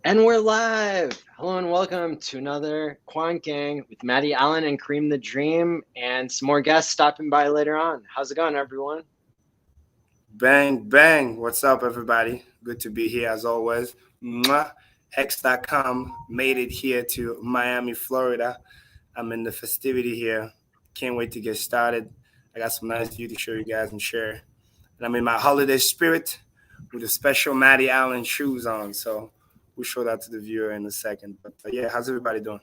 And we're live. Hello and welcome to another QuantGang with Maddie ALLin and Karim the Dream, and some more guests stopping by later on. How's it going, everyone? Bang, bang. What's up, everybody? Good to be here as always. Mwah. Hex.com made it here to Miami, Florida. I'm in the festivity here. Can't wait to get started. I got some nice view to show you guys and share. And I'm in my holiday spirit with a special Maddie ALLin shoes on. So we'll show that to the viewer in a second. But yeah, how's everybody doing?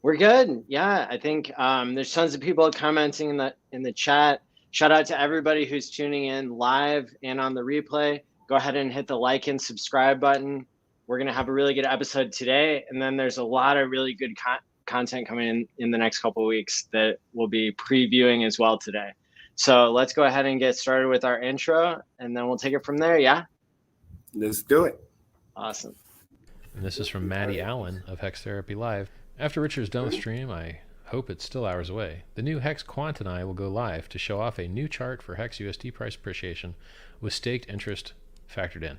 We're good. Yeah, I think there's tons of people commenting in the chat. Shout out to everybody who's tuning in live and on the replay. Go ahead and hit the like and subscribe button. We're going to have a really good episode today. And then there's a lot of really good content coming in the next couple of weeks that we'll be previewing as well today. So let's go ahead and get started with our intro, and then we'll take it from there, yeah? Let's do it. Awesome. And this is from Maddie ALLin of Hex Therapy Live. After Richard's done with stream, I hope it's still hours away, the new Hex Quant and I will go live to show off a new chart for Hex USD price appreciation with staked interest factored in.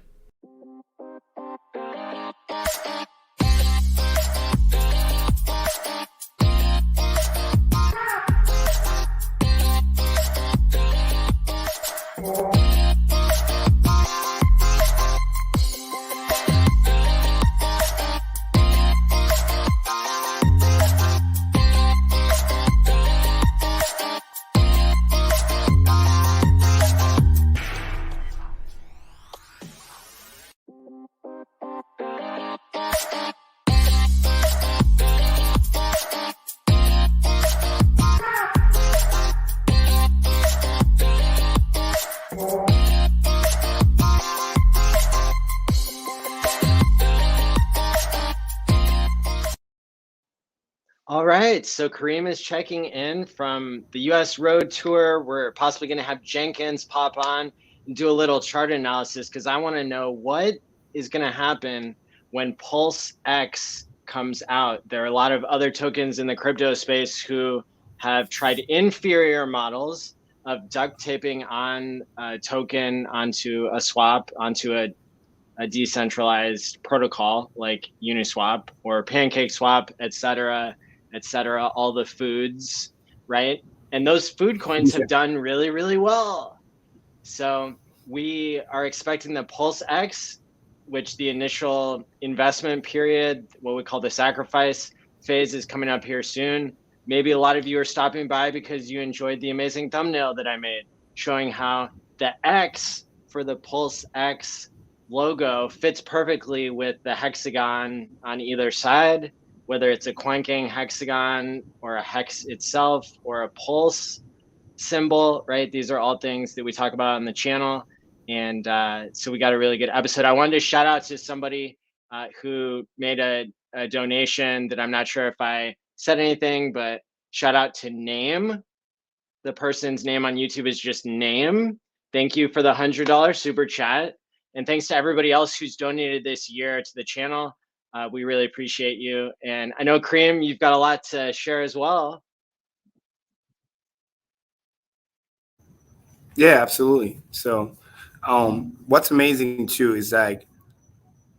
All right, so Karim is checking in from the US Road Tour. We're possibly going to have Jenkins pop on and do a little chart analysis because I want to know what is going to happen when PulseX comes out. There are a lot of other tokens in the crypto space who have tried inferior models of duct taping on a token onto a swap, onto a decentralized protocol like Uniswap or PancakeSwap, etc., all the foods, right? And those food coins have done really, really well. So we are expecting the PulseX, which the initial investment period, what we call the sacrifice phase, is coming up here soon. Maybe a lot of you are stopping by because you enjoyed the amazing thumbnail that I made showing how the X for the PulseX logo fits perfectly with the hexagon on either side, whether it's a QuantGang hexagon or a hex itself or a pulse symbol, right? These are all things that we talk about on the channel. And so we got a really good episode. I wanted to shout out to somebody who made a donation that I'm not sure if I said anything, but shout out to Name. The person's name on YouTube is just Name. Thank you for the $100 super chat. And thanks to everybody else who's donated this year to the channel. We really appreciate you. And I know, Karim, you've got a lot to share as well. Yeah, absolutely. So what's amazing too is like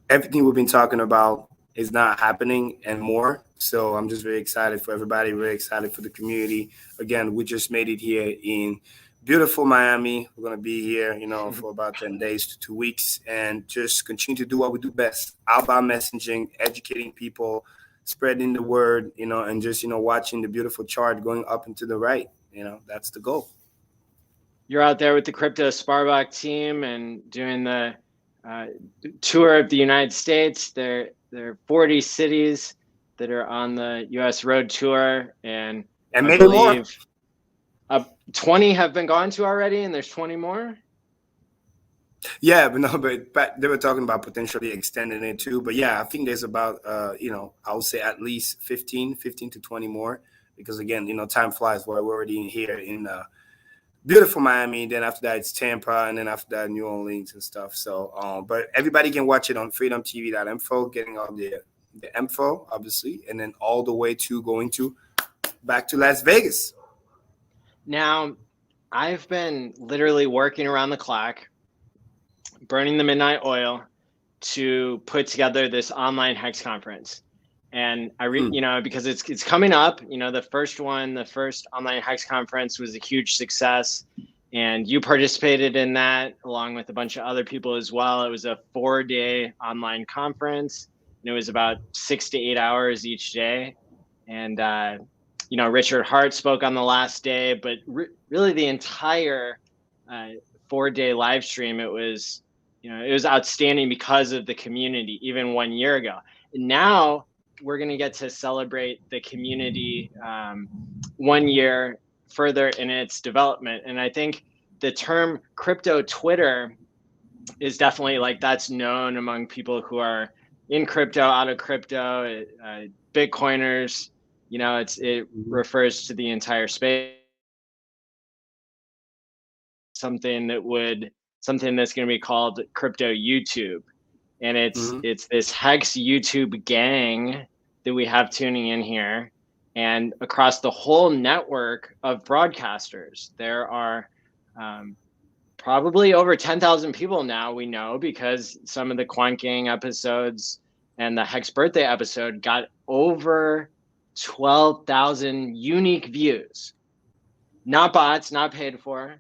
everything we've been talking about is not happening and more. So I'm just very excited for everybody, very excited for the community. Again, we just made it here in beautiful Miami. We're going to be here, for about 10 days to 2 weeks and just continue to do what we do best. Outbound messaging, educating people, spreading the word, and just, watching the beautiful chart going up and to the right. That's the goal. You're out there with the Kryptosparbach team and doing the tour of the United States. There are 40 cities that are on the US Road Tour. And maybe more. 20 have been gone to already, and there's 20 more? Yeah, but they were talking about potentially extending it too. But yeah, I think there's about, I would say at least 15 to 20 more. Because again, time flies. We're already here in beautiful Miami. Then after that, it's Tampa. And then after that, New Orleans and stuff. So, but everybody can watch it on FreedomTV.info, getting all the info, obviously. And then all the way to going to back to Las Vegas. Now, I've been literally working around the clock, burning the midnight oil to put together this online Hex conference. And because it's coming up, the first online Hex conference was a huge success, and you participated in that along with a bunch of other people as well. It was a 4-day online conference, and it was about 6 to 8 hours each day. And, Richard Hart spoke on the last day, but really the entire 4-day live stream, it was outstanding because of the community, even 1 year ago. And now we're going to get to celebrate the community 1 year further in its development. And I think the term crypto Twitter is definitely that's known among people who are in crypto, out of crypto, Bitcoiners. It refers to the entire space. Something that's going to be called crypto YouTube. And it's this Hex YouTube gang that we have tuning in here, and across the whole network of broadcasters. There are probably over 10,000 people now, we know, because some of the QuantGang episodes and the Hex birthday episode got over 12,000 unique views. Not bots, not paid for.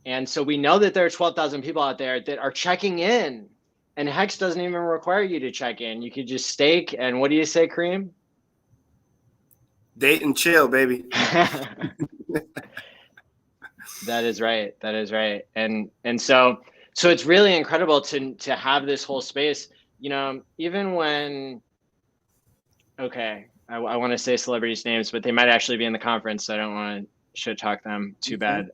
And so we know that there are 12,000 people out there that are checking in. And Hex doesn't even require you to check in. You could just stake. And what do you say, Karim? Date and chill, baby. That is right. That is right. And so it's really incredible to have this whole space. Even when, okay, I want to say celebrities' names, but they might actually be in the conference, so I don't want to shit talk them too bad.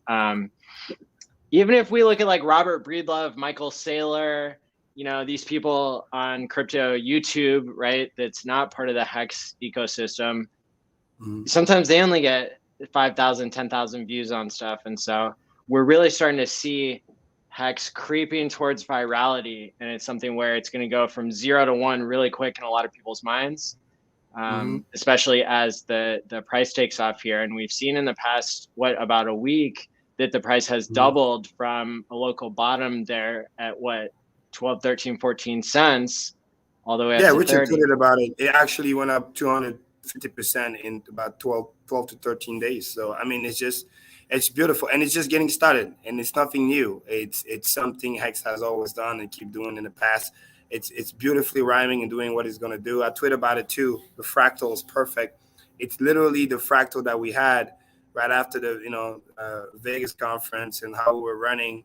Even if we look at Robert Breedlove, Michael Saylor, these people on crypto YouTube, right? That's not part of the Hex ecosystem. Sometimes they only get 5,000, 10,000 views on stuff. And so we're really starting to see Hex creeping towards virality. And it's something where it's going to go from 0 to 1 really quick in a lot of people's minds, especially as the price takes off here. And we've seen in the past, about a week, that the price has doubled from a local bottom there at 12, 13, 14 cents all the way up to Richard 30. tweeted about it. It actually went up 250% in about 12 to 13 days. So, I mean, it's beautiful, and it's just getting started, and it's nothing new. It's something Hex has always done and keep doing in the past. It's beautifully rhyming and doing what it's going to do. I tweet about it too. The fractal is perfect. It's literally the fractal that we had right after the Vegas conference, and how we were running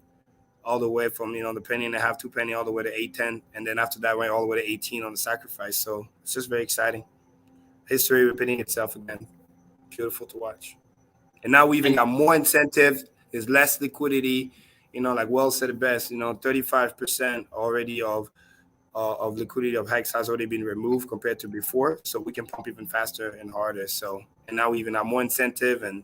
all the way from the penny and a half, 2 penny, all the way to 8.10, and then after that went all the way to 18 on the sacrifice. So it's just very exciting. History repeating itself again. Beautiful to watch. And now we even got more incentive. There's less liquidity. Like Wells said it best. 35% already of liquidity of Hex has already been removed compared to before, so we can pump even faster and harder. So, and now we even have more incentive, and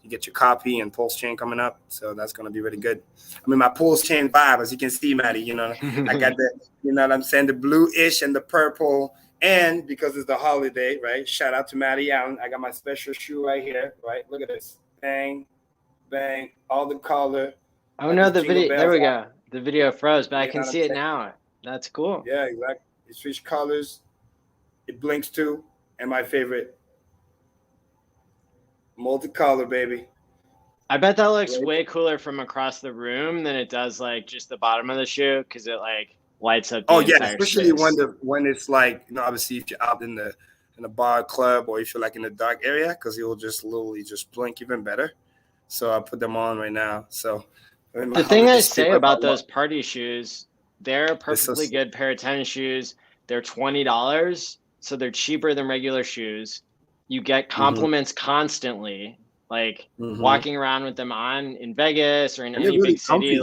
you get your copy and PulseChain coming up, so that's going to be really good. I mean, my PulseChain vibe, as you can see, Maddie, I got the, what I'm saying, the bluish and the purple, and because it's the holiday, right? Shout out to Maddie Allen. I got my special shoe right here, right? Look at this, bang, bang, all the color. Oh no, the video. There we go. The video froze, but I can see it now. That's cool. Yeah, exactly. It switched colors. It blinks too. And my favorite, multicolor, baby. I bet that looks way cooler from across the room than it does just the bottom of the shoe, because it lights up. The entire especially space. when it's obviously if you're out in the bar club, or if you're in the dark area, because it will just literally just blink even better. So I put them on right now. So the thing I say about those party shoes, they're a perfectly good pair of tennis shoes. They're $20, so they're cheaper than regular shoes. You get compliments constantly, walking around with them on in Vegas or in any really big city.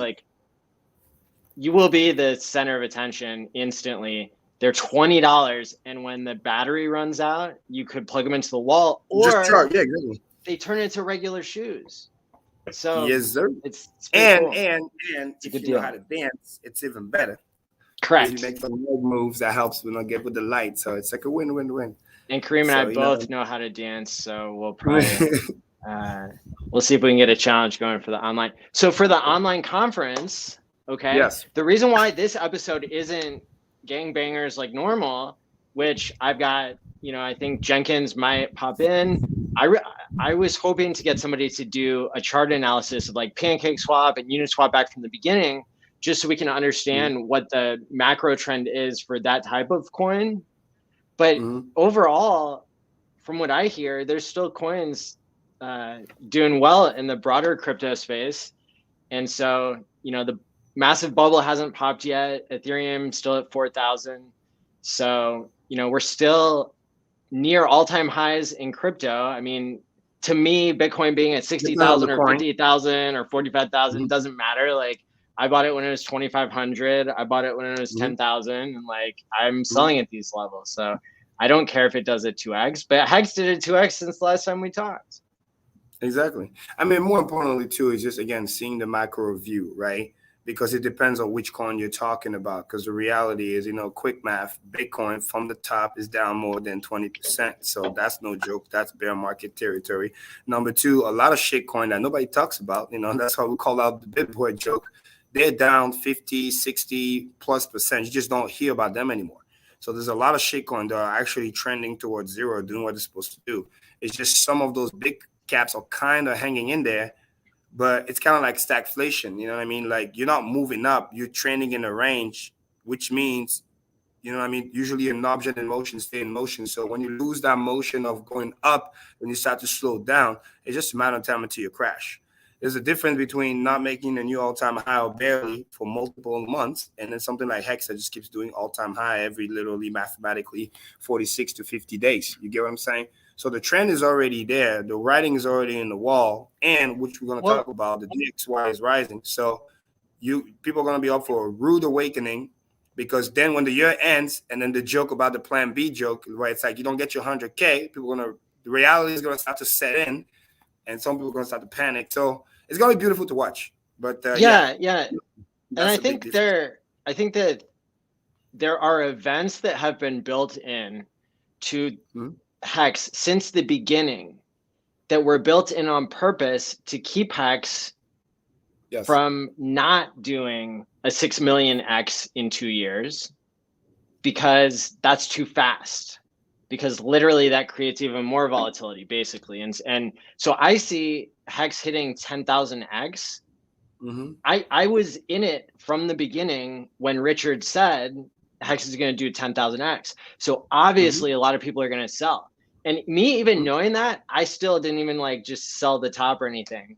You will be the center of attention instantly. They're $20, and when the battery runs out, you could plug them into the wall, or exactly. They turn into regular shoes. So yes, sir. It's and cool. and if you know how to dance, it's even better. Correct. If you make some leg moves, that helps get with the light. So it's like a win-win-win. And Karim and I both know how to dance, so we'll probably we'll see if we can get a challenge going for the online. So for the online conference, Okay. Yes. The reason why this episode isn't gangbangers like normal, which I've got, you know, I think Jenkins might pop in. I was hoping to get somebody to do a chart analysis of like Pancake Swap and Uniswap back from the beginning, just so we can understand what the macro trend is for that type of coin. But overall, from what I hear, there's still coins doing well in the broader crypto space. And so, you know, the massive bubble hasn't popped yet. Ethereum still at 4,000. So, you know, we're still near all-time highs in crypto. I mean, to me, Bitcoin being at 60,000 or 50,000 or 45,000 doesn't matter. Like, I bought it when it was 2,500. I bought it when it was 10,000, and like I'm selling at these levels. So I don't care if it does a 2x, but Hex did a 2x since the last time we talked. Exactly. I mean, more importantly too is just again seeing the macro view, right? Because it depends on which coin you're talking about. Because the reality is, you know, quick math, Bitcoin from the top is down more than 20%. So that's no joke. That's bear market territory. Number two, a lot of shitcoin that nobody talks about, you know, that's why we call out the big boy joke. They're down 50, 60+%. You just don't hear about them anymore. So there's a lot of shitcoin that are actually trending towards zero, doing what it's supposed to do. It's just some of those big caps are kind of hanging in there. But it's kind of like stagflation, you know what I mean? Like you're not moving up, you're trending in a range, which means, you know what I mean? Usually an object in motion stay in motion. So when you lose that motion of going up, when you start to slow down, it's just a matter of time until you crash. There's a difference between not making a new all-time high or barely for multiple months, and then something like Hex that just keeps doing all-time high every literally mathematically 46 to 50 days. You get what I'm saying? So the trend is already there. The writing is already in the wall, and which we're going to talk about, the DXY is rising. So people are going to be up for a rude awakening, because then when the year ends, and then the joke about the Plan B joke, right? It's like you don't get your 100K. The reality is going to start to set in, and some people are going to start to panic. So it's going to be beautiful to watch. But yeah. And I think that there are events that have been built in to Hex since the beginning that were built in on purpose to keep Hex from not doing a 6 million X in 2 years, because that's too fast, because literally that creates even more volatility basically. And so I see Hex hitting 10,000 X. I was in it from the beginning when Richard said Hex is going to do 10,000 X. So obviously a lot of people are going to sell. And me even knowing that, I still didn't even like just sell the top or anything.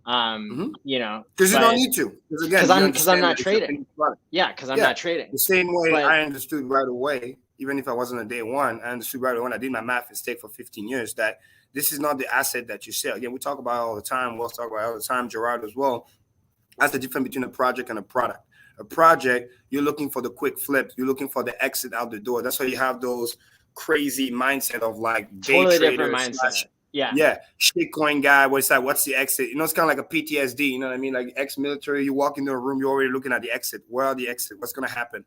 You know, because you don't need to, because I'm not trading. Yeah, because I'm not trading. The same way I understood right away, even if I wasn't a day one, I understood right away when I did my math and stayed for 15 years that this is not the asset that you sell. Again, we talk about it all the time. We'll talk about it all the time, Gerard as well. That's the difference between a project and a product. A project, you're looking for the quick flip. You're looking for the exit out the door. That's why you have those crazy mindset of like totally day different mindset. Yeah, shitcoin guy. What's that? What's the exit? You know, it's kind of like a PTSD. You know what I mean? Like ex-military, you walk into a room, you're already looking at the exit. Where are the exit? What's going to happen?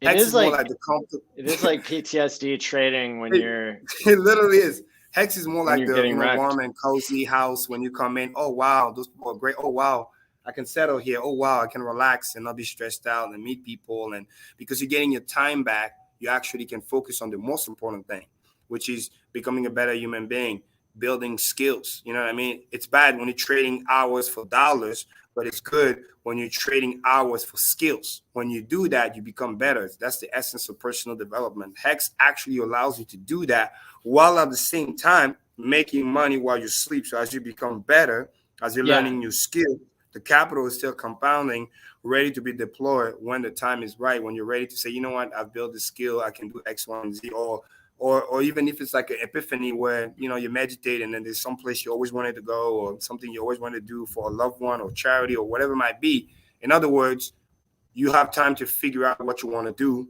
It is like PTSD trading when you're. It literally is. Hex is more like the warm and cozy house when you come in. Oh wow, those people are great. Oh wow, I can settle here. Oh wow, I can relax and not be stressed out and meet people. And because you're getting your time back, you actually can focus on the most important thing, which is becoming a better human being, building skills. You know what I mean? It's bad when you're trading hours for dollars, but it's good when you're trading hours for skills. When you do that, you become better. That's the essence of personal development. Hex actually allows you to do that while at the same time making money while you sleep. So as you become better, as you're learning new skills, the capital is still compounding, ready to be deployed when the time is right, when you're ready to say, you know what, I've built a skill, I can do X, Y, and Z, or even if it's like an epiphany where, you know, you meditate and then there's some place you always wanted to go, or something you always wanted to do for a loved one or charity or whatever it might be. In other words, you have time to figure out what you want to do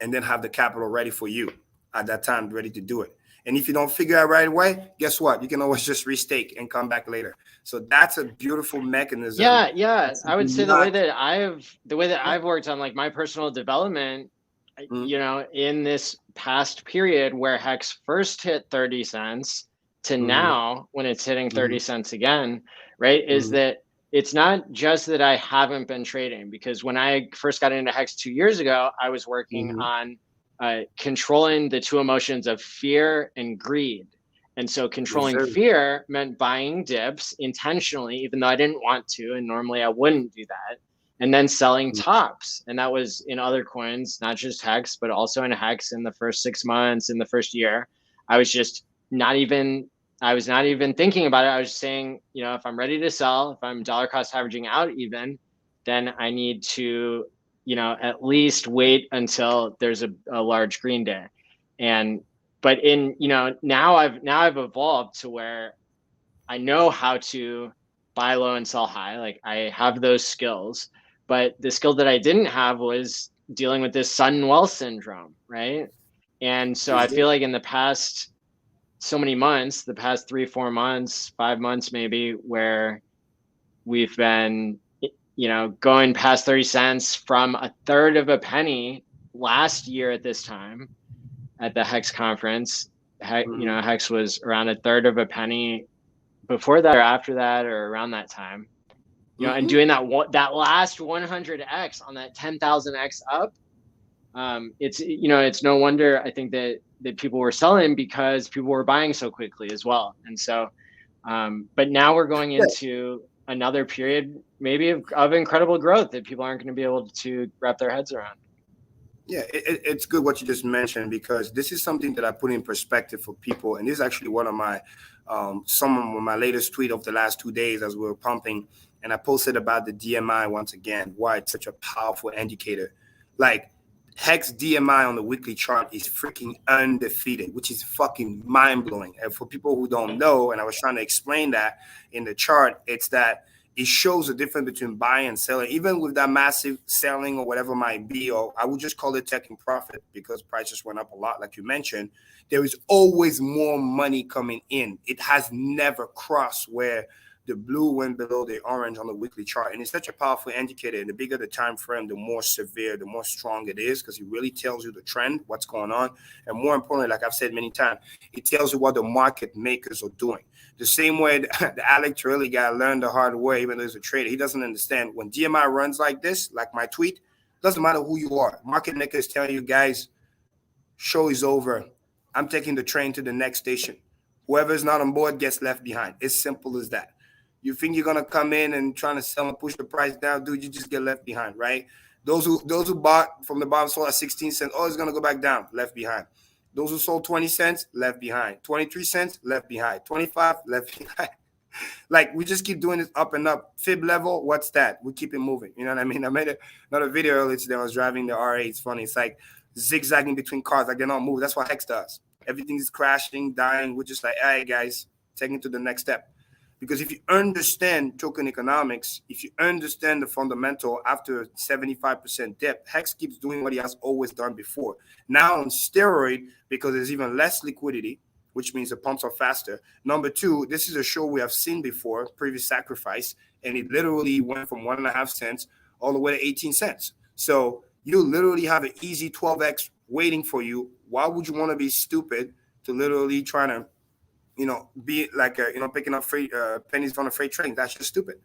and then have the capital ready for you at that time, ready to do it. And if you don't figure out right away, guess what? You can always just restake and come back later. So that's a beautiful mechanism. Yeah. I would say the way that I've worked on like my personal development, you know, in this past period where Hex first hit 30 cents to now when it's hitting 30 cents again, right? Is that it's not just that I haven't been trading, because when I first got into Hex 2 years ago, I was working on controlling the two emotions of fear and greed. And so controlling fear meant buying dips intentionally, even though I didn't want to, and normally I wouldn't do that. And then selling tops. And that was in other coins, not just Hex, but also in Hex in the first 6 months, in the first year. I was just not even thinking about it. I was saying, you know, if I'm ready to sell, if I'm dollar cost averaging out even, then I need to, you know, at least wait until there's a large green day. But in, you know, now I've evolved to where I know how to buy low and sell high. Like, I have those skills, but the skill that I didn't have was dealing with this sudden wealth syndrome, right? And so I feel like in the past so many months, the past 3, 4 months, 5 months maybe, where we've been, you know, going past 30 cents from a third of a penny last year at this time at the Hex conference. You know, Hex was around a third of a penny before that or after that or around that time. You know, and doing that last 100x on that 10,000x up, it's, you know, it's no wonder I think that people were selling, because people were buying so quickly as well. And so, but now we're going into another period maybe of incredible growth that people aren't going to be able to wrap their heads around. Yeah, it's good what you just mentioned, because this is something that I put in perspective for people. And this is actually one of my, some of my latest tweet of the last 2 days as we were pumping. And I posted about the DMI once again, why it's such a powerful indicator. Like, Hex DMI on the weekly chart is freaking undefeated, which is fucking mind-blowing. And for people who don't know, and I was trying to explain that in the chart, it's that it shows the difference between buying and selling, even with that massive selling or whatever it might be, or I would just call it taking profit, because prices went up a lot, like you mentioned. There is always more money coming in. It has never crossed where the blue went below the orange on the weekly chart. And it's such a powerful indicator. And the bigger the time frame, the more severe, the more strong it is, because it really tells you the trend, what's going on. And more importantly, like I've said many times, it tells you what the market makers are doing. The same way the Alex really guy learned the hard way, even though he's a trader. He doesn't understand when DMI runs like this, like my tweet, doesn't matter who you are. Market makers telling you, guys, show is over. I'm taking the train to the next station. Whoever's not on board gets left behind. It's simple as that. You think you're gonna come in and trying to sell and push the price down, dude, you just get left behind, right? Those who bought from the bottom, sold at 16 cents, oh, it's gonna go back down, left behind. Those who sold 20 cents, left behind. 23 cents, left behind. 25, left behind. Like, we just keep doing this up and up. Fib level, what's that? We keep it moving. You know what I mean? I made another video earlier today. I was driving the R8. It's funny. It's like zigzagging between cars. Like, they're not moving. That's what Hex does. Everything's crashing, dying. We're just like, all right, guys, taking it to the next step. Because if you understand token economics, if you understand the fundamental after 75% dip, Hex keeps doing what he has always done before. Now on steroid, because there's even less liquidity, which means the pumps are faster. Number two, this is a show we have seen before, previous sacrifice, and it literally went from 1.5 cents all the way to 18 cents. So you literally have an easy 12x waiting for you. Why would you want to be stupid to literally try to, you know, be like, picking up free pennies from a freight train? That's just stupid.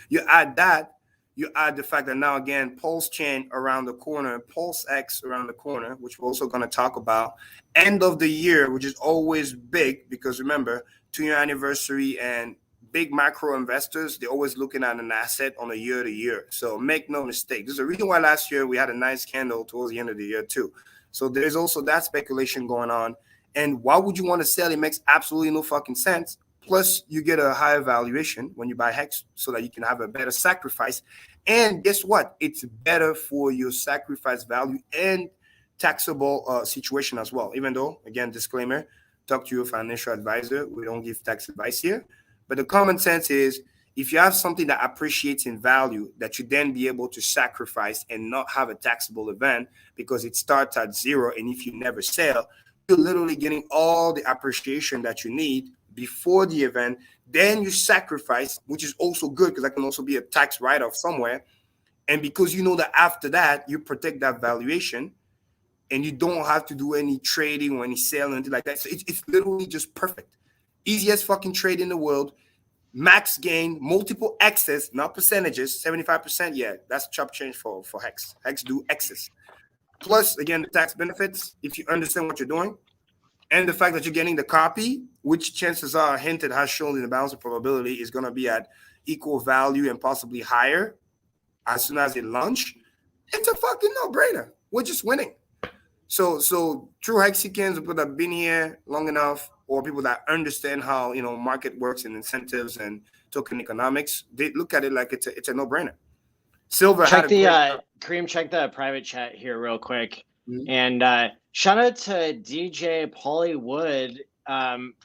You add that, you add the fact that now, again, PulseChain around the corner, PulseX around the corner, which we're also going to talk about. End of the year, which is always big, because remember, 2-year anniversary and big macro investors, they're always looking at an asset on a year to year. So make no mistake. There's a reason why last year we had a nice candle towards the end of the year too. So there's also that speculation going on. And why would you want to sell? It makes absolutely no fucking sense. Plus, you get a higher valuation when you buy Hex so that you can have a better sacrifice. And guess what? It's better for your sacrifice value and taxable situation as well. Even though, again, disclaimer, talk to your financial advisor. We don't give tax advice here. But the common sense is, if you have something that appreciates in value, that you then be able to sacrifice and not have a taxable event because it starts at zero. And if you never sell, you're literally getting all the appreciation that you need before the event. Then you sacrifice, which is also good, because that can also be a tax write-off somewhere. And because you know that after that, you protect that valuation and you don't have to do any trading or any selling, anything like that. So it's literally just perfect. Easiest fucking trade in the world. max gain, multiple X's, not percentages, 75%. Yeah, that's chop change for Hex. Hex do X's. Plus, again, the tax benefits, if you understand what you're doing, and the fact that you're getting the copy, which chances are hinted has shown in the balance of probability is going to be at equal value and possibly higher as soon as it launch. It's a fucking no-brainer. We're just winning. So true Hexicans, people that have been here long enough, or people that understand how market works and incentives and token economics, they look at it like it's a no-brainer. Silver check had a great Karim, check the private chat here real quick. Mm-hmm. And shout out to DJ Pauly Wood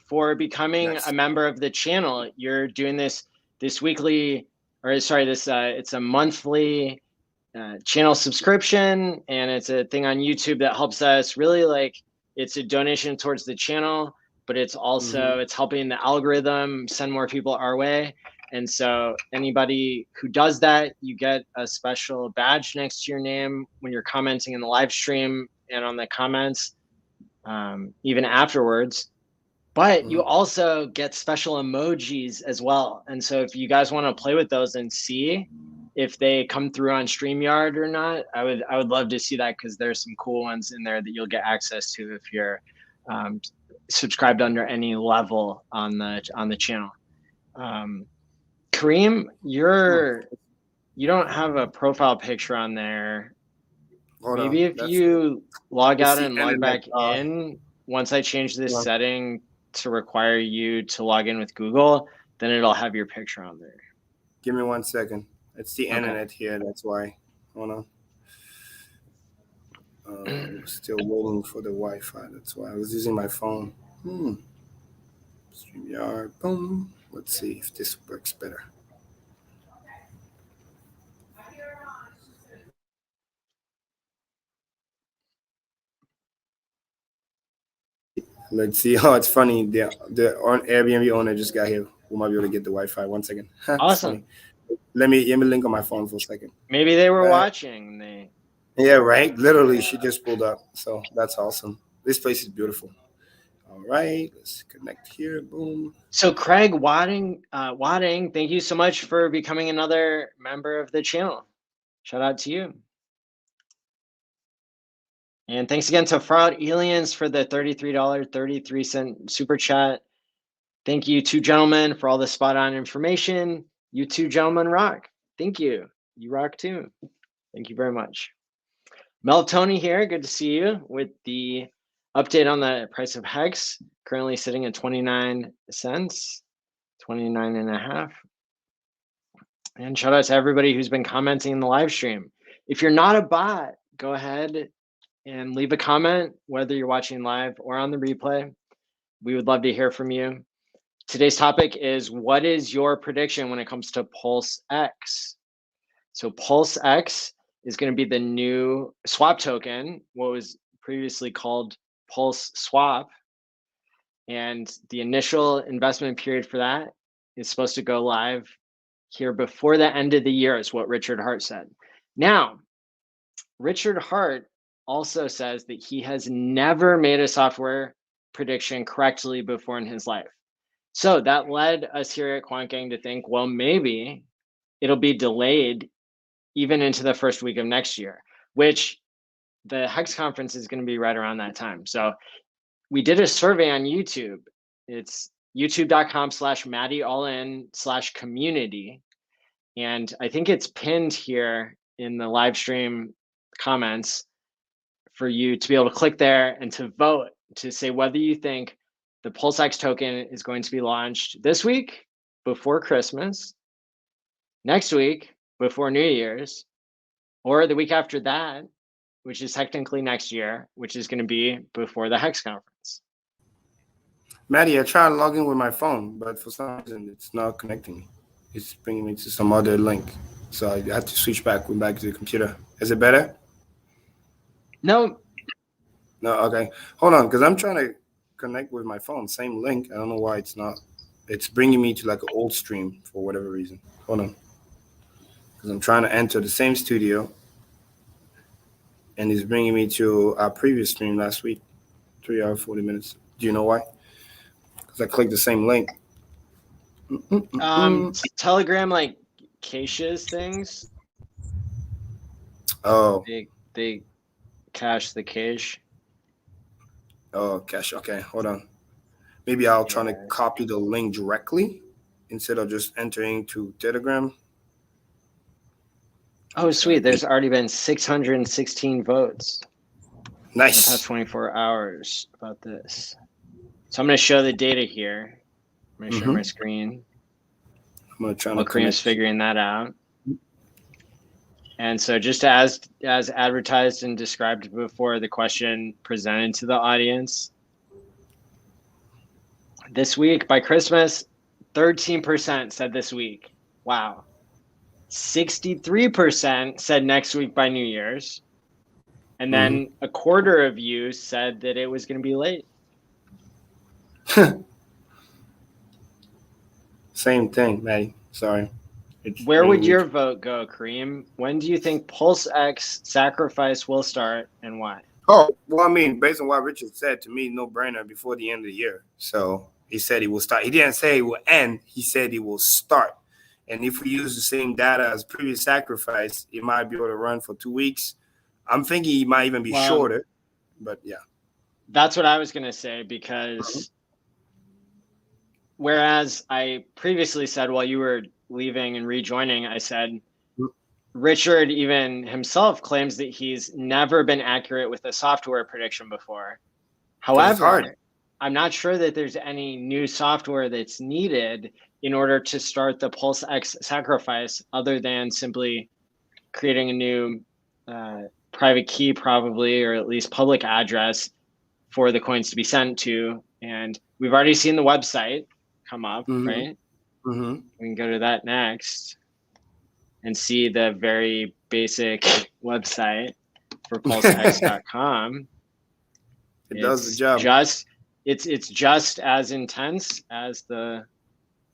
for becoming a member of the channel. You're doing this weekly, or sorry, this it's a monthly channel subscription, and it's a thing on YouTube that helps us really it's a donation towards the channel, but it's also it's helping the algorithm send more people our way. And so anybody who does that, you get a special badge next to your name when you're commenting in the live stream and on the comments, even afterwards. But you also get special emojis as well. And so if you guys want to play with those and see if they come through on StreamYard or not, I would love to see that, because there's some cool ones in there that you'll get access to if you're subscribed under any level on the channel. Karim, you don't have a profile picture on there. Maybe if you log out and log back in, once I change this setting to require you to log in with Google, then it'll have your picture on there. Give me 1 second. It's the internet here. That's why. Hold on. Still waiting for the Wi-Fi. That's why I was using my phone. StreamYard. Boom. Let's see if this works better. Let's see. Oh, it's funny. The Airbnb owner just got here. We might be able to get the Wi-Fi. 1 second. Awesome. Let me link on my phone for a second. Maybe they were watching. Yeah, right. Literally, she just pulled up. So that's awesome. This place is beautiful. All right, let's connect here. Boom. So Craig Wadding, thank you so much for becoming another member of the channel. Shout out to you. And thanks again to Fraud Aliens for the $33.33 super chat. Thank you, two gentlemen, for all the spot on information. You two gentlemen rock. Thank you. You rock too. Thank you very much. Mel Tony here. Good to see you with the update on the price of Hex. Currently sitting at 29 cents, 29.5. And shout out to everybody who's been commenting in the live stream. If you're not a bot, go ahead and leave a comment, whether you're watching live or on the replay. We would love to hear from you. Today's topic is, what is your prediction when it comes to PulseX? So PulseX is going to be the new swap token, what was previously called Pulse Swap. And the initial investment period for that is supposed to go live here before the end of the year, is what Richard Hart said. Now, Richard Hart also says that he has never made a software prediction correctly before in his life. So that led us here at QuantGang to think, well, maybe it'll be delayed even into the first week of next year, which the Hex conference is going to be right around that time. So we did a survey on YouTube. It's youtube.com/MattyAllin/community. And I think it's pinned here in the live stream comments for you to be able to click there and to vote to say whether you think the PulseX token is going to be launched this week before Christmas, next week before New Year's, or the week after that, which is technically next year, which is going to be before the Hex conference. Matty, I tried to log in with my phone, but for some reason it's not connecting me. It's bringing me to some other link. So I have to switch back to the computer. Is it better? No. No, okay. Hold on, because I'm trying to connect with my phone. Same link. I don't know why it's not. It's bringing me to like an old stream for whatever reason. Hold on. Because I'm trying to enter the same studio. And it's bringing me to our previous stream last week. 3 hours, 40 minutes. Do you know why? Because I clicked the same link. Telegram like caches things. Oh, They cache the cache. oh, cash. Okay, hold on. Maybe I'll try to Yeah. copy the link directly instead of just entering to Telegram. Oh, sweet. There's already been 616 votes in the past Nice. 24 hours about this. So I'm going to show the data here. I'm going to share my screen. I'm gonna try while to Karim's connect. figuring that out. And so just as advertised and described before, the question presented to the audience. This week by Christmas, 13% said this week. Wow. 63% said next week by New Year's. And then a quarter of you said that it was going to be late. Same thing, Maddie. Sorry. Where would your vote go, Karim? When do you think PulseX sacrifice will start and why? Oh, well, I mean, based on what Richard said, to me, no brainer before the end of the year. So he said he will start. He didn't say it will end. He said he will start. And if we use the same data as previous sacrifice, it might be able to run for 2 weeks. I'm thinking he might even be shorter, but yeah. That's what I was going to say, because whereas I previously said while you were leaving and rejoining, I said Richard even himself claims that he's never been accurate with a software prediction before. However, I'm not sure that there's any new software that's needed in order to start the PulseX sacrifice other than simply creating a new private key, probably, or at least public address for the coins to be sent to. And we've already seen the website come up, right? We can go to that next and see the very basic website for PulseX.com. It does the job. It's just as intense as the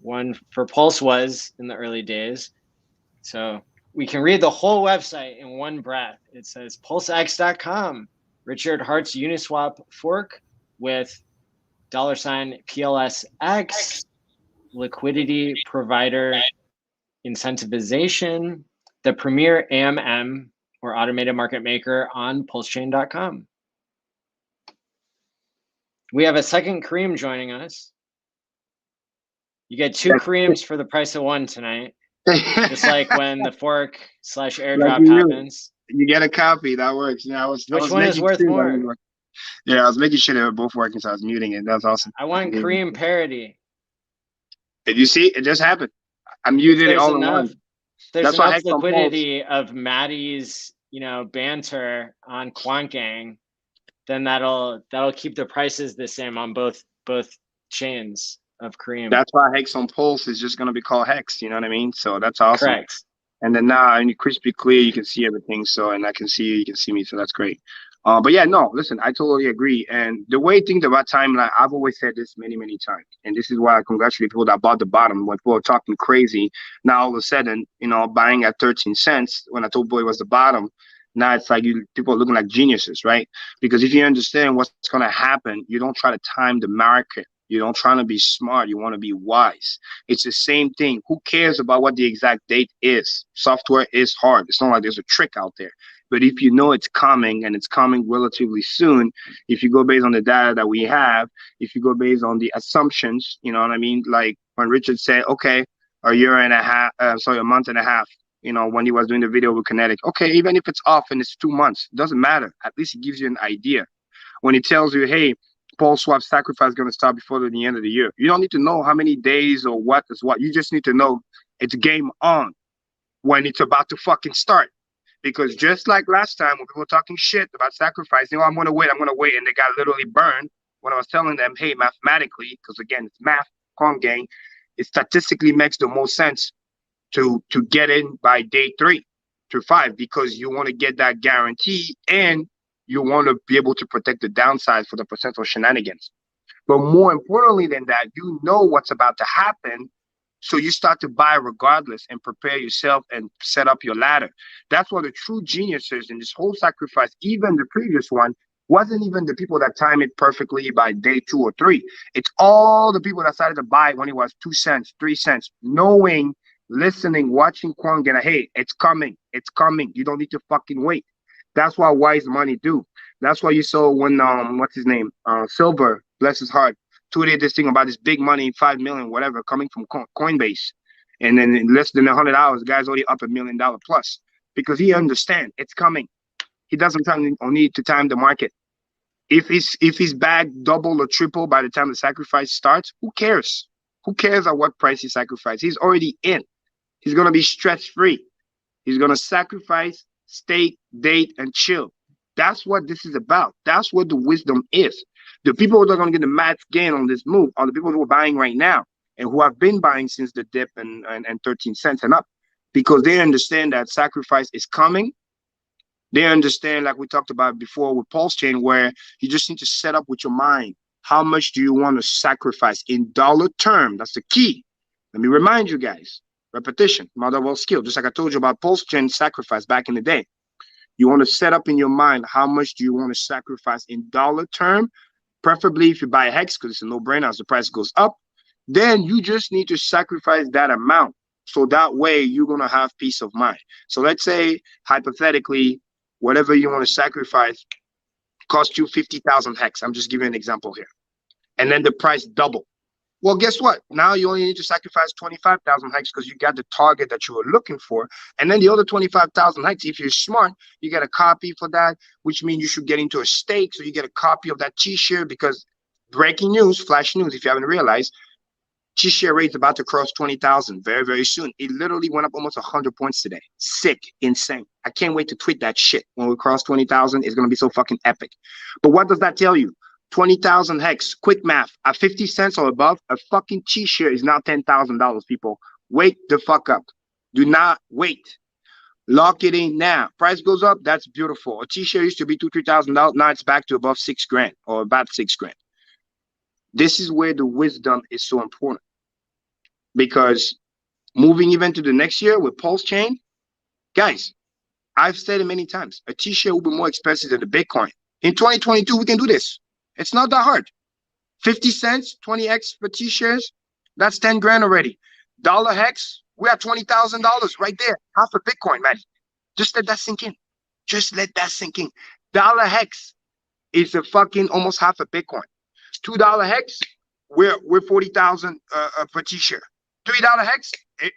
one for Pulse was in the early days. So we can read the whole website in one breath. It says PulseX.com, Richard Hart's Uniswap fork with $PLSX, liquidity provider incentivization, the premier AMM or automated market maker on PulseChain.com. We have a second Karim joining us. You get 2 Karims for the price of 1 tonight. Just like when the fork/airdrop happens. You get a copy. That works. Yeah, Which one is worth more? Yeah, I was making sure they were both working, so I was muting it. That's awesome. I want Karim parity. Did you see? It just happened. I muted it all in one. There's enough liquidity of Maddie's, banter on QuantGang, then that'll keep the prices the same on both chains of Karim. That's why Hex on Pulse is just gonna be called Hex. You know what I mean? So that's awesome. Correct. And then now, and crispy clear, you can see everything. So, and I can see you can see me. So that's great. But yeah, no, listen, I totally agree. And the way things about timeline, I've always said this many, many times. And this is why I congratulate people that bought the bottom when people are talking crazy. Now, all of a sudden, buying at 13 cents when I told people it was the bottom. Now it's like people are looking like geniuses, right? Because if you understand what's going to happen, you don't try to time the market. You don't try to be smart. You want to be wise. It's the same thing. Who cares about what the exact date is? Software is hard. It's not like there's a trick out there. But if you know it's coming and it's coming relatively soon, if you go based on the data that we have, if you go based on the assumptions, you know what I mean? Like when Richard said, okay, a month and a half, when he was doing the video with Kinetic. Okay, even if it's off and it's 2 months, doesn't matter. At least it gives you an idea. When he tells you, hey, Pulse Swap sacrifice is going to start before the end of the year. You don't need to know how many days or what is what. You just need to know it's game on when it's about to fucking start. Because just like last time when people were talking shit about sacrifice, I'm going to wait, and they got literally burned when I was telling them, hey, mathematically, because again, it's math, QuantGang, it statistically makes the most sense to get in by day 3 to 5 because you want to get that guarantee and you want to be able to protect the downside for the potential shenanigans. But more importantly than that, you know what's about to happen. So you start to buy regardless and prepare yourself and set up your ladder. That's what the true geniuses in this whole sacrifice, even the previous one, wasn't even the people that time it perfectly by day 2 or 3. It's all the people that started to buy when it was 2 cents, 3 cents, knowing, listening, watching QuantGang. Hey, it's coming. It's coming. You don't need to fucking wait. That's what wise money do. That's why you saw when what's his name, Silver, bless his heart, tweeted this thing about this big money, 5 million, whatever, coming from Coinbase, and then in less than 100 hours, the guy's already up $1 million plus because he understands it's coming. He doesn't need to time the market. If he's back double or triple by the time the sacrifice starts, who cares? Who cares at what price he sacrificed? He's already in. He's gonna be stress free. He's gonna sacrifice, stake, date, and chill. That's what this is about. That's what the wisdom is. The people who are going to get the max gain on this move are the people who are buying right now and who have been buying since the dip and 13 cents and up, because they understand that sacrifice is coming. They understand, like we talked about before with PulseChain, where you just need to set up with your mind. How much do you want to sacrifice in dollar term? That's the key. Let me remind you guys, repetition, mother of all skill. Just like I told you about PulseChain sacrifice back in the day. You want to set up in your mind how much do you want to sacrifice in dollar term, preferably if you buy a hex, because it's a no-brainer as the price goes up. Then you just need to sacrifice that amount. So that way you're going to have peace of mind. So let's say, hypothetically, whatever you want to sacrifice cost you 50,000 hex. I'm just giving an example here. And then the price double. Well, guess what? Now you only need to sacrifice 25,000 hex because you got the target that you were looking for. And then the other 25,000 hex, if you're smart, you get a copy for that, which means you should get into a stake. So you get a copy of that T-share, because breaking news, flash news, if you haven't realized, T-share rate is about to cross 20,000 very, very soon. It literally went up almost 100 points today. Sick, insane. I can't wait to tweet that shit. When we cross 20,000, it's going to be so fucking epic. But what does that tell you? 20,000 hex, quick math, at 50 cents or above, a fucking T-share is now $10,000, people. Wake the fuck up. Do not wait. Lock it in now. Price goes up, that's beautiful. A T-share used to be $2,000, $3,000. Now it's back to above 6 grand or about 6 grand. This is where the wisdom is so important, because moving even to the next year with PulseChain, guys, I've said it many times, a T-share will be more expensive than the Bitcoin. In 2022, we can do this. It's not that hard. 50 cents, 20x for T-shares, that's 10 grand already. Dollar hex, we're at $20,000 right there. Half a Bitcoin, man. Just let that sink in. Just let that sink in. Dollar hex is a fucking almost half a Bitcoin. $2 hex, we're 40,000 per T-share. $3 hex,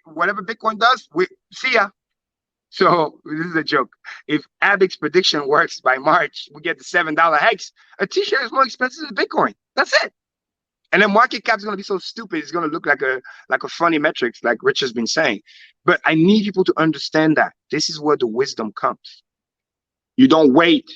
whatever Bitcoin does, we see ya. So this is a joke. If Abic's prediction works by March, we get the $7 hex. A T-share is more expensive than Bitcoin. That's it. And then market cap is going to be so stupid. It's going to look like a funny metrics, like Rich has been saying. But I need people to understand that this is where the wisdom comes. You don't wait.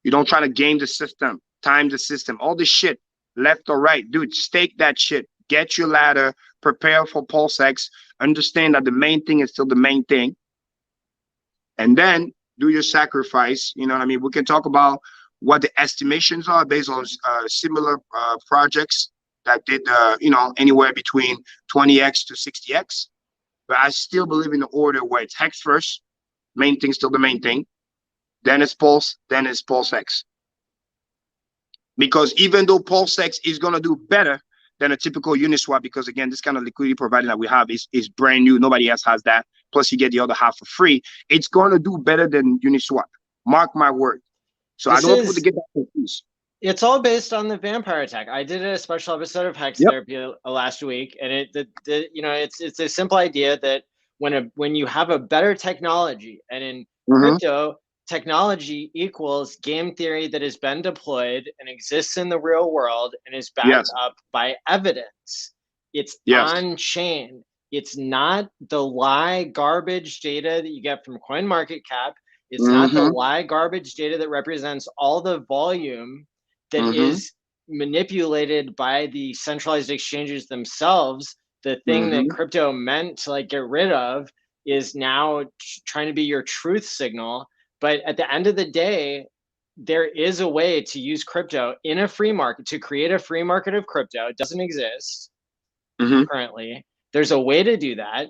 You don't try to game the system, time the system, all this shit, left or right. Dude, stake that shit. Get your ladder. Prepare for PulseX. Understand that the main thing is still the main thing. And then do your sacrifice. You know what I mean? We can talk about what the estimations are based on similar projects that did, anywhere between 20x to 60x. But I still believe in the order where it's hex first, main thing, still the main thing. Then it's Pulse, then it's PulseX. Because even though PulseX is going to do better than a typical Uniswap, because again, this kind of liquidity provider that we have is brand new. Nobody else has that. Plus you get the other half for free. It's going to do better than Uniswap. Mark my word. So I don't want people to get that confused. It's all based on the vampire attack. I did a special episode of Hex Therapy last week, and it's a simple idea that when you have a better technology, and in crypto, technology equals game theory that has been deployed and exists in the real world and is backed up by evidence. It's on chain. It's not the lie garbage data that you get from CoinMarketCap. It's not the lie garbage data that represents all the volume that is manipulated by the centralized exchanges themselves. The thing that crypto meant to get rid of is now trying to be your truth signal. But at the end of the day, there is a way to use crypto in a free market, to create a free market of crypto. It doesn't exist currently. There's a way to do that.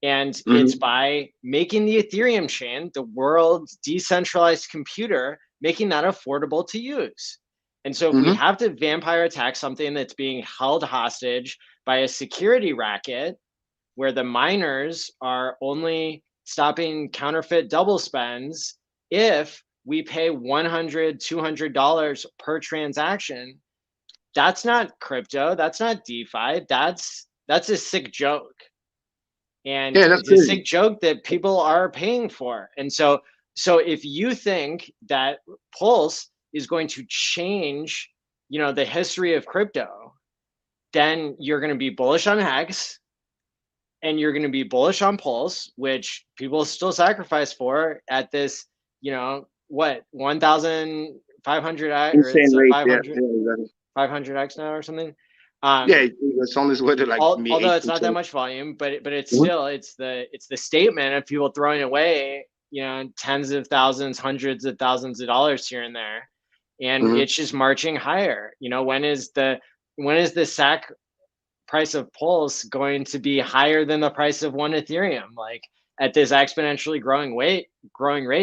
And it's by making the Ethereum chain, the world's decentralized computer, making that affordable to use. And so if we have to vampire attack something that's being held hostage by a security racket, where the miners are only stopping counterfeit double spends if we pay $100, $200 per transaction, that's not crypto. That's not DeFi. That's a sick joke. And it's a sick joke that people are paying for. And so if you think that Pulse is going to change, the history of crypto, then you're going to be bullish on Hex, and you're going to be bullish on Pulse, which people still sacrifice for at this, 1,500 or it's 500x now or something. It's on this way to although it's not that much volume, but it's still it's the statement of people throwing away tens of thousands, hundreds of thousands of dollars here and there, and it's just marching higher. When is the SAC price of Pulse going to be higher than the price of one Ethereum? Like at this exponentially growing rate,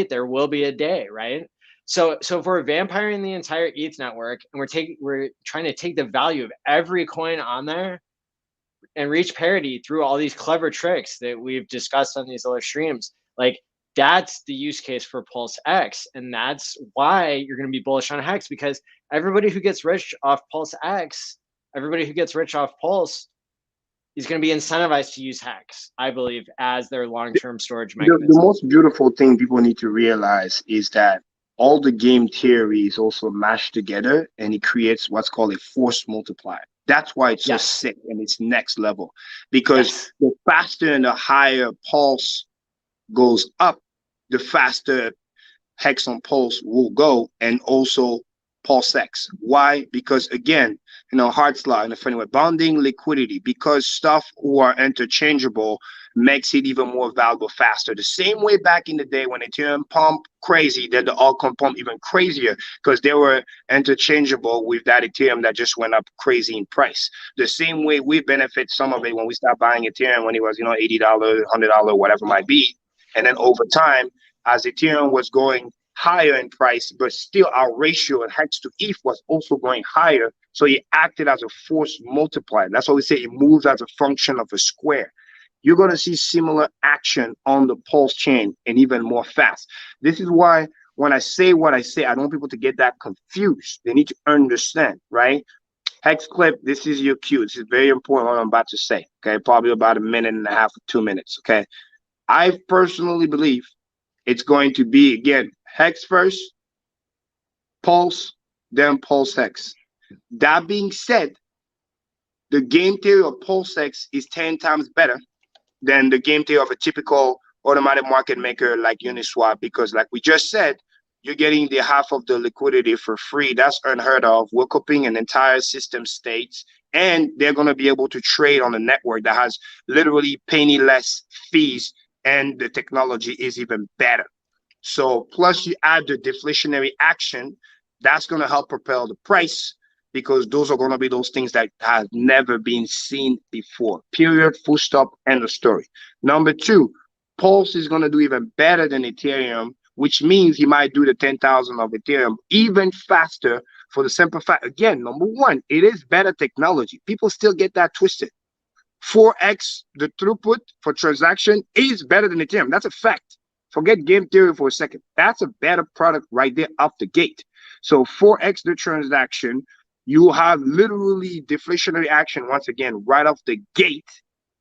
there will be a day, right? So if we're vampiring the entire ETH network and we're trying to take the value of every coin on there and reach parity through all these clever tricks that we've discussed on these other streams, like that's the use case for PulseX. And that's why you're going to be bullish on Hex, because everybody who gets rich off PulseX, everybody who gets rich off Pulse is going to be incentivized to use Hex, I believe, as their long-term storage mechanism. The most beautiful thing people need to realize is that all the game theory is also mashed together, and it creates what's called a force multiplier. That's why it's so sick and it's next level, because the faster and the higher Pulse goes up, the faster Hex on Pulse will go, and also PulseX. Why? Because again, hard slot in a funny way, bonding liquidity, because stuff who are interchangeable makes it even more valuable faster. The same way back in the day when Ethereum pumped crazy, then the altcoin pumped even crazier because they were interchangeable with that Ethereum that just went up crazy in price. The same way we benefit some of it when we start buying Ethereum when it was, $80, $100, whatever it might be. And then over time, as Ethereum was going higher in price, but still our ratio of Hex to ETH was also going higher. So it acted as a force multiplier. That's why we say it moves as a function of a square. You're going to see similar action on the Pulse chain and even more fast. This is why when I say what I say, I don't want people to get that confused. They need to understand, right? Hex clip, this is your cue. This is very important what I'm about to say, okay? Probably about a minute and a half or 2 minutes, okay? I personally believe it's going to be, again, Hex first, Pulse, then PulseX. That being said, the game theory of PulseX is 10 times better than the game theory of a typical automatic market maker like Uniswap, because like we just said, you're getting the half of the liquidity for free. That's unheard of. We're copying an entire system states, and they're going to be able to trade on a network that has literally penny less fees, and the technology is even better. So plus you add the deflationary action, that's going to help propel the price, because those are going to be those things that have never been seen before. Period, full stop, end of story. Number two, Pulse is going to do even better than Ethereum, which means he might do the 10,000 of Ethereum even faster, for the simple fact, again, number one, it is better technology. People still get that twisted. 4x the throughput for transaction is better than Ethereum. That's a fact. Forget game theory for a second. That's a better product right there off the gate. So 4x the transaction, you have literally deflationary action once again right off the gate,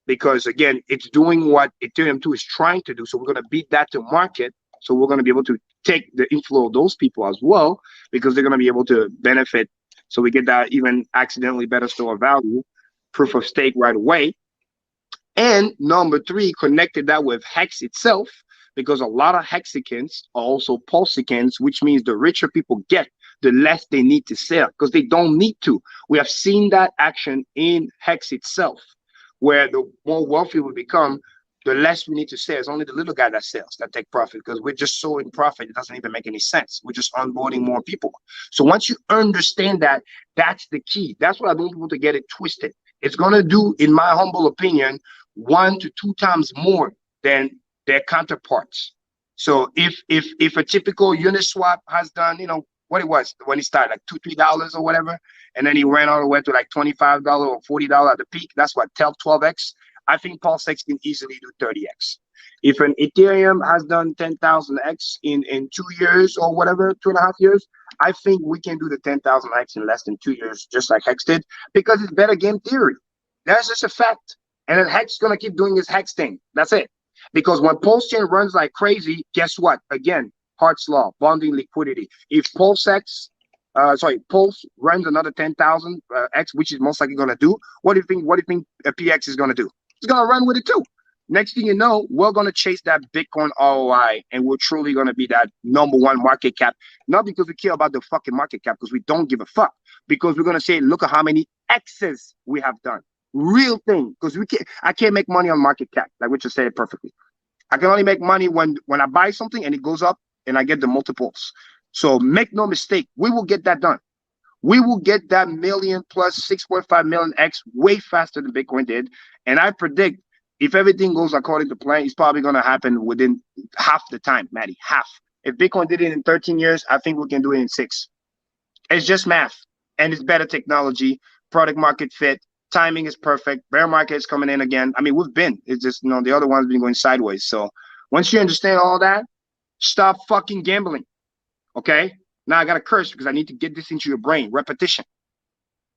because again, it's doing what Ethereum 2 is trying to do. So we're going to beat that to market. So we're going to be able to take the inflow of those people as well, because they're going to be able to benefit. So we get that even accidentally better store of value, proof of stake right away. And number three, connected that with Hex itself, because a lot of Hexicans are also Pulsicans, which means the richer people get, the less they need to sell, because they don't need to. We have seen that action in Hex itself, where the more wealthy we become, the less we need to sell. It's only the little guy that sells, that take profit, because we're just so in profit, it doesn't even make any sense. We're just onboarding more people. So once you understand that, that's the key. That's what I don't want people to get it twisted. It's going to do, in my humble opinion, 1 to 2 times more than their counterparts. So if a typical Uniswap has done, what it was when it started, like $2-3 or whatever, and then he ran all the way to like $25 or $40 at the peak, that's what 12x. I think PulseX can easily do 30x. If an Ethereum has done 10,000x in 2 years or whatever, 2.5 years, I think we can do the 10,000x in less than 2 years, just like Hex did, because it's better game theory. That's just a fact. And then Hex is going to keep doing his Hex thing. That's it. Because when PulseChain runs like crazy, guess what? Again, Hart's law, bonding liquidity. If Pulse runs another 10,000 X, which is most likely going to do, what do you think a PX is going to do? It's going to run with it too. Next thing you know, we're going to chase that Bitcoin ROI, and we're truly going to be that #1 market cap. Not because we care about the fucking market cap, because we don't give a fuck. Because we're going to say, look at how many X's we have done. Real thing. Because I can't make money on market cap. Like Richard said it perfectly. I can only make money when I buy something and it goes up and I get the multiples. So make no mistake, we will get that done. We will get that million plus 6.5 million X way faster than Bitcoin did. And I predict if everything goes according to plan, it's probably going to happen within half the time, Maddie, half. If Bitcoin did it in 13 years, I think we can do it in 6. It's just math, and it's better technology, product market fit, timing is perfect, bear market is coming in again. I mean, it's just, the other one's been going sideways. So once you understand all that, stop fucking gambling, okay? Now I got to curse because I need to get this into your brain, repetition,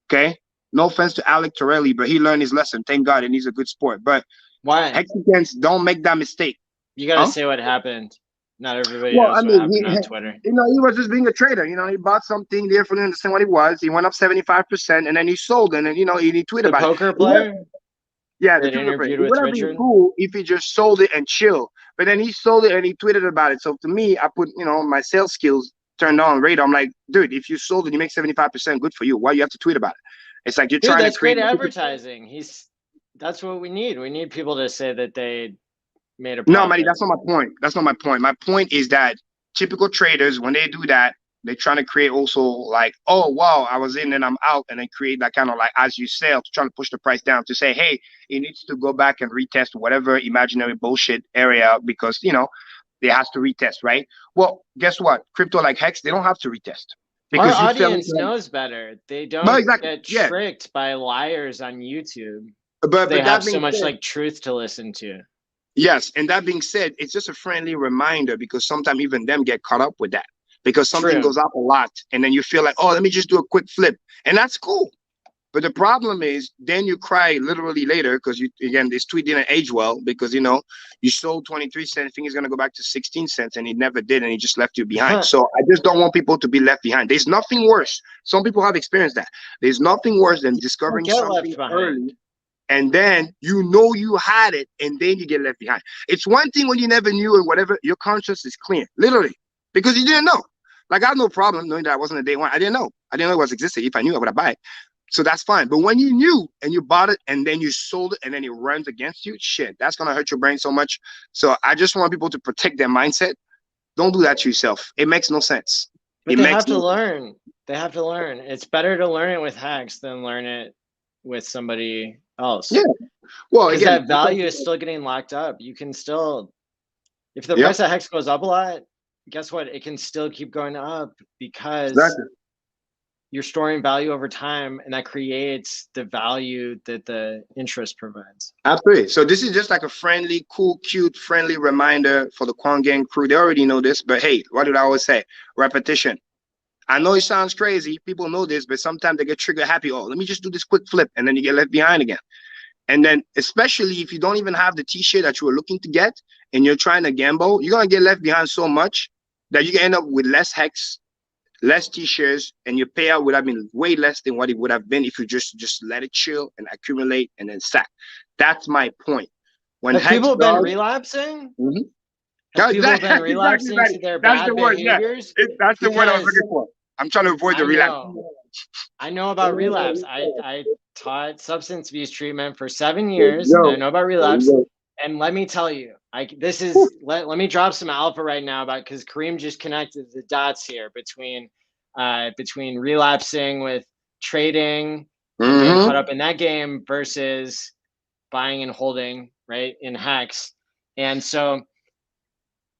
okay? No offense to Alec Torelli, but he learned his lesson, thank God, and he's a good sport. But why? Hexagons, don't make that mistake. You got to say what happened. Not everybody Well, knows I mean, what happened on Twitter. He was just being a trader. He bought something, didn't fully understand what it was. He went up 75%, and then he sold, and then, he tweeted about it. The poker player? Yeah, that interviewed with It would have been cool if he just sold it and chill. But then he sold it and he tweeted about it. So to me, I put, my sales skills turned on radar. I'm like, dude, if you sold it, you make 75%. Good for you. Why do you have to tweet about it? It's like you're trying to create great advertising. That's what we need. We need people to say that they made a profit. No, Matty, that's not my point. That's not my point. My point is that typical traders, when they do that, they're trying to create also like, oh, wow, I was in and I'm out, and then create that kind of like as you sell to try to push the price down to say, hey, it needs to go back and retest whatever imaginary bullshit area because, it has to retest, right? Well, guess what? Crypto like Hex, they don't have to retest. Because our audience knows better. They don't get tricked by liars on YouTube. But they have so much like truth to listen to. Yes, and that being said, it's just a friendly reminder because sometimes even them get caught up with that. Because something goes up a lot and then you feel like, oh, let me just do a quick flip. And that's cool. But the problem is then you cry literally later because this tweet didn't age well because, you sold 23 cents, think it's going to go back to 16 cents and it never did and it just left you behind. So I just don't want people to be left behind. There's nothing worse. Some people have experienced that. There's nothing worse than discovering something early and then you had it and then you get left behind. It's one thing when you never knew or whatever, your conscience is clear, literally, because you didn't know. Like, I have no problem knowing that I wasn't a day one. I didn't know. I didn't know it was existed. If I knew, I would have bought it. So that's fine. But when you knew and you bought it and then you sold it and then it runs against you, shit, that's going to hurt your brain so much. So I just want people to protect their mindset. Don't do that to yourself. It makes no sense. But they have to learn. They have to learn. It's better to learn it with Hex than learn it with somebody else. Yeah. Well, because that value is still getting locked up. You can still, if the price of Hex goes up a lot, guess what? It can still keep going up because you're storing value over time, and that creates the value that the interest provides. Absolutely. So this is just like a friendly, cool, cute, friendly reminder for the QuantGang crew. They already know this, but hey, what did I always say? Repetition. I know it sounds crazy. People know this, but sometimes they get trigger happy. Oh, let me just do this quick flip, and then you get left behind again. And then, especially if you don't even have the T-shirt that you were looking to get, and you're trying to gamble, you're gonna get left behind so much that you can end up with less Hex, less T-shirts, and your payout would have been way less than what it would have been if you just let it chill and accumulate and then stack. That's my point. When people have been relapsing, have people been relapsing to their bad behaviors? That's the word I was looking for. I'm trying to avoid the relapse. I know about relapse. I taught substance abuse treatment for 7 years. And I know about relapse. And let me tell you, let me drop some alpha right now because Karim just connected the dots here between relapsing with trading, and being caught up in that game versus buying and holding right in Hex. And so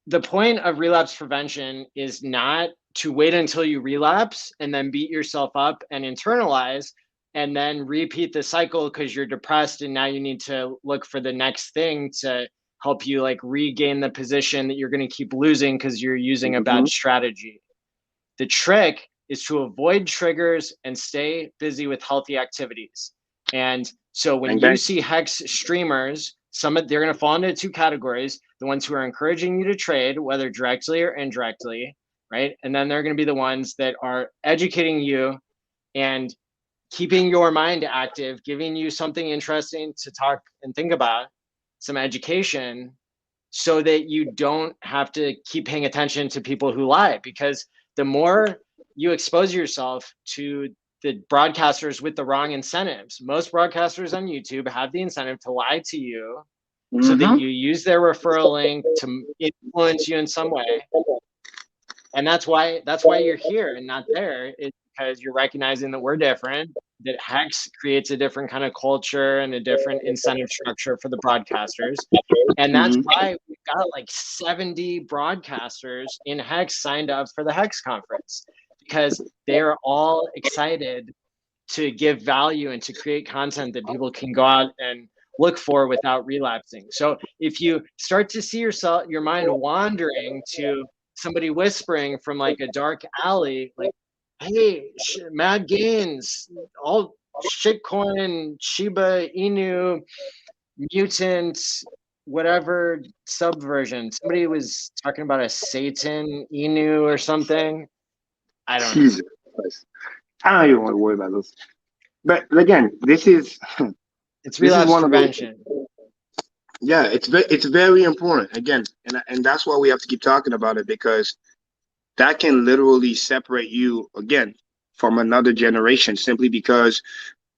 the point of relapse prevention is not to wait until you relapse and then beat yourself up and internalize and then repeat the cycle because you're depressed and now you need to look for the next thing to help you like regain the position that you're going to keep losing because you're using a bad strategy. The trick is to avoid triggers and stay busy with healthy activities. And so when you see Hex streamers, they're going to fall into two categories: the ones who are encouraging you to trade, whether directly or indirectly, right? And then they're going to be the ones that are educating you and keeping your mind active, giving you something interesting to talk and think about, some education, so that you don't have to keep paying attention to people who lie. Because the more you expose yourself to the broadcasters with the wrong incentives, most broadcasters on YouTube have the incentive to lie to you so that you use their referral link to influence you in some way. And that's why you're here and not there, is because you're recognizing that we're different, that Hex creates a different kind of culture and a different incentive structure for the broadcasters. And that's why we've got like 70 broadcasters in Hex signed up for the Hex conference, because they're all excited to give value and to create content that people can go out and look for without relapsing. So if you start to see your mind wandering to somebody whispering from like a dark alley, like, hey, mad gains, all shitcoin, Shiba Inu, mutant, whatever subversion. Somebody was talking about a Satan Inu or something. I don't know. Jesus Christ. I don't even want to worry about those. But again, this is it's relapse prevention. Yeah, it's very important again, and that's why we have to keep talking about it, because that can literally separate you again from another generation, simply because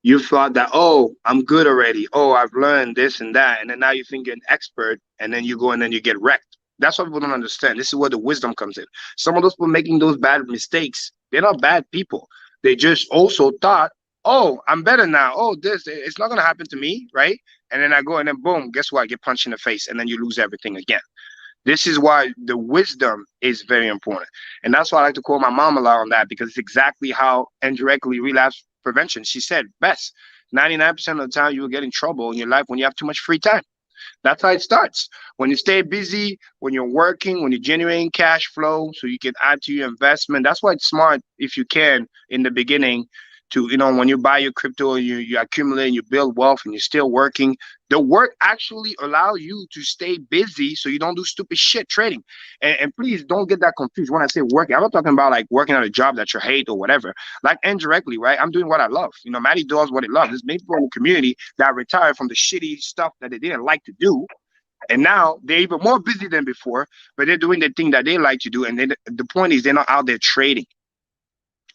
you thought that, oh, I'm good already, oh, I've learned this and that, and then now you think you're an expert, and then you go and then you get wrecked. That's what people don't understand. This is where the wisdom comes in. Some of those people making those bad mistakes, they're not bad people. They just also thought, oh, I'm better now. Oh, it's not going to happen to me, right? And then I go and then boom, guess what? I get punched in the face and then you lose everything again. This is why the wisdom is very important. And that's why I like to quote my mom a lot on that, because it's exactly how indirectly relapse prevention, she said best. 99% of the time you will get in trouble in your life when you have too much free time. That's how it starts. When you stay busy, when you're working, when you're generating cash flow so you can add to your investment. That's why it's smart, if you can, in the beginning, to, when you buy your crypto and you accumulate and you build wealth and you're still working, the work actually allows you to stay busy so you don't do stupid shit trading. And please don't get that confused. When I say working, I'm not talking about like working at a job that you hate or whatever. Like indirectly, right? I'm doing what I love. Maddie does what he loves. There's many people in the community that retired from the shitty stuff that they didn't like to do. And now they're even more busy than before, but they're doing the thing that they like to do. And the point is, they're not out there trading.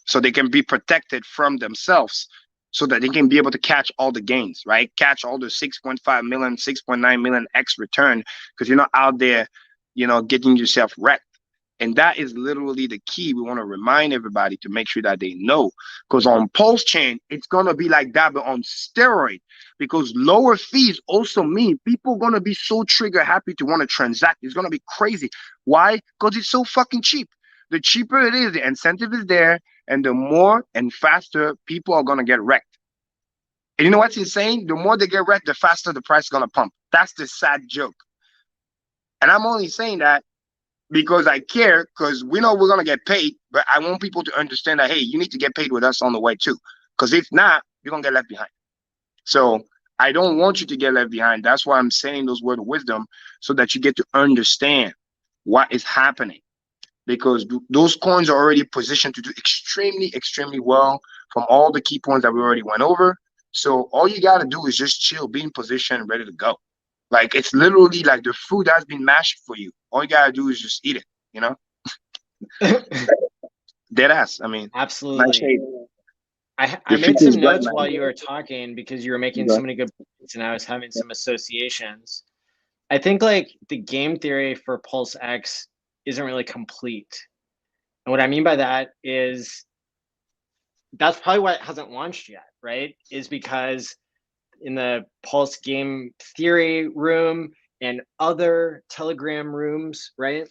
So they can be protected from themselves, so that they can be able to catch all the gains, right? Catch all the 6.5 million, 6.9 million X return, because you're not out there, getting yourself wrecked. And that is literally the key. We want to remind everybody to make sure that they know, because on PulseChain, it's going to be like that, but on steroid, because lower fees also mean people are going to be so trigger happy to want to transact. It's going to be crazy. Why? Because it's so fucking cheap. The cheaper it is, the incentive is there, and the more and faster people are going to get wrecked. And you know what's insane? The more they get wrecked, the faster the price is going to pump. That's the sad joke. And I'm only saying that because I care, because we know we're going to get paid, but I want people to understand that, hey, you need to get paid with us on the way too. Because if not, you're going to get left behind. So I don't want you to get left behind. That's why I'm saying those words of wisdom, so that you get to understand what is happening. Because those coins are already positioned to do extremely, extremely well from all the key points that we already went over. So all you got to do is just chill, be in position, ready to go. Like, it's literally like the food has been mashed for you. All you got to do is just eat it, Dead ass. I mean, absolutely. I made some notes while you were talking, because you were making so many good points and I was having some associations. I think like the game theory for PulseX isn't really complete. And what I mean by that is that's probably why it hasn't launched yet, right? Is because in the Pulse game theory room, and other Telegram rooms, right,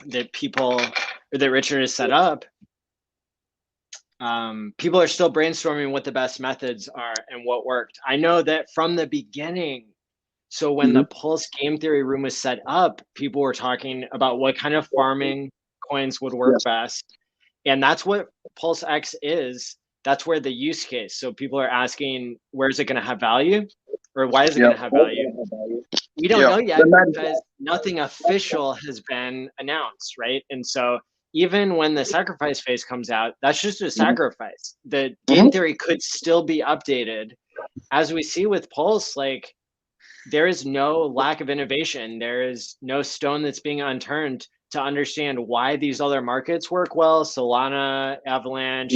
that people, or that Richard has set up, people are still brainstorming what the best methods are and what worked. I know that from the beginning, so when the Pulse game theory room was set up, people were talking about what kind of farming coins would work best. And that's what PulseX is. That's where the use case. So people are asking, where is it going to have value? Or why is it going to have value? We don't know yet because nothing official has been announced, right? And so even when the sacrifice phase comes out, that's just a sacrifice. The game theory could still be updated. As we see with Pulse, like, there is no lack of innovation. There is no stone that's being unturned to understand why these other markets work well. Solana, Avalanche,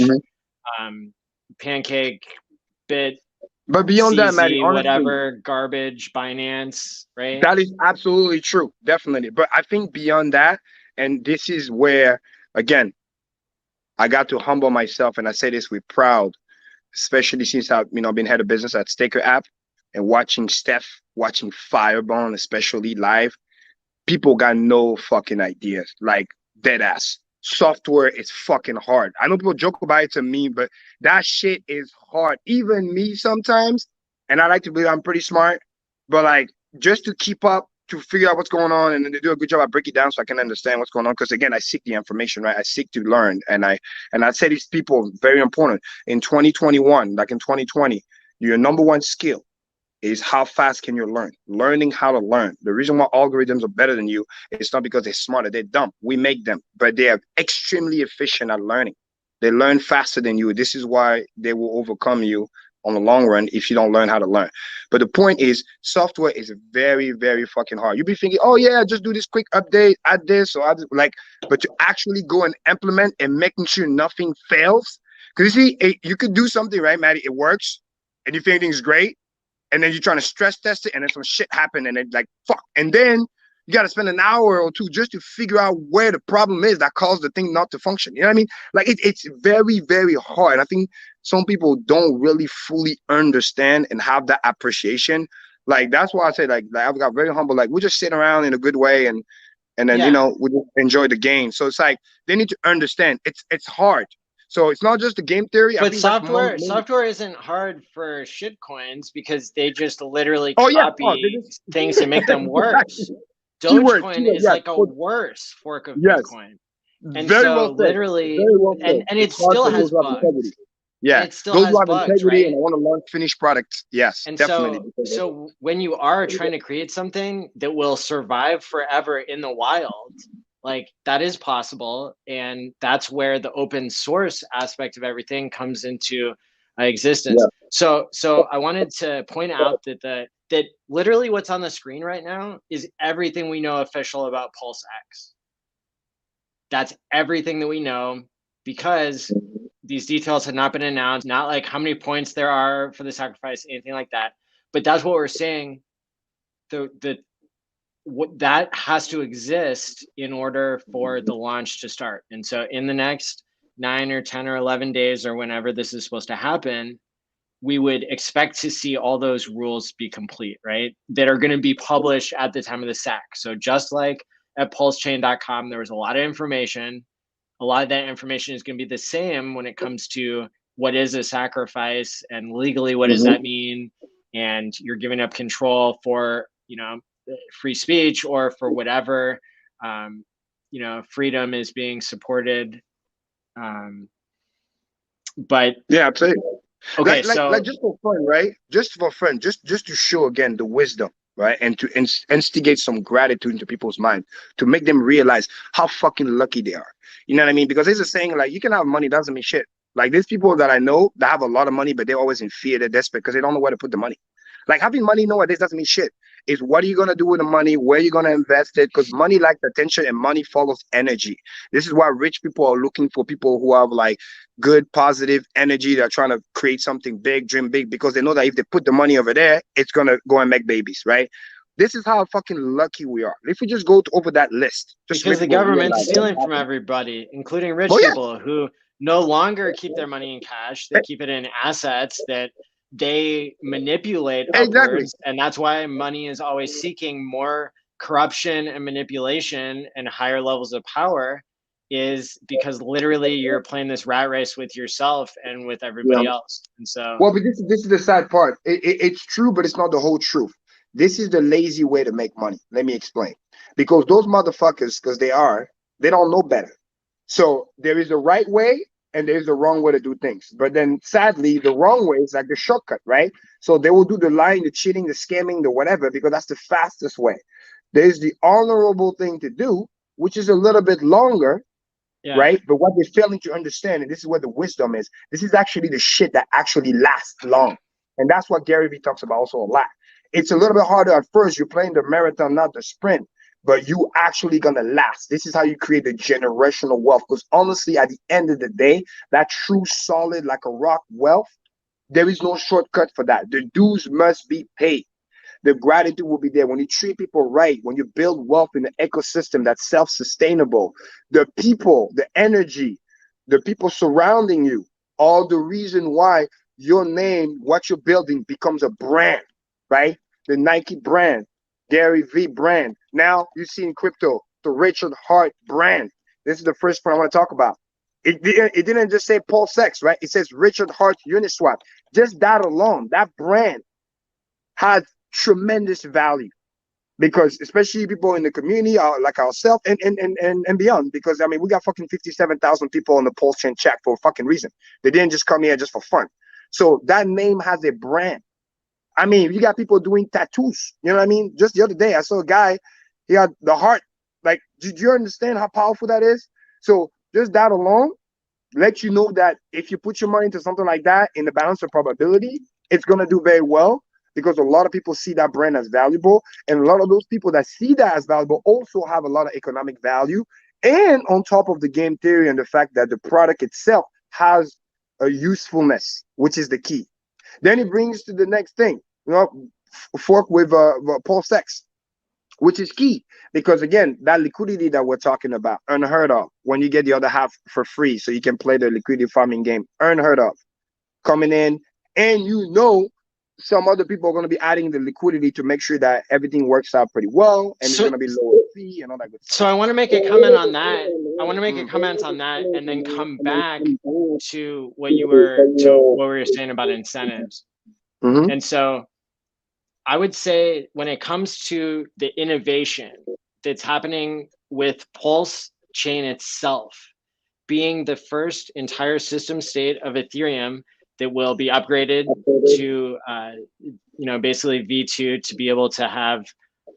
Pancake, Bit, but beyond CZ, that, Maddie, honestly, whatever, garbage, Binance, right? that is absolutely true, definitely. But I think beyond that, and this is where, again, I got to humble myself, and I say this with proud, especially since I've been head of business at Staker app and watching Steph, watching Fireball, especially live. People got no fucking ideas, like dead ass. Software is fucking hard. I know people joke about it to me, but that shit is hard. Even me sometimes, and I like to believe I'm pretty smart, but like just to keep up, to figure out what's going on, and then they do a good job. I break it down so I can understand what's going on. Because again, I seek the information, right? I seek to learn, and I say these people very important in 2021, like in 2020, your number one skill is how fast can you learn? Learning how to learn. The reason why algorithms are better than you is not because they're smarter, they're dumb. We make them, but they are extremely efficient at learning. They learn faster than you. This is why they will overcome you on the long run if you don't learn how to learn. But the point is, software is very, very fucking hard. You'll be thinking, oh yeah, just do this quick update, add this, or add, like, but to actually go and implement and making sure nothing fails. Because you see, you could do something, right, Maddie? It works, and you think everything's great. And then you're trying to stress test it, and then some shit happened, and then like, fuck. And then you got to spend an hour or two just to figure out where the problem is that caused the thing not to function. You know what I mean? Like, it's very, very hard. I think some people don't really fully understand and have that appreciation. Like, that's why I say, like I've got very humble. Like, we just sit around in a good way, and then, we just enjoy the game. So it's like, they need to understand it's hard. So it's not just the game theory. But software isn't hard for shit coins because they just literally copy things and make them worse. Dogecoin is like a worse fork of Bitcoin. And very so literally, and it still has bugs. Yeah, it still has bugs, integrity, right? And I want to learn finished products. Yes, and definitely. So when you are trying to create something that will survive forever in the wild, like, that is possible, and that's where the open source aspect of everything comes into existence. Yeah. So I wanted to point out that that literally what's on the screen right now is everything we know official about PulseX. That's everything that we know, because these details had not been announced, not like how many points there are for the sacrifice, anything like that. But that's what we're saying. What that has to exist in order for the launch to start. And so in the next 9 or 10 or 11 days, or whenever this is supposed to happen, we would expect to see all those rules be complete, right? That are going to be published at the time of the SAC. So just like at PulseChain.com, there was a lot of information. A lot of that information is going to be the same when it comes to what is a sacrifice and legally what does that mean? And you're giving up control for, free speech or for whatever, freedom is being supported. But yeah, absolutely. Okay, like just for fun, right? Just for fun, just to show again the wisdom, right? And to instigate some gratitude into people's mind, to make them realize how fucking lucky they are. You know what I mean? Because there's a saying, like, you can have money, doesn't mean shit. Like, there's people that I know that have a lot of money, but they're always in fear, they're desperate because they don't know where to put the money. Like, having money nowadays doesn't mean shit. It's what are you going to do with the money? Where are you going to invest it? Because money likes attention and money follows energy. This is why rich people are looking for people who have like good, positive energy. They're trying to create something big, dream big, because they know that if they put the money over there, it's going to go and make babies, right? This is how fucking lucky we are. If we just go over that list. Because the government's stealing from everybody, including rich people who no longer keep their money in cash. They keep it in assets that they manipulate Exactly. upwards, and that's why money is always seeking more corruption and manipulation and higher levels of power, is because literally you're playing this rat race with yourself and with everybody else. And so, well, but this is the sad part. It's true, but it's not the whole truth. This is the lazy way to make money. Let me explain. Because those motherfuckers, because they don't know better. So there is a right way and there's the wrong way to do things. But then sadly, the wrong way is like the shortcut, right? So they will do the lying, the cheating, the scamming, the whatever, because that's the fastest way. There's the honorable thing to do, which is a little bit longer, right? But what they're failing to understand, and this is where the wisdom is, this is actually the shit that actually lasts long. And that's what Gary Vee talks about also a lot. It's a little bit harder at first. You're playing the marathon, not the sprint, but you actually gonna last. This is how you create the generational wealth. Because honestly, at the end of the day, that true solid like a rock wealth, there is no shortcut for that. The dues must be paid. The gratitude will be there when you treat people right, when you build wealth in an ecosystem that's self-sustainable. The people, the energy, the people surrounding you, all the reason why your name, what you're building becomes a brand, right? The Nike brand, Gary Vee brand. Now you see in crypto, the Richard Hart brand. This is the first point I want to talk about. It didn't just say PulseX, right? It says Richard Hart Uniswap. Just that alone, that brand has tremendous value, because especially people in the community like ourselves and beyond, because I mean we got fucking 57,000 people on the PulseChain chat for a fucking reason. They didn't just come here just for fun. So that name has a brand. I mean, you got people doing tattoos, you know what I mean? Just the other day I saw a guy, he had the heart. Like, did you understand how powerful that is? So just that alone let you know that if you put your money into something like that in the balance of probability, it's going to do very well, because a lot of people see that brand as valuable. And a lot of those people that see that as valuable also have a lot of economic value. And on top of the game theory and the fact that the product itself has a usefulness, which is the key. Then it brings to the next thing, fork with PulseX, which is key, because again, that liquidity that we're talking about, unheard of. When you get the other half for free, so you can play the liquidity farming game, unheard of, coming in, and some other people are going to be adding the liquidity to make sure that everything works out pretty well, and it's going to be lower fee and all that good stuff. So I want to make a comment on that. And then come back to what we were saying about incentives. And so I would say when it comes to the innovation that's happening with PulseChain itself being the first entire system state of Ethereum that will be upgraded to, basically V2 to be able to have,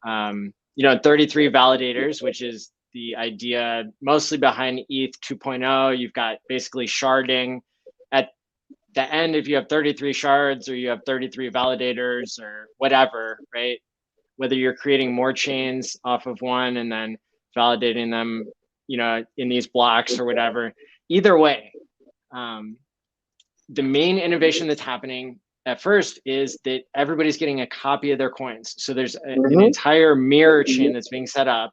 33 validators, which is the idea mostly behind ETH 2.0. You've got basically sharding. At the end, if you have 33 shards or you have 33 validators or whatever, right? Whether you're creating more chains off of one and then validating them, in these blocks or whatever, either way, the main innovation that's happening at first is that everybody's getting a copy of their coins. So there's an entire mirror chain that's being set up,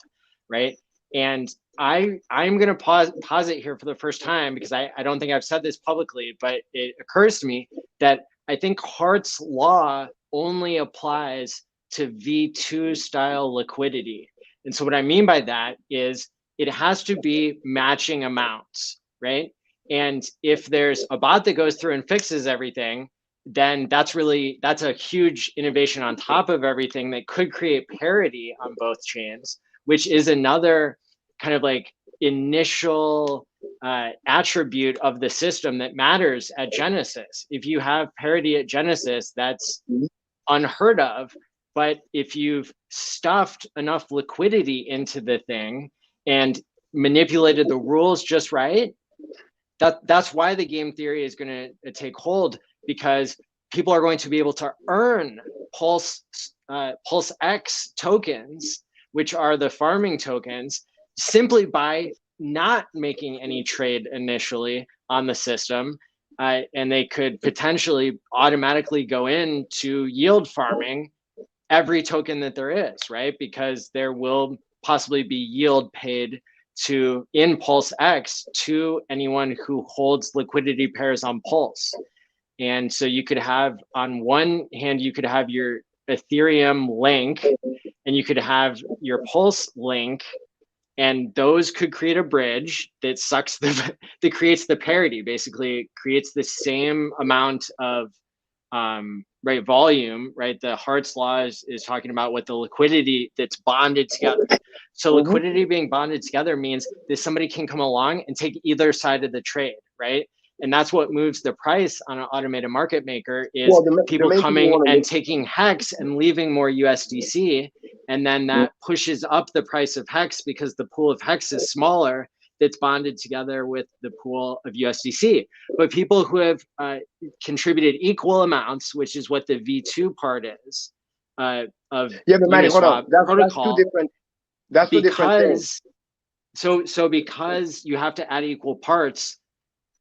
right? And I'm going to pause it here for the first time, because I don't think I've said this publicly, but it occurs to me that I think Hart's law only applies to V2 style liquidity. And so what I mean by that is it has to be matching amounts, right? And if there's a bot that goes through and fixes everything, then that's a huge innovation on top of everything that could create parity on both chains, which is another kind of like initial attribute of the system that matters at Genesis. If you have parity at Genesis, that's unheard of. But if you've stuffed enough liquidity into the thing and manipulated the rules just right, that's why the game theory is going to take hold, because people are going to be able to earn PulseX tokens, which are the farming tokens, simply by not making any trade initially on the system. And they could potentially automatically go into yield farming every token that there is, right? Because there will possibly be yield paid in PulseX to anyone who holds liquidity pairs on Pulse. And so you could have, on one hand, you could have your Ethereum link, and you could have your Pulse link, and those could create a bridge that sucks the that creates the parity. Basically, it creates the same amount of right volume, right? The Hart's law is talking about what the liquidity that's bonded together. So liquidity being bonded together means that somebody can come along and take either side of the trade, right? And that's what moves the price on an automated market maker, is people coming and taking Hex and leaving more USDC. And then that pushes up the price of Hex because the pool of Hex is smaller, that's bonded together with the pool of USDC. But people who have contributed equal amounts, which is what the V2 part is of Uniswap protocol. That's two different things. So because you have to add equal parts,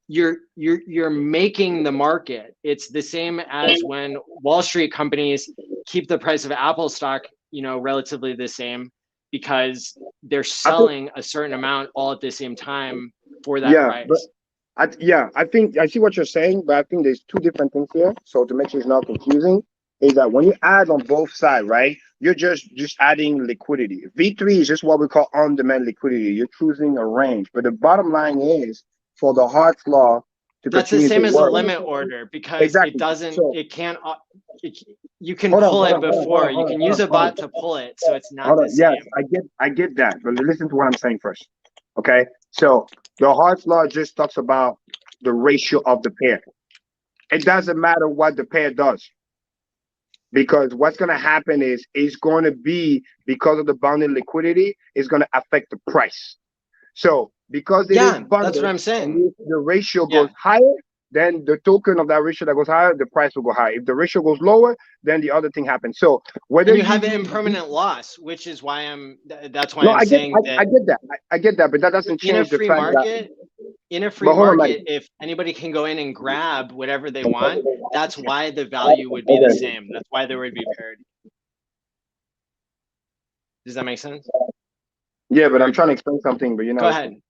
you're making the market. It's the same as when Wall Street companies keep the price of Apple stock, relatively the same, because they're selling a certain amount all at the same time for that price. But I think I see what you're saying, but I think there's two different things here. So to make sure it's not confusing, is that when you add on both sides, right, you're just adding liquidity. V3 is just what we call on-demand liquidity. You're choosing a range. But the bottom line is, for the Hart's law to that's the same as a limit order, because it doesn't, it can't, you can pull it before. You can use a bot to pull it, so it's not the same. Yes, I get that, but listen to what I'm saying first. Okay, so the Hart's law just talks about the ratio of the pair. It doesn't matter what the pair does, because what's going to happen is it's going to be, because of the bounded liquidity, it's going to affect the price. So because it is bundled, that's what I'm saying. If the ratio goes higher, then the token of that ratio that goes higher, the price will go higher. If the ratio goes lower, then the other thing happens. So whether you have an impermanent loss, which is why I get that, but that doesn't change the fact that in a free market, if anybody can go in and grab whatever they want, that's why the value would be the same. That's why there would be parity. Does that make sense? Yeah, but I'm trying to explain something, but go ahead.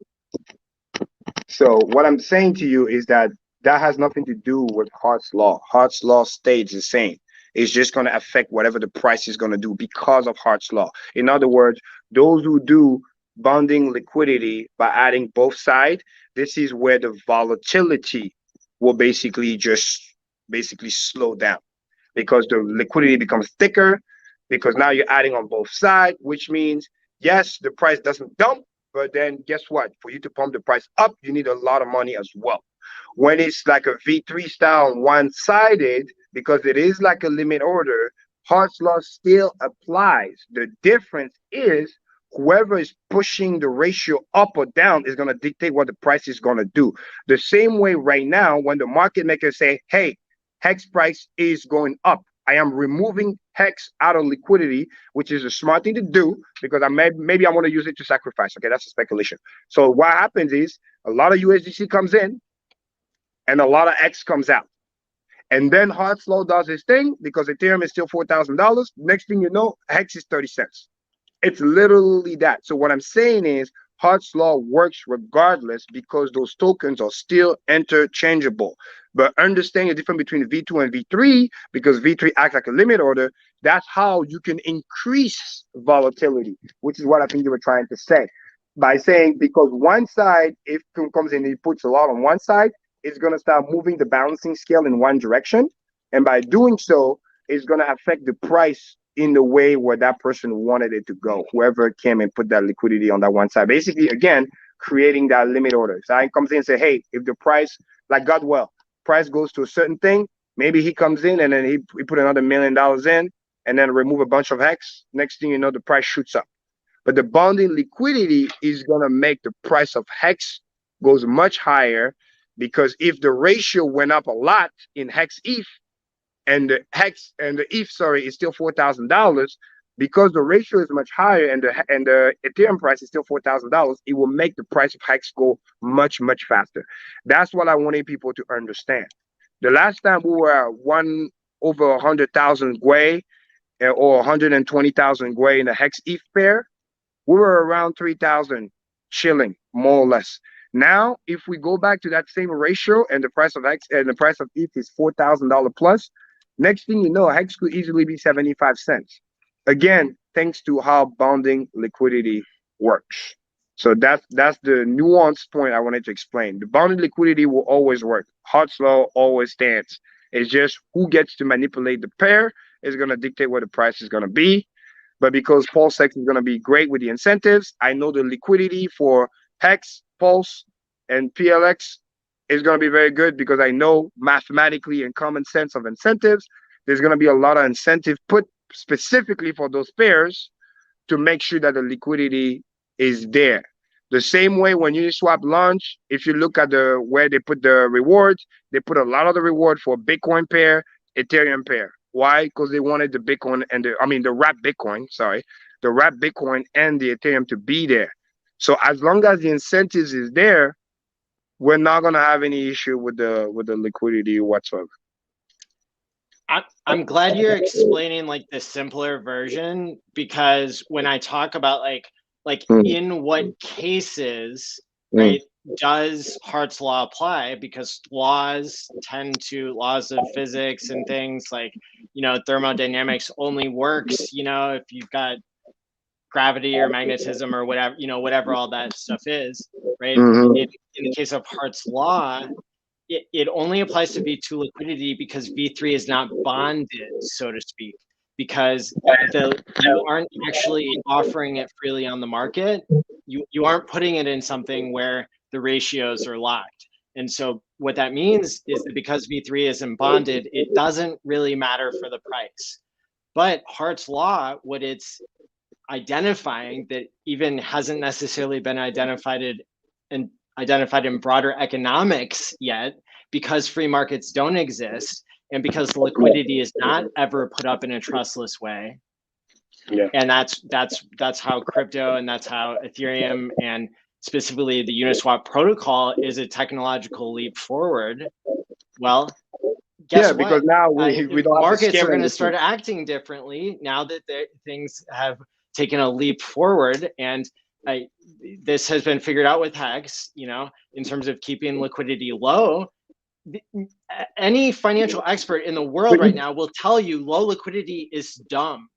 So what I'm saying to you is that has nothing to do with Hart's law. Hart's law stays the same. It's just going to affect whatever the price is going to do because of Hart's law. In other words, those who do bonding liquidity by adding both sides, this is where the volatility will basically slow down, because the liquidity becomes thicker, because now you're adding on both sides, which means, yes, the price doesn't dump, but then guess what? For you to pump the price up, you need a lot of money as well. When it's like a V3 style one-sided, because it is like a limit order, Hart's law still applies. The difference is whoever is pushing the ratio up or down is going to dictate what the price is going to do. The same way right now, when the market makers say, hey, Hex price is going up, I am removing Hex out of liquidity, which is a smart thing to do, because maybe I want to use it to sacrifice. Okay, that's a speculation. So what happens is a lot of USDC comes in and a lot of X comes out. And then Hart's law does his thing, because Ethereum is still $4,000. Next thing you know, Hex is 30 cents. It's literally that. So what I'm saying is Hart's law works regardless, because those tokens are still interchangeable. But understanding the difference between V2 and V3, because V3 acts like a limit order, that's how you can increase volatility, which is what I think you were trying to say. By saying, because one side, if it comes in, it puts a lot on one side, it's going to start moving the balancing scale in one direction. And by doing so, it's going to affect the price in the way where that person wanted it to go, whoever came and put that liquidity on that one side. Basically, again, creating that limit order. So I comes in and say, hey, if the price, like Godwell, price goes to a certain thing, maybe he comes in and then he put another $1 million in and then remove a bunch of Hex. Next thing you know, the price shoots up. But the bonding liquidity is going to make the price of Hex goes much higher, because if the ratio went up a lot in Hex ETH, and the ETH, is still $4,000, because the ratio is much higher and the Ethereum price is still $4,000, it will make the price of Hex go much, much faster. That's what I wanted people to understand. The last time we were over 100,000 Gwei or 120,000 Gwei in the Hex ETH pair, we were around 3,000 chilling, more or less. Now, if we go back to that same ratio and the price of Hex and the price of ETH is $4,000 plus, next thing you know, Hex could easily be 75 cents. Again, thanks to how bonding liquidity works. So that's the nuanced point I wanted to explain. The bonded liquidity will always work. Hart's law always stands. It's just who gets to manipulate the pair is going to dictate what the price is going to be. But because PulseX is going to be great with the incentives, I know the liquidity for Hex, Pulse, and PLX is going to be very good because I know mathematically and common sense of incentives, there's going to be a lot of incentive put specifically for those pairs to make sure that the liquidity is there. The same way when Uniswap launched, if you look at where they put the rewards, they put a lot of the reward for Bitcoin pair, Ethereum pair. Why? Because they wanted the Bitcoin and the wrapped Bitcoin, the wrapped Bitcoin and the Ethereum to be there. So as long as the incentives is there, we're not gonna have any issue with the liquidity whatsoever. I'm glad you're explaining like the simpler version, because when I talk about like in what cases, right, does Hart's law apply? Because laws of physics and things like, you know, thermodynamics only works, you know, if you've got gravity or magnetism or whatever, you know, whatever all that stuff is, right? In the case of Hart's law, it only applies to V2 liquidity because V3 is not bonded, so to speak, because you aren't actually offering it freely on the market. You aren't putting it in something where the ratios are locked. And so what that means is that because V3 isn't bonded, it doesn't really matter for the price. But Hart's law, what it's identifying that even hasn't necessarily been identified in broader economics yet, because free markets don't exist and because liquidity is not ever put up in a trustless way. Yeah. And that's how crypto and that's how Ethereum and specifically the Uniswap protocol is a technological leap forward. Well, guess what? Because now we don't markets are going to start acting differently now that things have taken a leap forward, and this has been figured out with Hex, you know, in terms of keeping liquidity low. Any financial expert in the world right now will tell you low liquidity is dumb,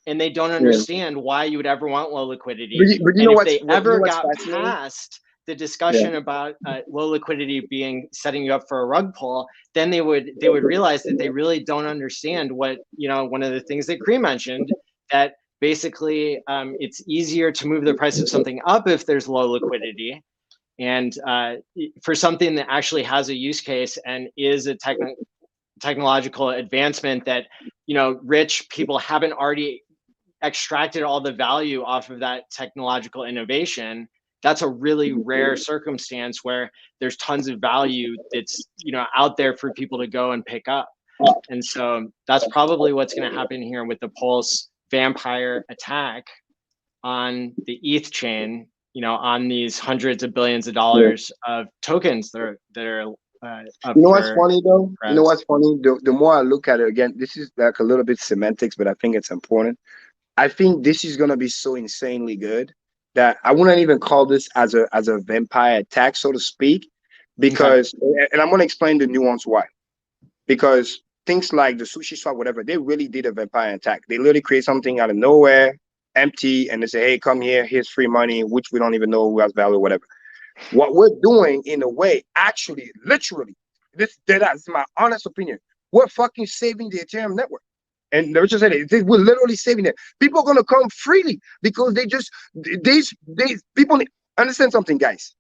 and they don't understand why you would ever want low liquidity. But if they ever got past the discussion about low liquidity being setting you up for a rug pull, then they would realize that they really don't understand what, you know, one of the things that Karim mentioned, that basically it's easier to move the price of something up if there's low liquidity. And for something that actually has a use case and is a technological advancement that, you know, rich people haven't already extracted all the value off of that technological innovation, that's a really rare circumstance where there's tons of value that's, you know, out there for people to go and pick up. And so that's probably what's going to happen here with the Pulse vampire attack on the ETH chain, you know, on these hundreds of billions of dollars of tokens that are you know what's funny though? Press. You know what's funny? The more I look at it, again, this is like a little bit semantics, but I think it's important. I think this is gonna be so insanely good that I wouldn't even call this as a vampire attack, so to speak, because and I'm gonna explain the nuance why. Because things like the sushi swap, whatever, they really did a vampire attack. They literally create something out of nowhere, empty, and they say, hey, come here, here's free money, which we don't even know who has value, whatever. What we're doing, in a way, actually, literally, this is my honest opinion, we're fucking saving the Ethereum network. And Richard said it, we're literally saving it. People are going to come freely because these people understand something, guys.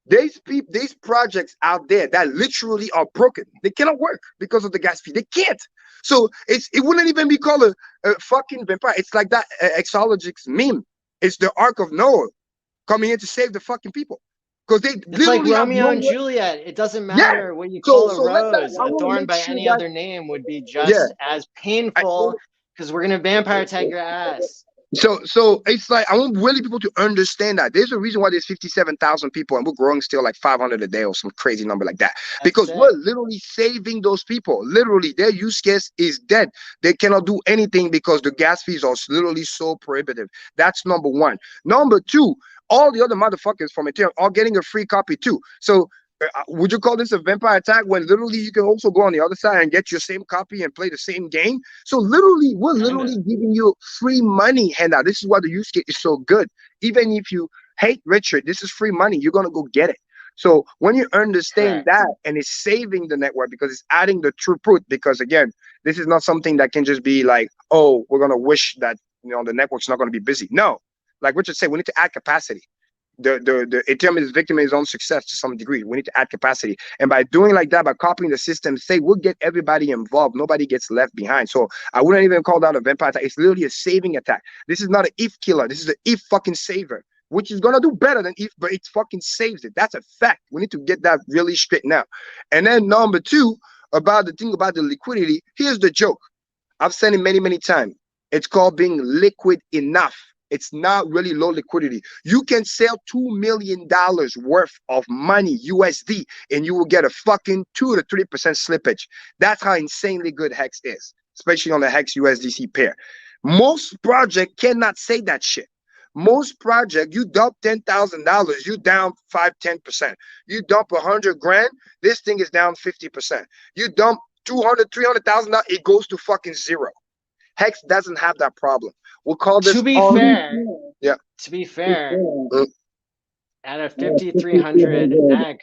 These projects out there that literally are broken, they cannot work because of the gas fee. They can't. So it wouldn't even be called a fucking vampire. It's like that exologist meme. It's the Ark of Noah coming in to save the fucking people. Because it's like Romeo and Juliet. It doesn't matter what you call a rose. A thorn by any other name would be just as painful, because we're gonna vampire attack your ass. So it's like I want really people to understand that there's a reason why there's 57,000 people and we're growing still like 500 a day or some crazy number like that. Because we're literally saving those people. Literally, their use case is dead. They cannot do anything because the gas fees are literally so prohibitive. That's number one. Number two, all the other motherfuckers from Ethereum are getting a free copy too. So would you call this a vampire attack when literally you can also go on the other side and get your same copy and play the same game? So literally, we're literally giving you free money handout. This is why the use case is so good. Even if you hate Richard, this is free money. You're going to go get it. So when you understand that, and it's saving the network because it's adding the throughput, because again, this is not something that can just be like, oh, we're going to wish that, you know, the network's not going to be busy. No, like Richard said, we need to add capacity. The Ethereum is victim of his own success to some degree. We need to add capacity, and by doing like that, by copying the system, say we'll get everybody involved. Nobody gets left behind. So I wouldn't even call that a vampire attack. It's literally a saving attack. This is not an ETH killer. This is an ETH fucking saver, which is gonna do better than ETH, but it fucking saves it. That's a fact. We need to get that really straight now. And then number two, about the thing about the liquidity. Here's the joke. I've said it many times. It's called being liquid enough. It's not really low liquidity. You can sell $2 million worth of money USD and you will get a fucking 2 to 3% slippage. That's how insanely good Hex is, especially on the Hex USDC pair. Most projects cannot say that shit. Most project, you dump $10,000, you down 5-10%. You dump 100 grand, this thing is down 50%. You dump 200, $300,000, it goes to fucking zero. Hex doesn't have that problem. We'll call this. To be fair, at a 5,300x,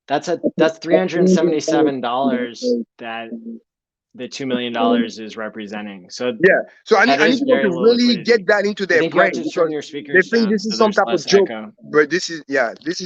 that's $377 that the $2 million is representing. So yeah, so I need people to really get that into their brain. They think this is some type of joke, but this is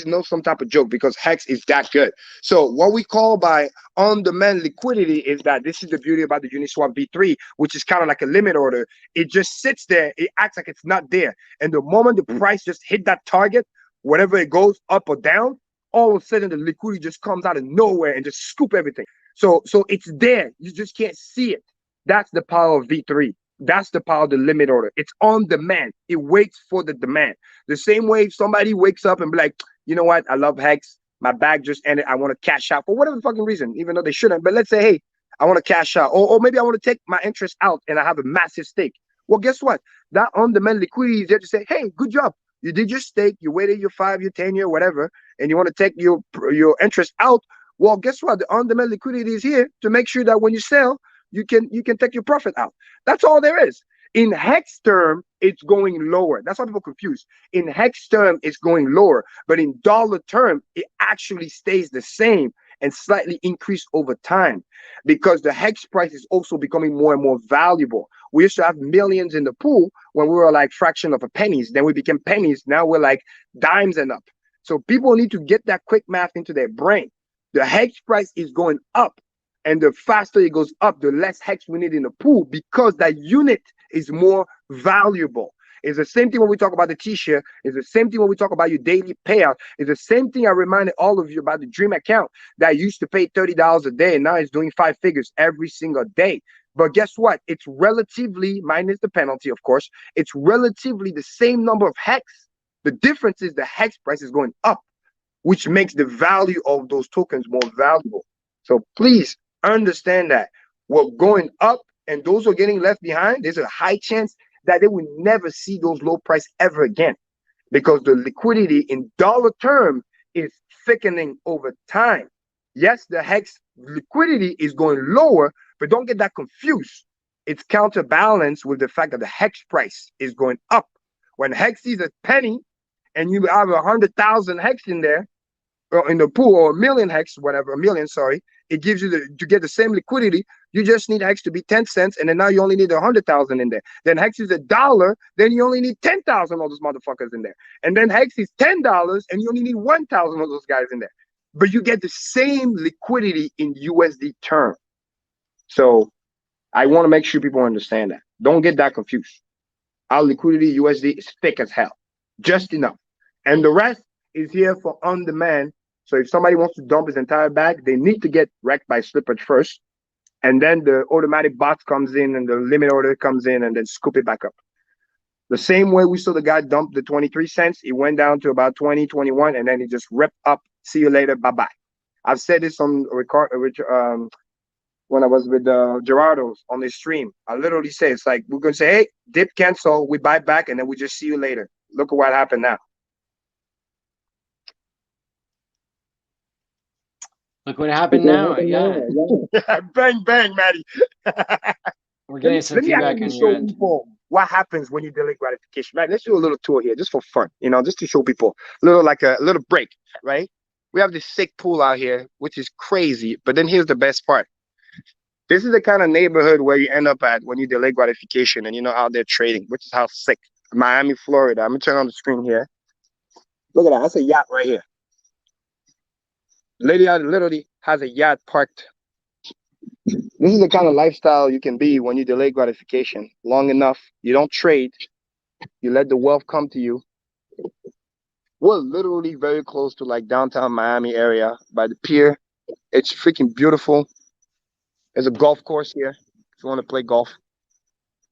not some type of joke because Hex is that good. So what we call by on-demand liquidity is that this is the beauty about the Uniswap V3, which is kind of like a limit order. It just sits there. It acts like it's not there, and the moment the price just hit that target, whatever it goes up or down, all of a sudden the liquidity just comes out of nowhere and just scoop everything. So it's there. You just can't see it. That's the power of V3. That's the power of the limit order. It's on demand. It waits for the demand. The same way if somebody wakes up and be like, you know what? I love Hex. My bag just ended. I want to cash out for whatever fucking reason, even though they shouldn't. But let's say, hey, I want to cash out. Or maybe I want to take my interest out and I have a massive stake. Well, guess what? That on-demand liquidity is there to say, hey, good job. You did your stake. You waited your 5 year, 10 year, whatever, and you want to take your interest out. Well, guess what? The on-demand liquidity is here to make sure that when you sell, you can take your profit out. That's all there is. In Hex term, it's going lower. That's why people confuse. In Hex term, it's going lower, but in dollar term, it actually stays the same and slightly increased over time because the Hex price is also becoming more and more valuable. We used to have millions in the pool when we were like fraction of a pennies. Then we became pennies. Now we're like dimes and up. So people need to get that quick math into their brain. The Hex price is going up, and the faster it goes up, the less Hex we need in the pool because that unit is more valuable. It's the same thing when we talk about the T-share. It's the same thing when we talk about your daily payout. It's the same thing I reminded all of you about the Dream account that used to pay $30 a day, and now it's doing 5 figures every single day. But guess what? It's relatively, minus the penalty, of course, it's relatively the same number of Hex. The difference is the Hex price is going up, which makes the value of those tokens more valuable. So please understand that we're going up and those who are getting left behind, there's a high chance that they will never see those low price ever again because the liquidity in dollar term is thickening over time. Yes, the Hex liquidity is going lower, but don't get that confused. It's counterbalanced with the fact that the Hex price is going up. When Hex is a penny and you have 100,000 Hex in there, or in the pool, or a million Hex, whatever, a million, sorry, it gives you to get the same liquidity. You just need Hex to be 10 cents, and then now you only need 100,000 in there. Then Hex is $1, then you only need 10,000 of those motherfuckers in there. And then Hex is $10, and you only need 1,000 of those guys in there. But you get the same liquidity in USD term. So I want to make sure people understand that. Don't get that confused. Our liquidity USD is thick as hell, just enough. And the rest is here for on demand. So if somebody wants to dump his entire bag, they need to get wrecked by slippage first. And then the automatic bot comes in and the limit order comes in and then scoop it back up. The same way we saw the guy dump the 23 cents, it went down to about 20, 21, and then it just ripped up. See you later, bye-bye. I've said this on record, when I was with Gerardo's on the stream. I literally say, it's like, we're going to say, hey, dip cancel, we buy back, and then we just see you later. Look at what happened now. Look what happened now. Yeah. Bang, bang, Maddie. We're getting some feedback on your end. People what happens when you delay gratification. Right? Let's do a little tour here just for fun, just to show people a little break, right? We have this sick pool out here, which is crazy. But then here's the best part. This is the kind of neighborhood where you end up at when you delay gratification and out there trading, which is how sick. Miami, Florida. I'm going to turn on the screen here. Look at that. That's a yacht right here. Lady out literally has a yacht parked. This is the kind of lifestyle you can be when you delay gratification long enough. You don't trade. You let the wealth come to you. We're literally very close to like downtown Miami area by the pier. It's freaking beautiful. There's a golf course here if you want to play golf.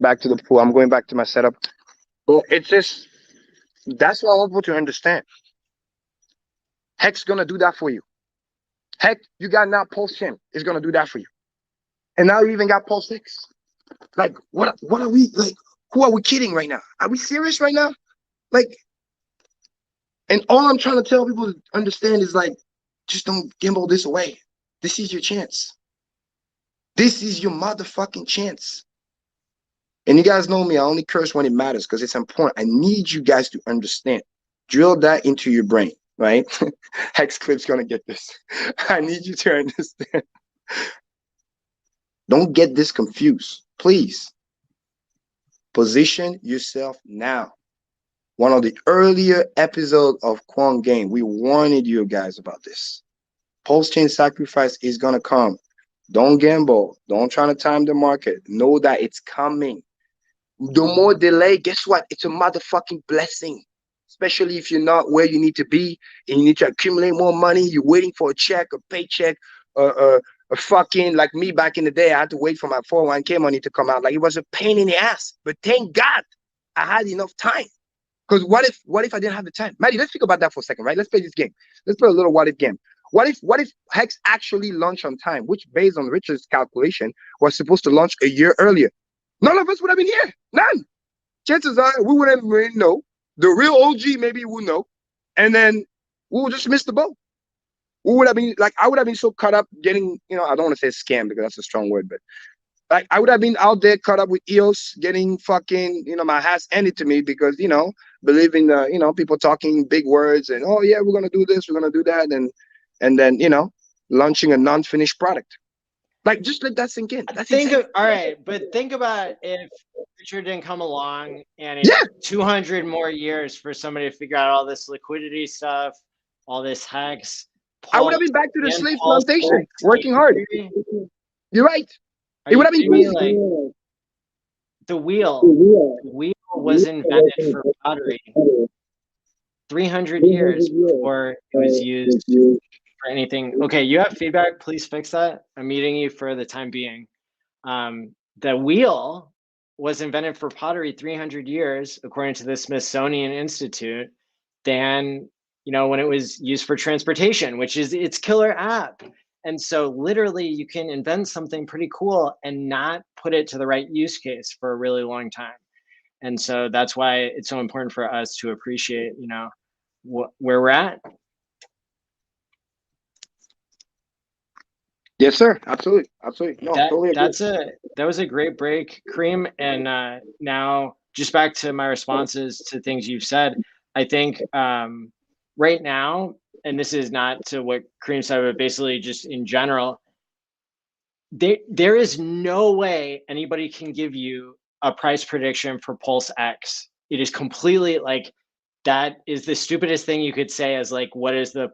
Back to the pool. I'm going back to my setup. Well, it's just, that's what I want people to understand. Heck's going to do that for you. Heck, you got now PulseChain is going to do that for you. And now you even got PulseX. Like, what are we, like, who are we kidding right now? Are we serious right now? Like, and all I'm trying to tell people to understand is like, just don't gamble this away. This is your chance. This is your motherfucking chance. And you guys know me, I only curse when it matters because it's important. I need you guys to understand. Drill that into your brain, right? Hex Clip's gonna get this. I need you to understand. Don't get this confused, please. Position yourself now. One of the earlier episodes of QuantGang, we warned you guys about this. Post-chain sacrifice is gonna come. Don't gamble. Don't try to time the market. Know that it's coming. The more delay, guess what? It's a motherfucking blessing. Especially if you're not where you need to be and you need to accumulate more money. You're waiting for a check, a paycheck, a fucking, like me back in the day, I had to wait for my 401k money to come out. Like, it was a pain in the ass. But thank God I had enough time. Because what if I didn't have the time? Maddie, let's think about that for a second, right? Let's play this game. Let's play a little what if game. What if Hex actually launched on time, which based on Richard's calculation was supposed to launch a year earlier? None of us would have been here. None. Chances are we wouldn't really know. The real OG maybe would know. And then we would just miss the boat. We would have been like, I would have been so caught up getting, I don't want to say scam because that's a strong word, but like I would have been out there caught up with EOS, getting fucking, my ass handed to me because, believing the, people talking big words and, oh yeah, we're going to do this, we're going to do that. And then, launching a non-finished product. Like, just let that sink in. All right, but think about if Richard didn't come along and it's 200 more years for somebody to figure out all this liquidity stuff, all this Hex. I would have been back to the slave plantation, working hard. You're right. It would have been crazy. Like, the wheel was invented for pottery 300 years before it was used for anything. Okay, you have feedback, please fix that. I'm muting you for the time being. The wheel was invented for pottery 300 years, according to the Smithsonian Institute, than when it was used for transportation, which is its killer app. And so literally you can invent something pretty cool and not put it to the right use case for a really long time. And so that's why it's so important for us to appreciate, where we're at. Yes, sir. Absolutely. Absolutely. No, totally agree. That was a great break, Karim. And now just back to my responses to things you've said. I think right now, and this is not to what Karim said, but basically just in general, there is no way anybody can give you a price prediction for PulseX. It is completely like, that is the stupidest thing you could say as like, what is the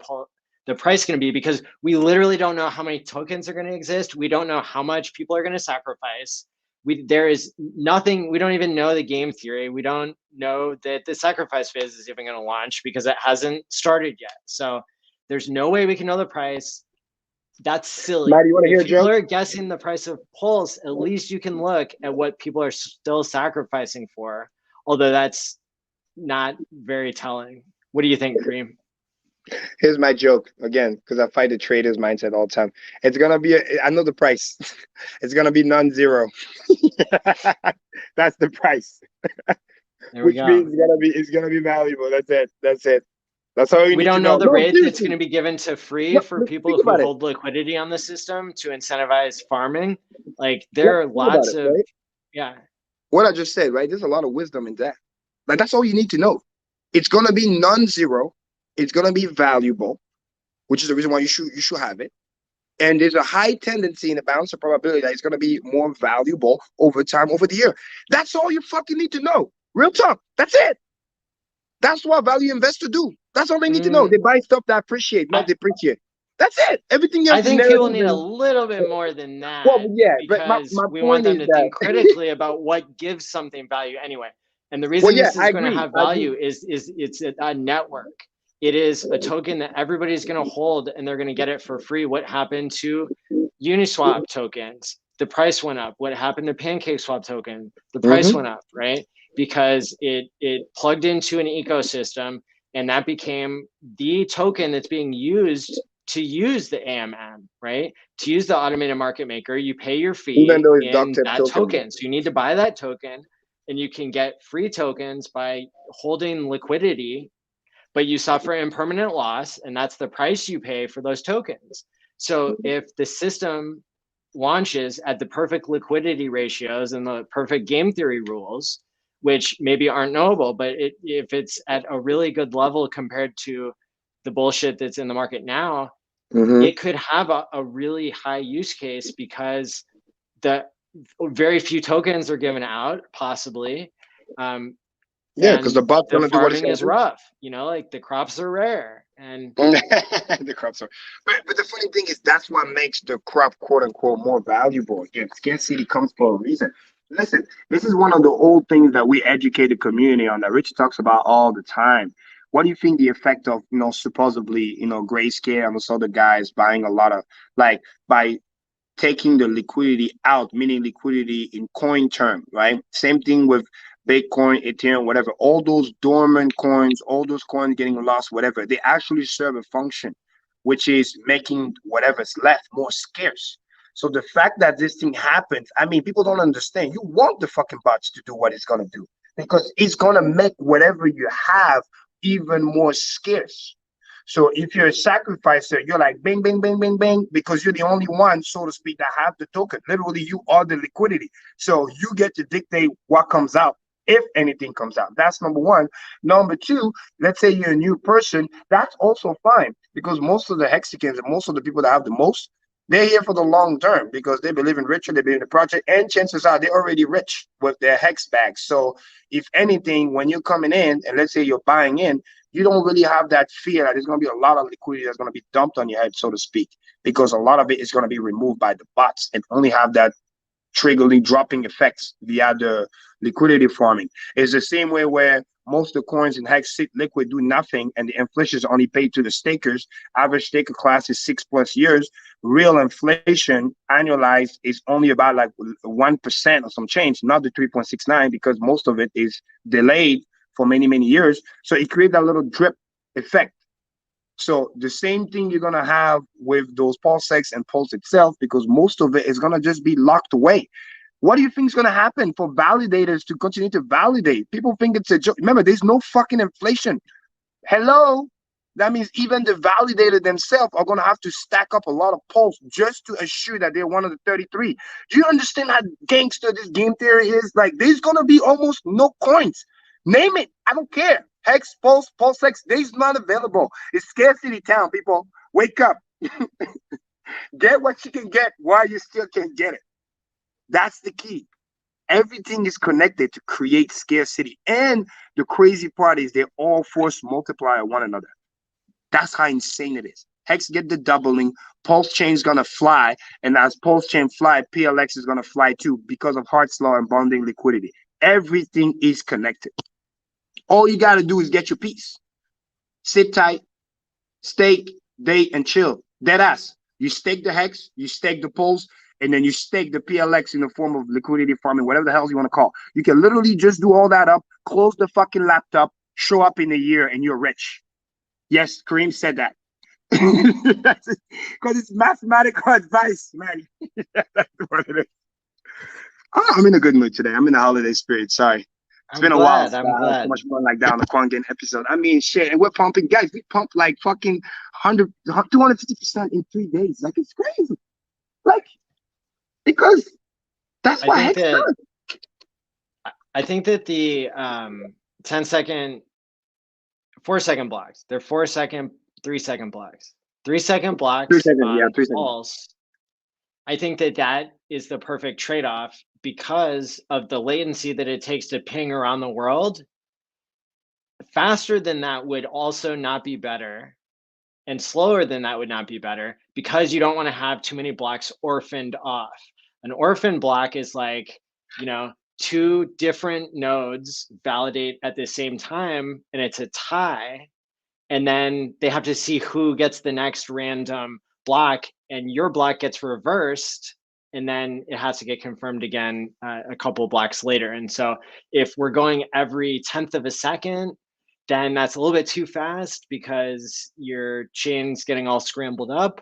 price going to be? Because we literally don't know how many tokens are going to exist. We don't know how much people are going to sacrifice. There is nothing, we don't even know the game theory. We don't know that the sacrifice phase is even going to launch because it hasn't started yet. So there's no way we can know the price. That's silly. Maddie, you want to hear a joke? People are guessing the price of Pulse. At least you can look at what people are still sacrificing for. although that's not very telling. What do you think, Karim? Here's my joke again, because I fight the trader's mindset all the time. It's gonna be I know the price. It's gonna be non-zero. That's the price. There we go. Means it's gonna be valuable. That's it. That's all you we need don't to know. know the rate that's going to be given to free for people who hold liquidity on the system to incentivize farming. Like there are lots of, right? Yeah. What I just said, right? There's a lot of wisdom in that. Like that's all you need to know. It's going to be non-zero. It's going to be valuable, which is the reason why you should have it. And there's a high tendency in the balance of probability that it's going to be more valuable over time, over the year. That's all you fucking need to know. Real talk. That's it. That's what value investors do. That's all they need to know. They buy stuff that appreciate, not depreciate. That's it. Everything else. I think people need a little bit more than that. Well, yeah, because we want them to think critically about what gives something value anyway. And the reason this is going to have value is it's a network. It is a token that everybody's going to hold, and they're going to get it for free. What happened to Uniswap tokens? The price went up. What happened to PancakeSwap token? The price went up, right? Because it plugged into an ecosystem, and that became the token that's being used to use the AMM, right? To use the automated market maker, you pay your fee in that token. So you need to buy that token, and you can get free tokens by holding liquidity, but you suffer impermanent loss, and that's the price you pay for those tokens. So if the system launches at the perfect liquidity ratios and the perfect game theory rules, which maybe aren't knowable, but if it's at a really good level compared to the bullshit that's in the market now, it could have a really high use case because the very few tokens are given out, possibly. Yeah, because the bot's gonna do what it's farming is rough, you know, like the crops are rare and the crops are. But the funny thing is, that's what makes the crop, quote unquote, more valuable. Again, scarcity comes for a reason. Listen, this is one of the old things that we educate the community on that Rich talks about all the time. What do you think the effect of, you know, supposedly, you know, grayscale and those other guys buying a lot of, like, by taking the liquidity out, meaning liquidity in coin term, right? Same thing with Bitcoin, Ethereum, whatever. All those dormant coins, all those coins getting lost, whatever, they actually serve a function, which is making whatever's left more scarce. So the fact that this thing happens, I mean, people don't understand. You want the fucking bots to do what it's going to do because it's going to make whatever you have even more scarce. So if you're a sacrificer, you're like bang, bang, bang, bang, bang, because you're the only one, so to speak, that have the token. Literally, you are the liquidity. So you get to dictate what comes out, if anything comes out. That's number one. Number two, let's say you're a new person. That's also fine because most of the Hexicans and most of the people that have the most, they're here for the long term because they believe in richer, they believe in the project, and chances are they're already rich with their hex bags. So if anything, when you're coming in, and let's say you're buying in, you don't really have that fear that there's going to be a lot of liquidity that's going to be dumped on your head, so to speak, because a lot of it is going to be removed by the bots and only have that triggering dropping effects via the liquidity farming. It's the same way where most of the coins in Hex sit liquid, do nothing, and the inflation is only paid to the stakers. Average staker class is 6+ years. Real inflation annualized is only about like 1% or some change, not the 3.69, because most of it is delayed for many, many years. So it creates that little drip effect. So the same thing you're going to have with those PulseX and Pulse itself, because most of it is going to just be locked away. What do you think is going to happen for validators to continue to validate? People think it's a joke. Remember, there's no fucking inflation. Hello? That means even the validator themselves are going to have to stack up a lot of Pulse just to assure that they're one of the 33. Do you understand how gangster this game theory is? Like, there's going to be almost no coins. Name it. I don't care. Hex, Pulse, PulseX, they's not available. It's scarcity town, people. Wake up. Get what you can get while you still can get it. That's the key. Everything is connected to create scarcity. And the crazy part is they all force multiply one another. That's how insane it is. Hex get the doubling. PulseChain is going to fly. And as PulseChain fly, PLX is going to fly too because of Hart's law and bonding liquidity. Everything is connected. All you got to do is get your piece. Sit tight, stake, date, and chill. Dead ass. You stake the Hex, you stake the Pulse, and then you stake the PLX in the form of liquidity farming, whatever the hell you want to call. You can literally just do all that up, close the fucking laptop, show up in a year, and you're rich. Yes, Karim said that. Because it's mathematical advice, man. That's what it is. Oh, I'm in a good mood today. I'm in a holiday spirit. Sorry. It's been a while. I'm I had so much fun like that on the QuantGang episode. I mean, shit. And we're pumping, guys. We pumped like fucking 250% in 3 days. Like, it's crazy. Like, because that's what Hex does. I think that the 10-second, 4-second blocks, they're 4-second, 3-second blocks. 3-second blocks 3 seconds, on 3 seconds. Pulse. I think that that is the perfect trade-off because of the latency that it takes to ping around the world. Faster than that would also not be better, and slower than that would not be better, because you don't want to have too many blocks orphaned off. An orphan block is like, you know, 2 different nodes validate at the same time, and it's a tie, and then they have to see who gets the next random block, and your block gets reversed, and then it has to get confirmed again a couple of blocks later. And so if we're going every 10th of a second, then that's a little bit too fast because your chain's getting all scrambled up.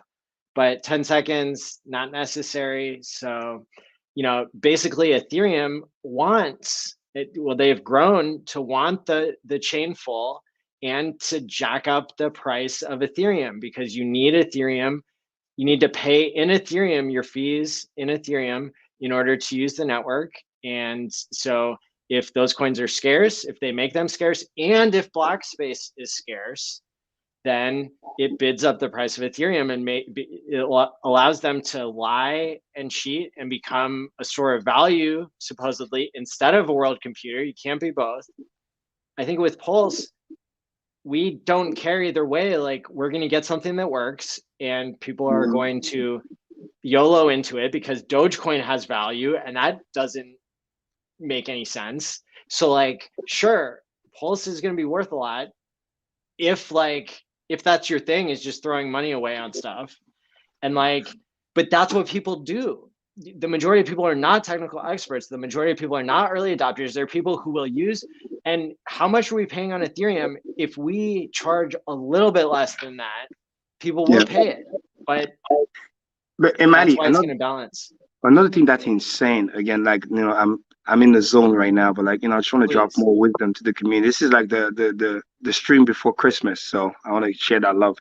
But 10 seconds, not necessary. So, you know, basically Ethereum wants it, well, they've grown to want the chain full and to jack up the price of Ethereum, because you need Ethereum. You need to pay in Ethereum your fees in Ethereum in order to use the network. And so if those coins are scarce, if they make them scarce, and if block space is scarce, then it bids up the price of Ethereum, and it allows them to lie and cheat and become a store of value, supposedly, instead of a world computer. You can't be both. I think with Pulse, we don't care either way. Like, we're going to get something that works, and people are going to YOLO into it because Dogecoin has value, and that doesn't make any sense. So, like, sure, Pulse is going to be worth a lot if that's your thing, is just throwing money away on stuff. And like, but that's what people do. The majority of people are not technical experts. The majority of people are not early adopters. They're people who will use. And how much are we paying on Ethereum? If we charge a little bit less than that, people will pay it. But Maddie, that's why it's going to balance. Another thing that's insane, again, like, you know, I'm in the zone right now, but like, you know, I just want to drop more wisdom to the community. This is like the stream before Christmas, so I want to share that love.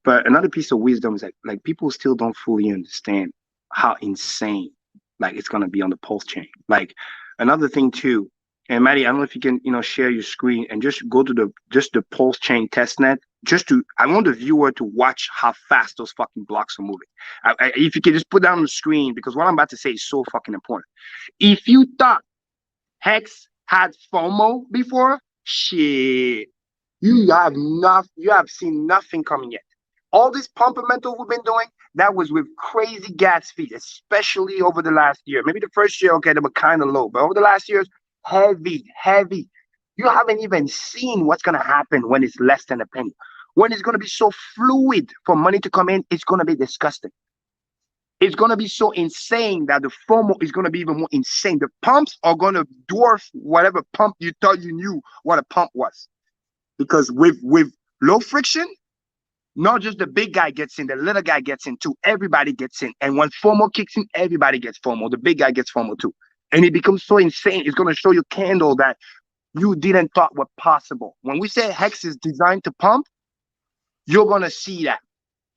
But another piece of wisdom is like people still don't fully understand how insane like it's gonna be on the Pulse chain. Like, another thing too, and Maddie, I don't know if you can, you know, share your screen and just go to the Pulse chain testnet. I want the viewer to watch how fast those fucking blocks are moving. If you can just put that on the screen, because what I'm about to say is so fucking important. If you thought Hex had FOMO before, shit, you have seen nothing coming yet. All this pumpamental we've been doing, that was with crazy gas fees, especially over the last year. Maybe the first year, okay, they were kind of low, but over the last years, heavy. You haven't even seen what's going to happen when it's less than a penny. When it's going to be so fluid for money to come in, it's going to be disgusting. It's going to be so insane that the FOMO is going to be even more insane. The pumps are going to dwarf whatever pump you thought you knew what a pump was. Because with low friction, not just the big guy gets in, the little guy gets in too. Everybody gets in. And when FOMO kicks in, everybody gets FOMO. The big guy gets FOMO too. And it becomes so insane. It's going to show you candle that you didn't thought were possible. When we say Hex is designed to pump, you're going to see that.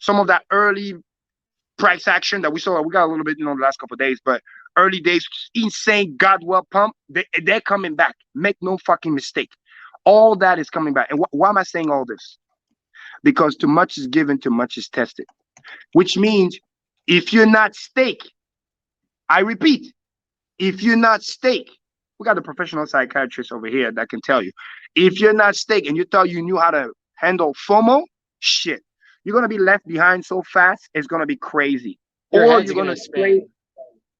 Some of that early price action that we saw, we got a little bit, you know, the last couple of days, but early days, insane Godwell pump, they're coming back. Make no fucking mistake. All that is coming back. And why am I saying all this? Because too much is given, too much is tested. Which means if you're not stake, I repeat, if you're not stake, we got a professional psychiatrist over here that can tell you. If you're not stake and you thought you knew how to handle FOMO, shit, you're going to be left behind so fast, it's going to be crazy. Your or head's you're going to spin.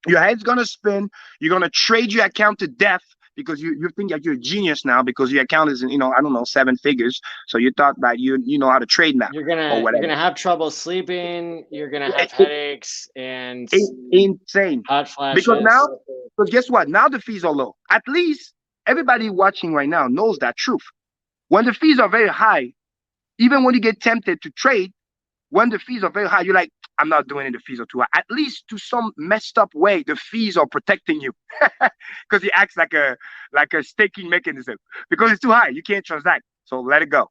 Your head's going to spin. You're going to trade your account to death because you think that you're a genius now because your account is, you know, I don't know, 7 figures. So you thought that you know how to trade now. You're gonna have trouble sleeping. You're gonna have headaches, and seconds. It's insane. Hot flashes. Because guess what? Now the fees are low. At least everybody watching right now knows that truth. When the fees are very high, even when you get tempted to trade, when the fees are very high, you're like, I'm not doing it. The fees are too high. At least to some messed up way, the fees are protecting you because it acts like a staking mechanism. Because it's too high, you can't transact. So let it go.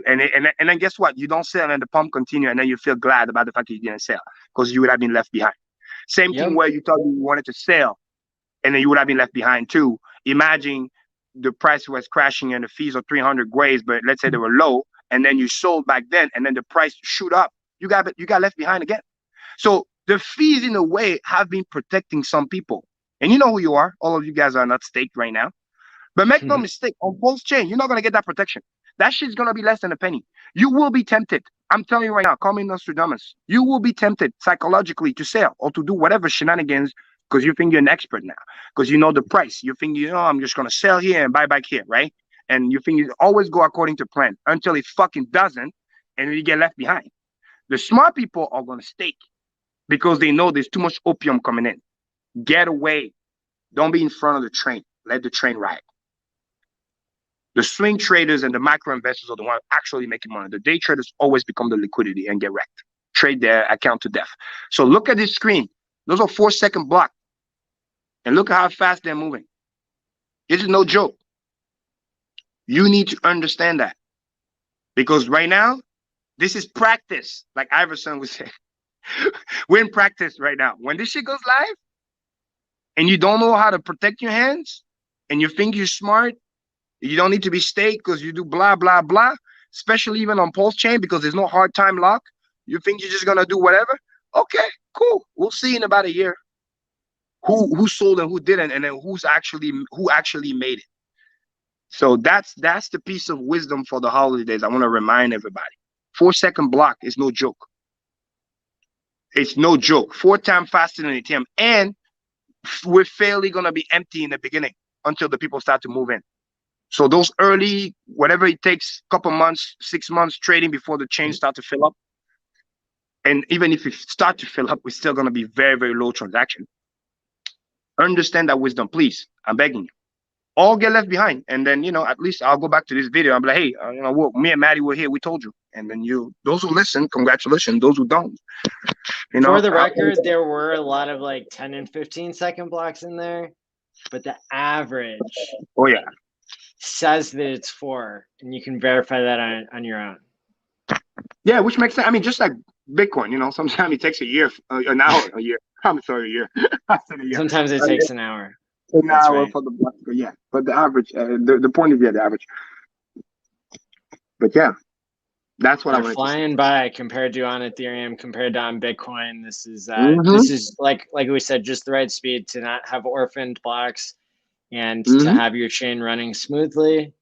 And then guess what? You don't sell and the pump continue, and then you feel glad about the fact that you didn't sell because you would have been left behind. Same thing where you thought you wanted to sell, and then you would have been left behind too. Imagine the price was crashing and the fees are 300 grays, but let's say they were low, and then you sold back then, and then the price shoot up. You got left behind again. So the fees, in a way, have been protecting some people. And you know who you are. All of you guys are not staked right now. But make no mistake, on PulseChain, you're not going to get that protection. That shit's going to be less than a penny. You will be tempted. I'm telling you right now, call me Nostradamus. You will be tempted psychologically to sell or to do whatever shenanigans because you think you're an expert now. Because you know the price. You think, I'm just going to sell here and buy back here, right? And you think you always go according to plan until it fucking doesn't, and you get left behind. The smart people are going to stake because they know there's too much opium coming in. Get away. Don't be in front of the train. Let the train ride. The swing traders and the micro investors are the ones actually making money. The day traders always become the liquidity and get wrecked. Trade their account to death. So look at this screen. Those are 4-second blocks. And look at how fast they're moving. This is no joke. You need to understand that. Because right now, this is practice, like Iverson would say. We're in practice right now. When this shit goes live and you don't know how to protect your hands and you think you're smart, you don't need to be staked because you do blah, blah, blah, especially even on PulseChain because there's no hard time lock. You think you're just going to do whatever? Okay, cool. We'll see in about a year who sold and who didn't, and then who actually made it. So that's the piece of wisdom for the holidays. I want to remind everybody. 4-second block is no joke. It's no joke. 4 times faster than Ethereum. And we're fairly going to be empty in the beginning until the people start to move in. So those early, whatever it takes, couple months, 6 months trading before the chain start to fill up. And even if it start to fill up, we're still going to be very, very low transaction. Understand that wisdom, please. I'm begging you. All get left behind. And then, at least I'll go back to this video. I'm like, hey, me and Maddie were here. We told you. And then those who listen, congratulations. Those who don't, For the record, there were a lot of 10 and 15-second blocks in there, but the average says that it's 4, and you can verify that on your own. Yeah, which makes sense. I mean, just like Bitcoin, sometimes it takes a year, an hour, a year. I'm sorry, a year. I said a year. Sometimes it takes an hour. An hour for the block, yeah. But the average, the point is, the average. But yeah. That's what I'm flying by compared to on Ethereum, compared to on Bitcoin. This is this is like we said, just the right speed to not have orphaned blocks and to have your chain running smoothly.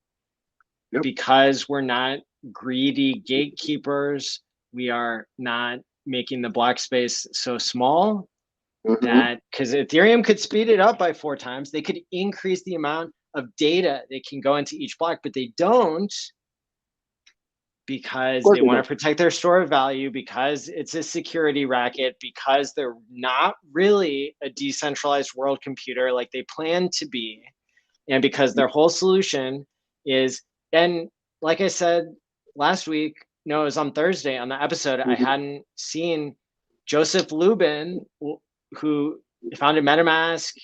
Yep. Because we're not greedy gatekeepers, we are not making the block space so small that because Ethereum could speed it up by 4 times, they could increase the amount of data that can go into each block, but they don't. Because they want to protect their store of value, because it's a security racket, because they're not really a decentralized world computer like they plan to be, and because their whole solution is, and like I said last week, no, it was on Thursday on the episode, I hadn't seen Joseph Lubin, who founded MetaMask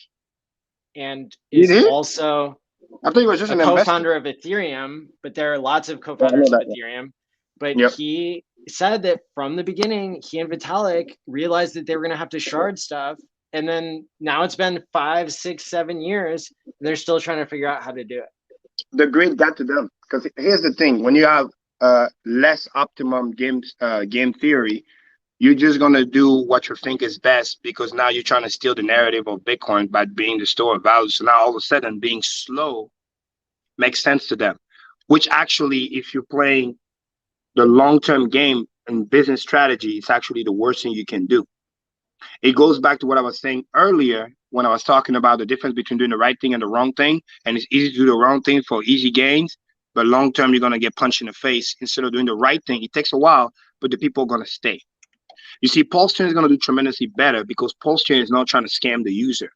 and is also I thought he was just a co-founder of Ethereum, but there are lots of co-founders of Ethereum. But he said that from the beginning, he and Vitalik realized that they were going to have to shard stuff. And then now it's been 5, 6, 7 years. And they're still trying to figure out how to do it. The grid got to them. Because here's the thing. When you have less optimum game theory, you're just going to do what you think is best because now you're trying to steal the narrative of Bitcoin by being the store of value. So now all of a sudden being slow makes sense to them, which actually, if you're playing the long-term game and business strategy, it's actually the worst thing you can do. It goes back to what I was saying earlier when I was talking about the difference between doing the right thing and the wrong thing. And it's easy to do the wrong thing for easy gains, but long-term, you're going to get punched in the face. Instead of doing the right thing, it takes a while, but the people are going to stay. You see, PulseChain is going to do tremendously better because PulseChain is not trying to scam the user.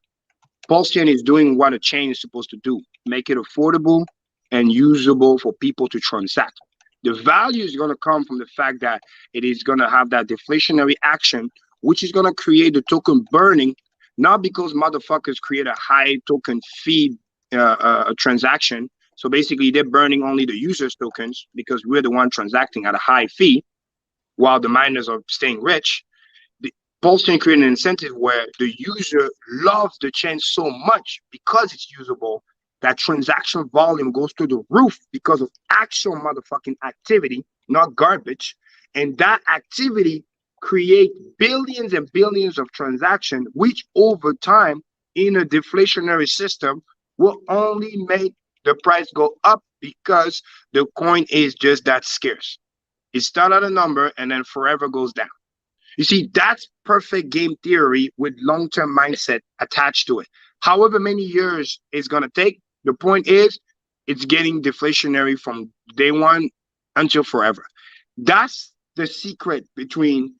PulseChain is doing what a chain is supposed to do, make it affordable and usable for people to transact. The value is going to come from the fact that it is going to have that deflationary action, which is going to create the token burning, not because motherfuckers create a high token fee transaction. So basically, they're burning only the user's tokens because we're the one transacting at a high fee while the miners are staying rich. The PulseChain created an incentive where the user loves the chain so much because it's usable that transaction volume goes through the roof because of actual motherfucking activity, not garbage. And that activity create billions and billions of transactions, which over time in a deflationary system will only make the price go up because the coin is just that scarce. It starts at a number and then forever goes down. You see, that's perfect game theory with long-term mindset attached to it. However many years it's going to take, the point is it's getting deflationary from day one until forever. That's the secret between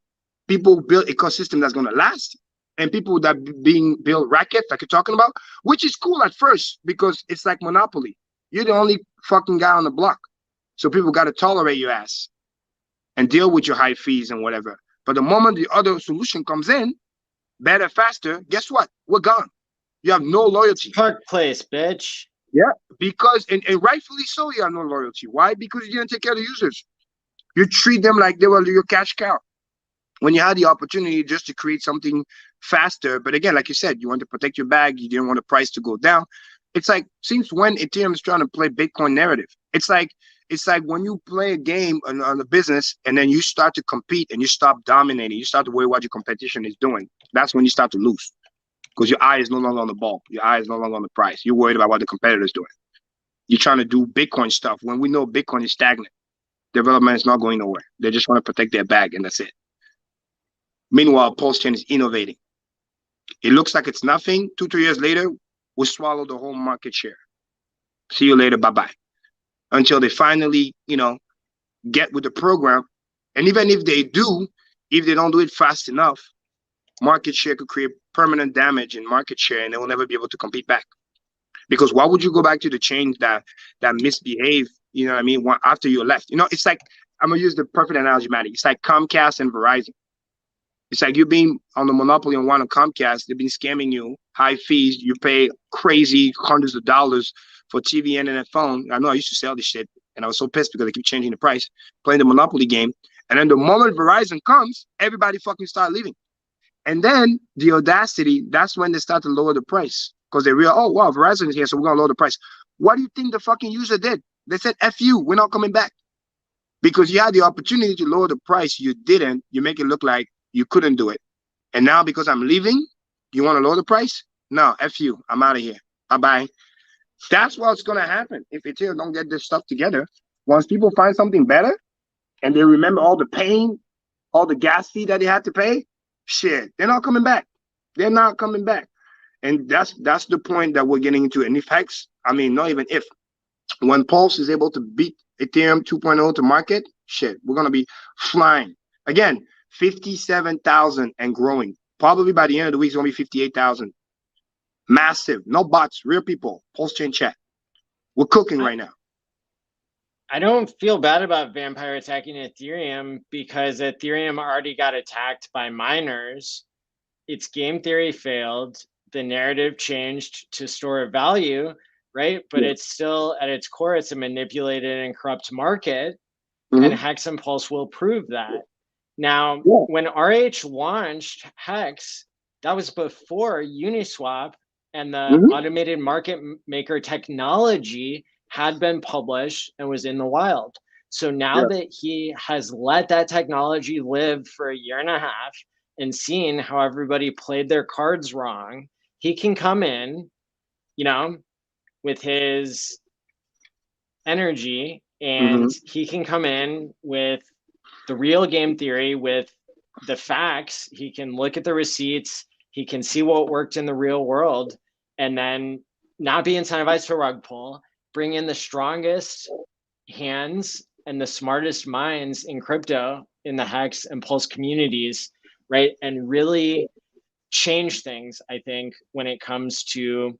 people who build ecosystem that's going to last and people that being build rackets like you're talking about, which is cool at first because it's like Monopoly. You're the only fucking guy on the block. So people got to tolerate your ass and deal with your high fees and whatever. But the moment the other solution comes in, better, faster, guess what? We're gone. You have no loyalty. Park place, bitch. Yeah, because, and rightfully so, you have no loyalty. Why? Because you didn't take care of the users. You treat them like they were your cash cow. When you had the opportunity just to create something faster, but again, like you said, you want to protect your bag, you didn't want the price to go down. It's like, since when Ethereum is trying to play Bitcoin narrative? It's like when you play a game on the business and then you start to compete and you stop dominating, you start to worry what your competition is doing. That's when you start to lose because your eye is no longer on the ball. Your eye is no longer on the price. You're worried about what the competitor is doing. You're trying to do Bitcoin stuff when we know Bitcoin is stagnant. Development is not going nowhere. They just want to protect their bag and that's it. Meanwhile, PulseChain is innovating. It looks like it's nothing. 2-3 years later, we'll swallow the whole market share. See you later. Bye-bye. Until they finally, get with the program. And even if they do, if they don't do it fast enough, market share could create permanent damage in market share and they will never be able to compete back. Because why would you go back to the chains that misbehave, after you left? It's like, I'm going to use the perfect analogy, Matty. It's like Comcast and Verizon. It's like you being on the monopoly on one of Comcast. They've been scamming you, high fees. You pay crazy hundreds of dollars for TV, internet, phone. I know I used to sell this shit, and I was so pissed because they keep changing the price, playing the monopoly game. And then the moment Verizon comes, everybody fucking start leaving. And then the audacity, that's when they start to lower the price because they realize, oh, wow, Verizon is here, so we're going to lower the price. What do you think the fucking user did? They said, F you, we're not coming back. Because you had the opportunity to lower the price. You didn't. You make it look like you couldn't do it. And now because I'm leaving, you want to lower the price? No, F you. I'm out of here. Bye-bye. That's what's going to happen if Ethereum don't get this stuff together. Once people find something better and they remember all the pain, all the gas fee that they had to pay, shit, they're not coming back. They're not coming back. And that's the point that we're getting into. And if Hex, not even if, when Pulse is able to beat Ethereum 2.0 to market, shit, we're going to be flying. Again, 57,000 and growing. Probably by the end of the week, it's going to be 58,000. Massive. No bots, real people. PulseChain chat. We're cooking right now. I don't feel bad about Vampire attacking Ethereum because Ethereum already got attacked by miners. Its game theory failed. The narrative changed to store of value, right? But it's still, at its core, it's a manipulated and corrupt market. And Hex and Pulse will prove that. Now, when RH launched Hex, that was before Uniswap and the automated market maker technology had been published and was in the wild. So now that he has let that technology live for a year and a half and seen how everybody played their cards wrong, he can come in, with his energy, and he can come in with the real game theory, with the facts. He can look at the receipts. He can see what worked in the real world, and then not be incentivized to rug pull, bring in the strongest hands and the smartest minds in crypto in the Hex and Pulse communities right? And really change things, I think, when it comes to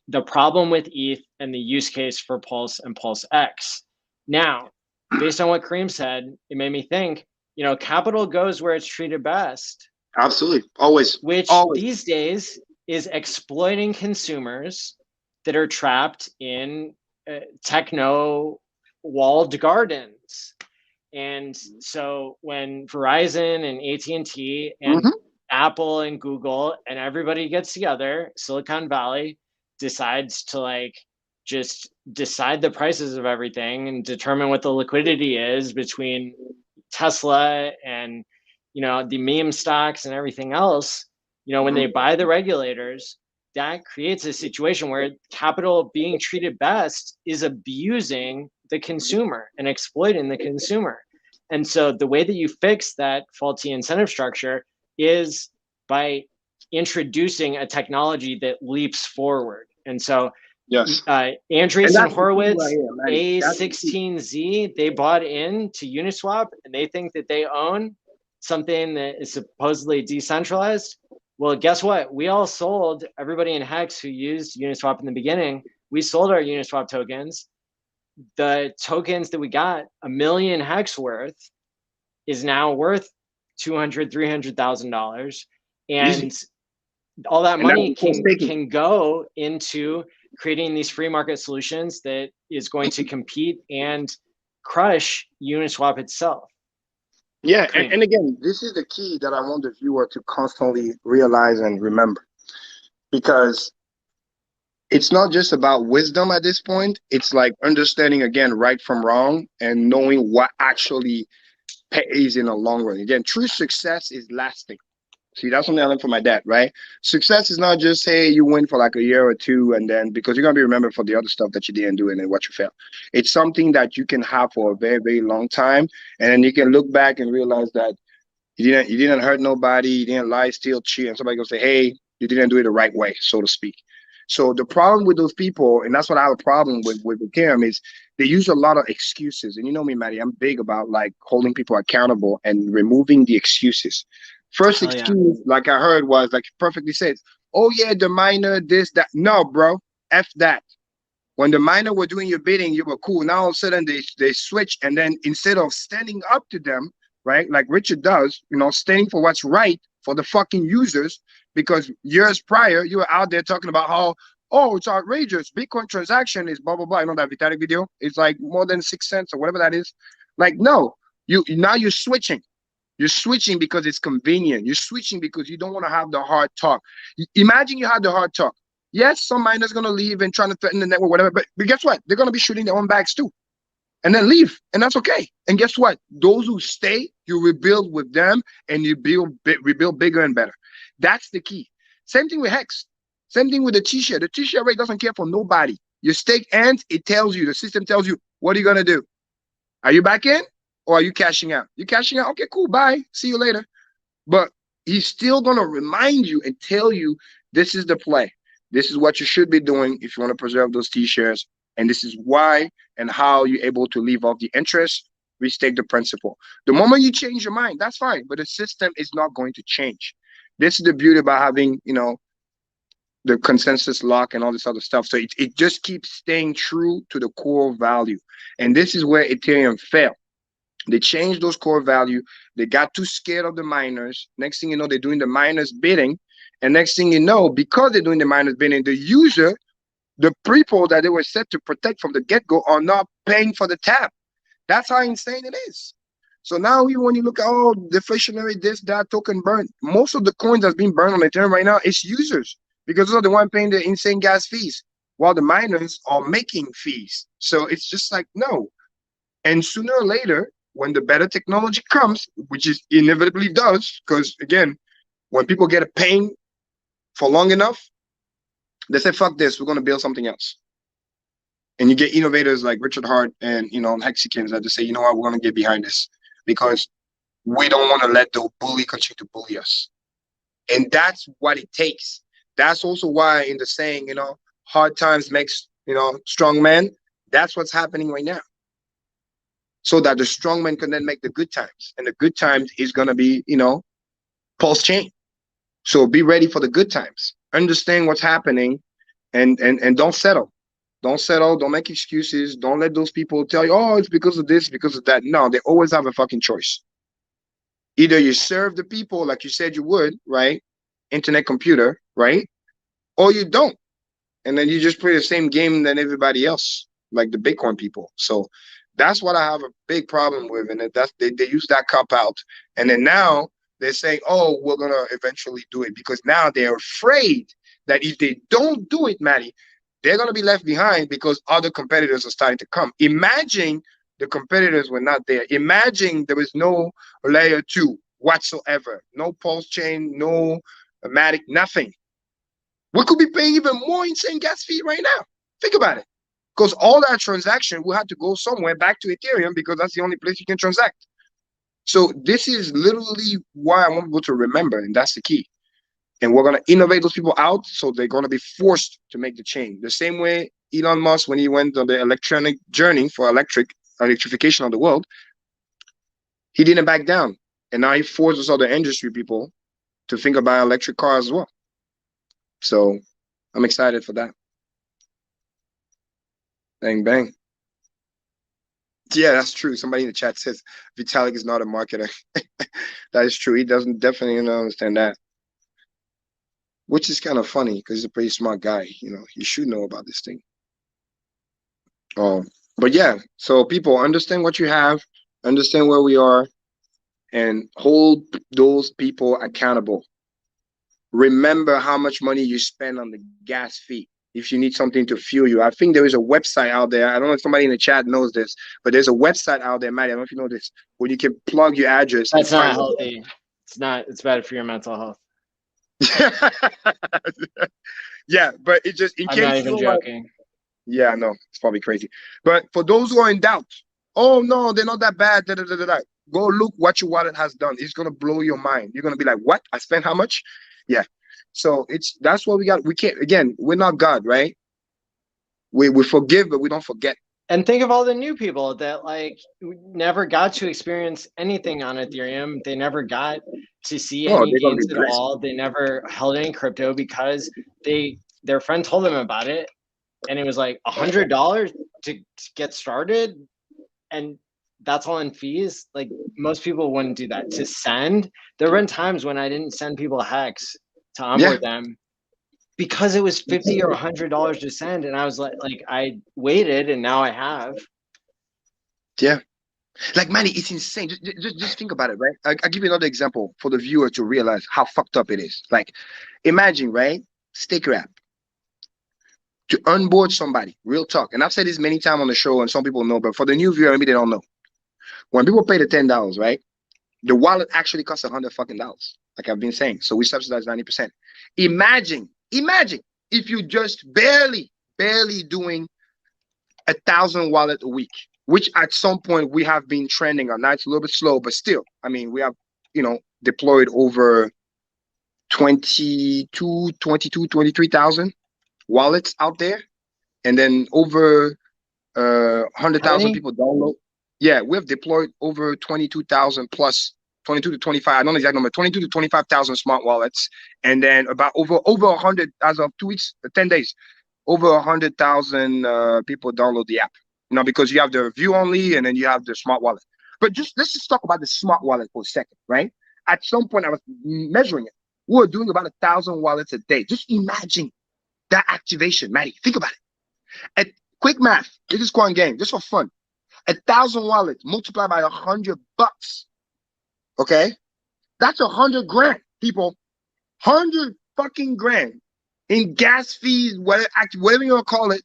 the problem with ETH and the use case for Pulse and PulseX. Now, based on what Karim said, it made me think, you know, capital goes where it's treated best. Absolutely. Always. Which Always. these days is exploiting consumers that are trapped in techno walled gardens. And so when Verizon and AT&T and Apple and Google and everybody gets together, Silicon Valley decides to like just decide the prices of everything and determine what the liquidity is between Tesla and, you know, the meme stocks and everything else, you know, when they buy the regulators, that creates a situation where capital being treated best is abusing the consumer and exploiting the consumer. And so the way that you fix that faulty incentive structure is by introducing a technology that leaps forward. And so yes, Andreessen Horowitz, A16Z, they bought into Uniswap and they think that they own something that is supposedly decentralized. Well, guess what? We all sold, everybody in Hex who used Uniswap in the beginning, we sold our Uniswap tokens. The tokens that we got, 1 million Hex worth, is now worth $200,000, $300,000. And all that money can go into creating these free market solutions that is going to compete and crush Uniswap itself. Yeah, and again, this is the key that I want the viewer to constantly realize and remember, because it's not just about wisdom at this point. It's like understanding, again, right from wrong and knowing what actually pays in the long run. Again, true success is lasting. See, that's something I learned from my dad, right? Success is not just, hey, you win for like a year or two, and then because you're going to be remembered for the other stuff that you didn't do and then what you failed. It's something that you can have for a very, very long time. And then you can look back and realize that you didn't hurt nobody, you didn't lie, steal, cheat, and somebody going to say, hey, you didn't do it the right way, so to speak. So the problem with those people, and that's what I have a problem with Karim, is they use a lot of excuses. And you know me, Maddie, I'm big about like holding people accountable and removing the excuses. First excuse, like I heard, was like perfectly said, oh yeah, the miner, this, that. No, bro, F that. When the miner were doing your bidding, you were cool. Now all of a sudden they switch, and then instead of standing up to them, right, like Richard does, you know, standing for what's right for the fucking users, because years prior, you were out there talking about how, oh, it's outrageous. Bitcoin transaction is blah, blah, blah. You know that Vitalik video? It's like more than 6 cents or whatever that is. Like, no, now you're switching. You're switching because it's convenient. You're switching because you don't want to have the hard talk. Imagine you had the hard talk. Yes, some miners going to leave and trying to threaten the network, whatever. But guess what? They're going to be shooting their own bags too. And then leave. And that's okay. And guess what? Those who stay, you rebuild with them and you rebuild bigger and better. That's the key. Same thing with Hex. Same thing with the T-share. The T-share rate doesn't care for nobody. You stake and it tells you, the system tells you, what are you going to do? Are you back in? Or are you cashing out? You cashing out? Okay, cool. Bye. See you later. But he's still going to remind you and tell you this is the play. This is what you should be doing if you want to preserve those T-shares. And this is why and how you're able to leave off the interest, restake the principal. The moment you change your mind, that's fine. But the system is not going to change. This is the beauty about having, you know, the consensus lock and all this other stuff. So it just keeps staying true to the core value. And this is where Ethereum failed. They changed those core value. They got too scared of the miners. Next thing you know, they're doing the miners bidding. And next thing you know, because they're doing the miners bidding, the user, the people that they were set to protect from the get-go are not paying for the tab. That's how insane it is. So now when you look at all deflationary, this, that, token burn, most of the coins that's being burned on Ethereum right now is users, because those are the ones paying the insane gas fees, while the miners are making fees. So it's just like, no. And sooner or later, when the better technology comes, which is inevitably does, because again, when people get a pain for long enough, they say, fuck this, we're going to build something else. And you get innovators like Richard Hart and, you know, Hexicans that just say, you know what, we're going to get behind this because we don't want to let the bully continue to bully us. And that's what it takes. That's also why in the saying, you know, hard times makes, you know, strong men. That's what's happening right now. So that the strong men can then make the good times. And the good times is going to be, you know, PulseChain. So be ready for the good times. Understand what's happening, and don't settle. Don't settle. Don't make excuses. Don't let those people tell you, oh, it's because of this, because of that. No, they always have a fucking choice. Either you serve the people like you said you would, right? Internet computer, right? Or you don't. And then you just play the same game than everybody else, like the Bitcoin people. So that's what I have a big problem with. And that's they use that cop out. And then now they're saying, oh, we're going to eventually do it, because now they're afraid that if they don't do it, Maddie, they're going to be left behind because other competitors are starting to come. Imagine the competitors were not there. Imagine there was no layer 2 whatsoever. No PulseChain, no Matic, nothing. We could be paying even more insane gas fee right now. Think about it. Because all that transaction will have to go somewhere back to Ethereum, because that's the only place you can transact. So this is literally why I want people to remember, and that's the key. And we're going to innovate those people out, so they're going to be forced to make the change. The same way Elon Musk, when he went on the electronic journey for electrification of the world, he didn't back down. And now he forces other industry people to think about electric cars as well. So I'm excited for that. Bang, bang. Yeah, that's true. Somebody in the chat says Vitalik is not a marketer. That is true. He doesn't definitely understand that. Which is kind of funny, because he's a pretty smart guy. You know, he should know about this thing. But yeah, so people understand what you have, understand where we are, and hold those people accountable. Remember how much money you spend on the gas fee if you need something to fuel you. I think there is a website out there. I don't know if somebody in the chat knows this, but there's a website out there, Maddie, I don't know if you know this, where you can plug your address. That's not healthy. It's not. It's bad for your mental health. Yeah, but it just in I'm case not even joking. Yeah, I know, it's probably crazy. But for those who are in doubt, oh no, they're not that bad. Go look what your wallet has done. It's gonna blow your mind. You're gonna be like, what? I spent how much? Yeah. So that's what we got. We can't, again, we're not God, right? We forgive, but we don't forget. And think of all the new people that like never got to experience anything on Ethereum. They never got to see any gains at all. They never held any crypto because their friend told them about it, and it was like $100 to get started, and that's all in fees. Like most people wouldn't do that. To send, there have been times when I didn't send people Hex to onboard them, because it was $50 or $100 to send, and I was like I waited, and now I have. Yeah, like Manny, it's insane. Just think about it, right? I'll give you another example for the viewer to realize how fucked up it is. Like, imagine, right? Staker app to onboard somebody. Real talk, and I've said this many times on the show, and some people know, but for the new viewer, maybe they don't know. When people pay the $10, right? The wallet actually costs $100 fucking dollars, like I've been saying. So we subsidize 90%. Imagine if you just barely doing 1,000 wallet a week, which at some point we have been trending on. Now it's a little bit slow, but still, I mean, we have, deployed over 23,000 wallets out there, and then over 100,000 people download. Yeah, we have deployed over 22,000 plus 22 to 25. I don't know the exact number. 22 to 25,000 smart wallets, and then about over 100 as of 2 weeks, 10 days. Over 100,000 people download the app. Because you have the view only, and then you have the smart wallet. But let's just talk about the smart wallet for a second, right? At some point, I was measuring it. We were doing about 1,000 wallets a day. Just imagine that activation, Maddie. Think about it. At quick math, this is QuantGang, just for fun. 1,000 wallets multiplied by $100. Okay, that's 100 grand, people. 100 fucking grand in gas fees, whatever you want to call it,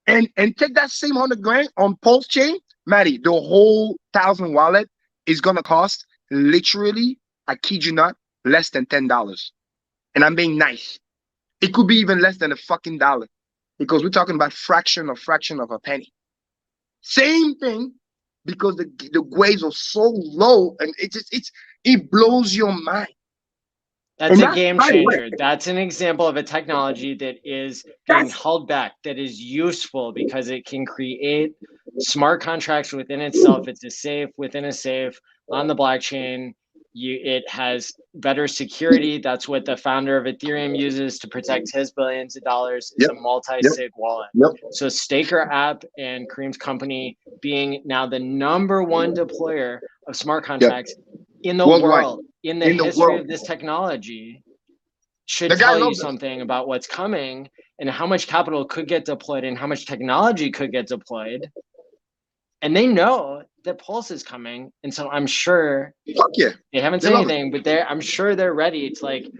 and take that same 100 grand on PulseChain, Maddie. The whole 1,000 wallet is gonna cost literally, I kid you not, less than $10. And I'm being nice. It could be even less than a fucking dollar, because we're talking about fraction of a penny. Same thing, because the waves are so low, and it blows your mind. That's a game changer. That's an example of a technology that is being held back, that is useful because it can create smart contracts within itself. It's a safe within a safe on the blockchain. It has better security. That's what the founder of Ethereum uses to protect his billions of dollars. It's a multi-sig wallet. So Staker app and Karim's company being now the #1 deployer of smart contracts in the world, in the history of this technology, should tell you something about what's coming and how much capital could get deployed and how much technology could get deployed. And they know that Pulse is coming, and so I'm sure they haven't said anything, but I'm sure they're ready to like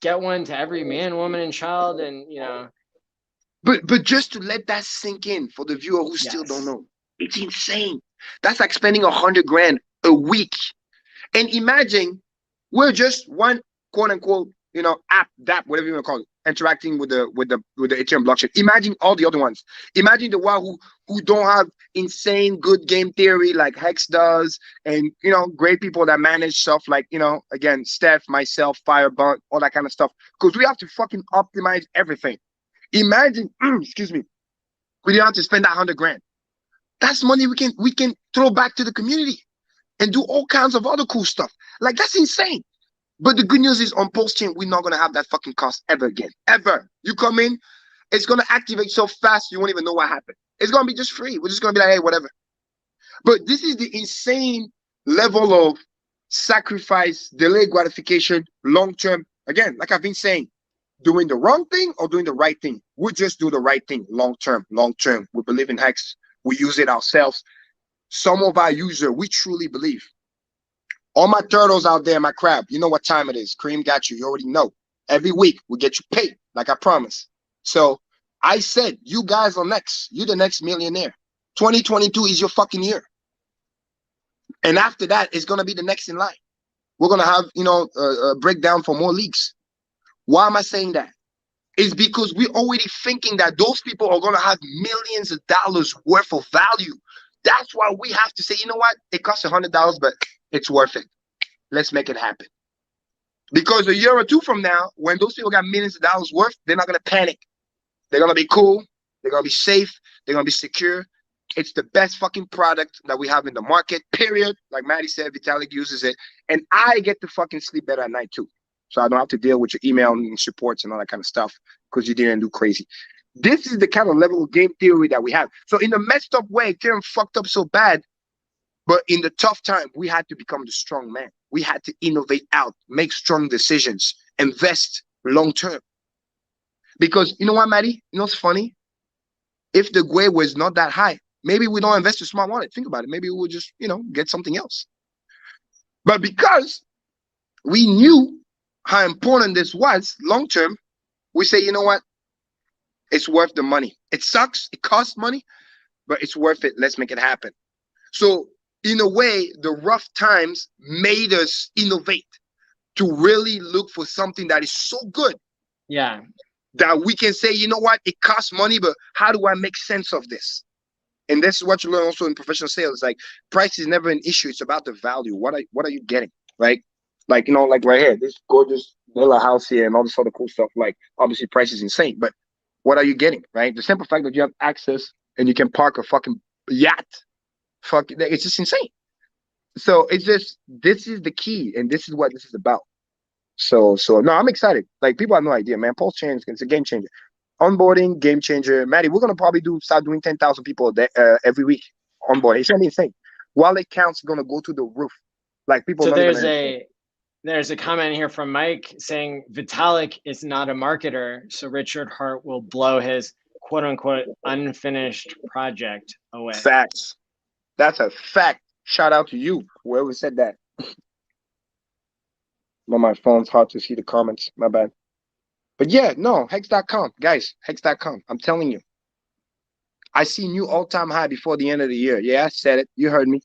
get one to every man, woman, and child, and you know. But just to let that sink in for the viewer who still don't know, it's insane. That's like spending $100,000 a week. And imagine we're just one quote unquote, you know, app, whatever you want to call it, interacting with the Ethereum blockchain. Imagine all the other ones. Imagine the one who don't have insane good game theory like Hex does, and you know, great people that manage stuff like, you know, again, Steph, myself, Firebug, all that kind of stuff. Because we have to fucking optimize everything. Imagine, excuse me, we don't have to spend that $100,000. That's money we can throw back to the community and do all kinds of other cool stuff. Like, that's insane. But the good news is on PulseChain, we're not going to have that fucking cost ever again. Ever. You come in, it's going to activate so fast, you won't even know what happened. It's going to be just free. We're just going to be like, hey, whatever. But this is the insane level of sacrifice, delayed gratification, long-term. Again, like I've been saying, doing the wrong thing or doing the right thing. We'll just do the right thing long-term. Long-term. We believe in Hex. We use it ourselves. Some of our users, we truly believe. All my turtles out there, my crab, you know what time it is. Karim got you. You already know. Every week, we get you paid, like I promised. So I said, you guys are next. You're the next millionaire. 2022 is your fucking year. And after that, it's going to be the next in line. We're going to have, you know, a breakdown for more leagues. Why am I saying that? It's because we're already thinking that those people are going to have millions of dollars worth of value. That's why we have to say, you know what? It costs $100, but it's worth it. Let's make it happen. Because a year or two from now, when those people got millions of dollars worth, they're not going to panic. They're going to be cool. They're going to be safe. They're going to be secure. It's the best fucking product that we have in the market, period. Like Maddie said, Vitalik uses it. And I get to fucking sleep better at night too. So I don't have to deal with your email and supports and all that kind of stuff because you didn't do crazy. This is the kind of level of game theory that we have. So in a messed up way, Karim fucked up so bad, but in the tough time, we had to become the strong man. We had to innovate out, make strong decisions, invest long term. Because you know what, Maddie? You know what's funny? If the GUE was not that high, maybe we don't invest in smart wallet. Think about it. Maybe we'll just, you know, get something else. But because we knew how important this was long term, we say, you know what? It's worth the money. It sucks. It costs money, but it's worth it. Let's make it happen. So in a way, the rough times made us innovate to really look for something that is so good. Yeah. That we can say, you know what? It costs money, but how do I make sense of this? And this is what you learn also in professional sales. Like, price is never an issue. It's about the value. What are you getting, right? Like, you know, like right here, this gorgeous villa house here and all this other cool stuff. Like, obviously, price is insane, but what are you getting, right? The simple fact that you have access and you can park a fucking yacht, it's just insane. So it's just, this is the key, and this is what this is about. So no, I'm excited. Like, people have no idea, man. PulseChain is a game changer. Onboarding, game changer. Maddie, we're gonna probably start doing 10,000 people a day, every week onboarding. It's gonna be insane. Wallet counts are gonna go to the roof. Like, people. So there's a comment here from Mike saying Vitalik is not a marketer, so Richard Hart will blow his quote unquote unfinished project away. Facts. That's a fact. Shout out to you, whoever said that. On my phone's hard to see the comments. My bad. But yeah, no, hex.com. Guys, hex.com. I'm telling you. I see new all-time high before the end of the year. Yeah, I said it. You heard me.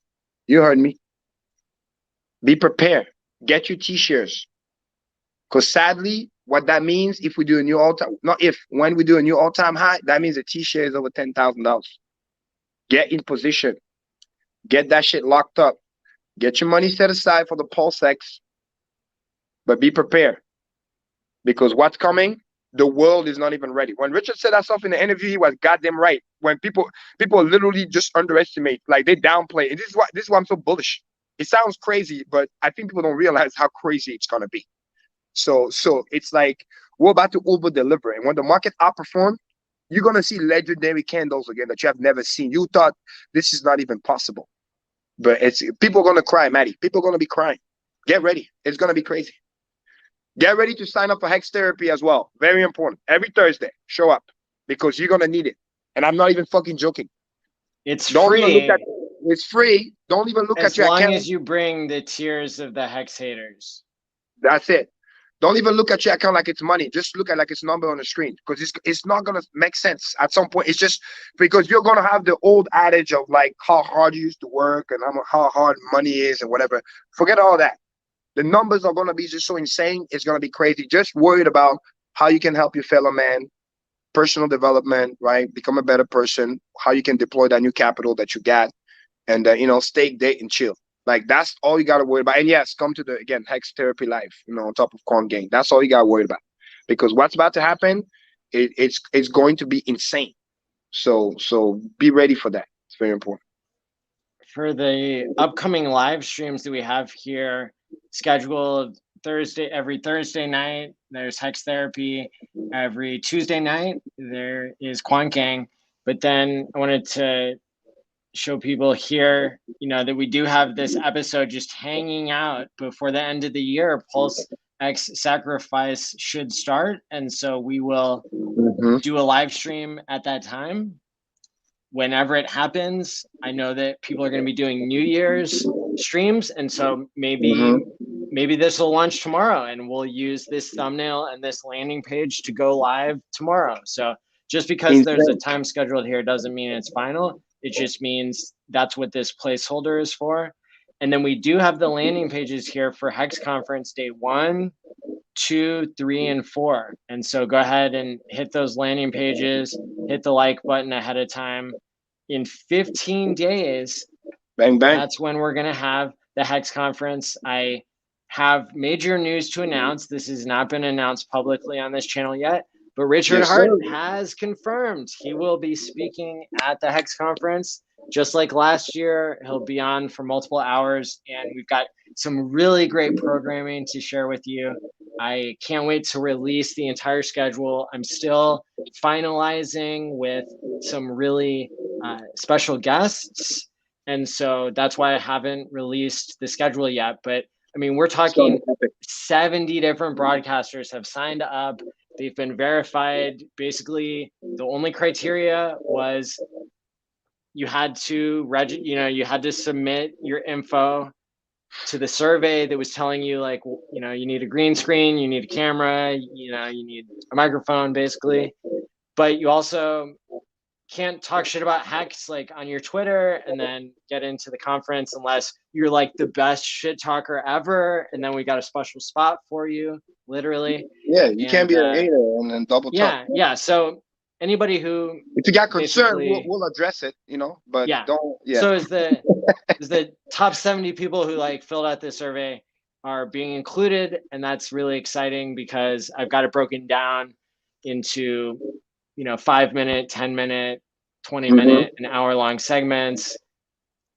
You heard me. Be prepared. Get your T-shares. Because sadly, what that means, if we do a new all-time, when we do a new all-time high, that means the T-share is over $10,000. Get in position. Get that shit locked up. Get your money set aside for the PulseX. But be prepared. Because what's coming, the world is not even ready. When Richard said that stuff in the interview, he was goddamn right. When people literally just underestimate, like they downplay. And this is why I'm so bullish. It sounds crazy, but I think people don't realize how crazy it's gonna be. So it's like we're about to over deliver, and when the market outperforms, you're gonna see legendary candles again that you have never seen. You thought this is not even possible, but it's people are gonna cry, Maddie. People are gonna be crying. Get ready. It's gonna be crazy. Get ready to sign up for Hex Therapy as well. Very important. Every Thursday, show up because you're gonna need it. And I'm not even fucking joking. It's Don't free. even look at it's free. Don't even look at your account. As long as you bring the tears of the Hex haters. That's it. Don't even look at your account like it's money. Just look at like it's a number on the screen, because it's not gonna make sense at some point. It's just because you're gonna have the old adage of like how hard you used to work and how hard money is and whatever. Forget all that. The numbers are going to be just so insane. It's going to be crazy. Just worried about how you can help your fellow man, personal development, right? Become a better person, how you can deploy that new capital that you got, and, stay, date, and chill. Like, that's all you got to worry about. And yes, come to the, again, Hex Therapy Live, on top of QuantGang. That's all you got to worry about. Because what's about to happen, it's going to be insane. So be ready for that. It's very important. For the upcoming live streams that we have here, scheduled every Thursday night, there's Hex Therapy. Every Tuesday night, there is QuantGang. But then I wanted to show people here, that we do have this episode just hanging out before the end of the year. PulseX sacrifice should start. And so we will do a live stream at that time. Whenever it happens, I know that people are going to be doing New Year's streams, and so maybe this will launch tomorrow, and we'll use this thumbnail and this landing page to go live tomorrow. So just because there's a time scheduled here doesn't mean it's final. It just means that's what this placeholder is for. And then we do have the landing pages here for Hex Conference Day 1, 2, 3, and 4. And so go ahead and hit those landing pages, hit the like button ahead of time. In 15 days, bang, bang. That's when we're going to have the Hex Conference. I have major news to announce. This has not been announced publicly on this channel yet, but Richard Hart has confirmed he will be speaking at the Hex Conference. Just like last year, he'll be on for multiple hours, and we've got some really great programming to share with you. I can't wait to release the entire schedule. I'm still finalizing with some really special guests, and so that's why I haven't released the schedule yet. But I mean, we're talking 70 different broadcasters have signed up. They've been verified. Basically, the only criteria was you had to you had to submit your info to the survey that was telling you, like, you need a green screen, you need a camera, you need a microphone, basically. But you also can't talk shit about Hex like on your Twitter and then get into the conference unless you're like the best shit talker ever. And then we got a special spot for you, literally. Yeah, you can't be a hater and then double talk. Yeah. So anybody who, if you got concern, we'll address it, but don't. Yeah. So is the top 70 people who like filled out this survey are being included, and that's really exciting because I've got it broken down into 5-minute, 10-minute, 20-minute, an hour-long segments.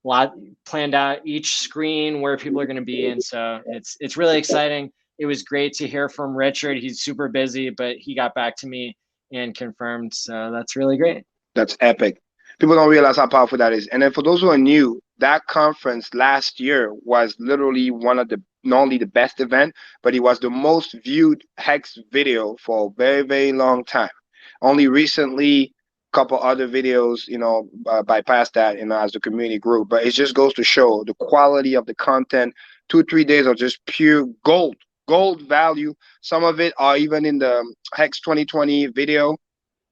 Lot planned out each screen where people are going to be, and so it's really exciting. It was great to hear from Richard. He's super busy, but he got back to me and confirmed, so that's really great. That's epic. People don't realize how powerful that is. And then for those who are new, that conference last year was literally one of the, not only the best event, but it was the most viewed Hex video for a very, very long time. Only recently, a couple other videos, bypassed that, as the community grew. But it just goes to show the quality of the content. 2-3 days are just pure gold value. Some of it are even in the Hex 2020 video.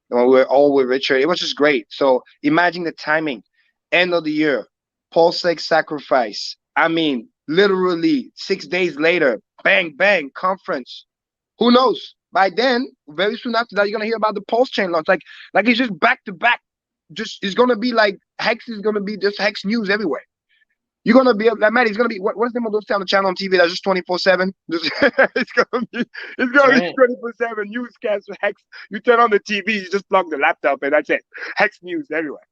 We're all with Richard. It was just great. So imagine the timing. End of the year, PulseX sacrifice. I mean, literally 6 days later, bang, bang, conference. Who knows? By then, very soon after that, you're gonna hear about the PulseChain launch. Like it's just back to back. Just it's gonna be like Hex is gonna be just Hex news everywhere. You're gonna be like Matt. It's gonna be what's the name of those channel on TV that's just 24/7? It's gonna be 24/7 newscast for Hex. You turn on the TV, you just plug the laptop, and that's it. Hex news everywhere.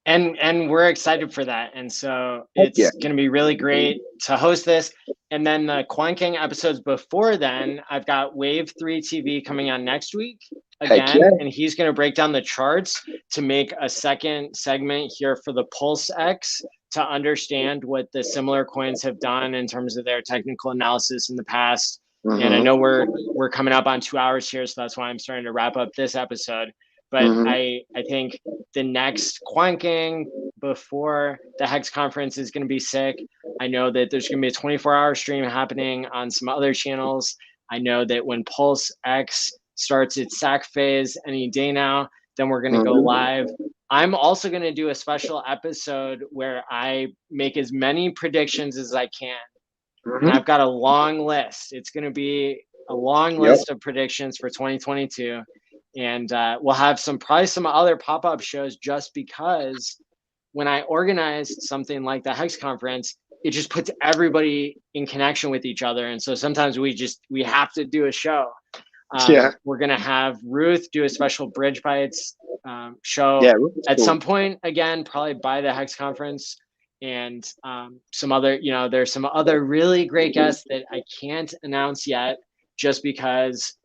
And we're excited for that. And so Heck it's going to be really great to host this. And then the QuantGang episodes before then, I've got Wave 3 TV coming on next week again, yeah. and he's going to break down the charts to make a second segment here for the PulseX to understand what the similar coins have done in terms of their technical analysis in the past. And I know we're coming up on 2 hours here, so that's why I'm starting to wrap up this episode. But I think the next QuantGang before the Hex conference is going to be sick. I know that there's going to be a 24-hour stream happening on some other channels. I know that when PulseX starts its SAC phase any day now, then we're going to go live. I'm also going to do a special episode where I make as many predictions as I can. And I've got a long list. It's going to be a long list of predictions for 2022. And we'll have probably some other pop-up shows, just because when I organize something like the Hex conference, it just puts everybody in connection with each other. And so sometimes we have to do a show. We're going to have Ruth do a special Bridge Bytes show at some point, again, probably by the Hex conference. And some other, there's some other really great guests that I can't announce yet, just because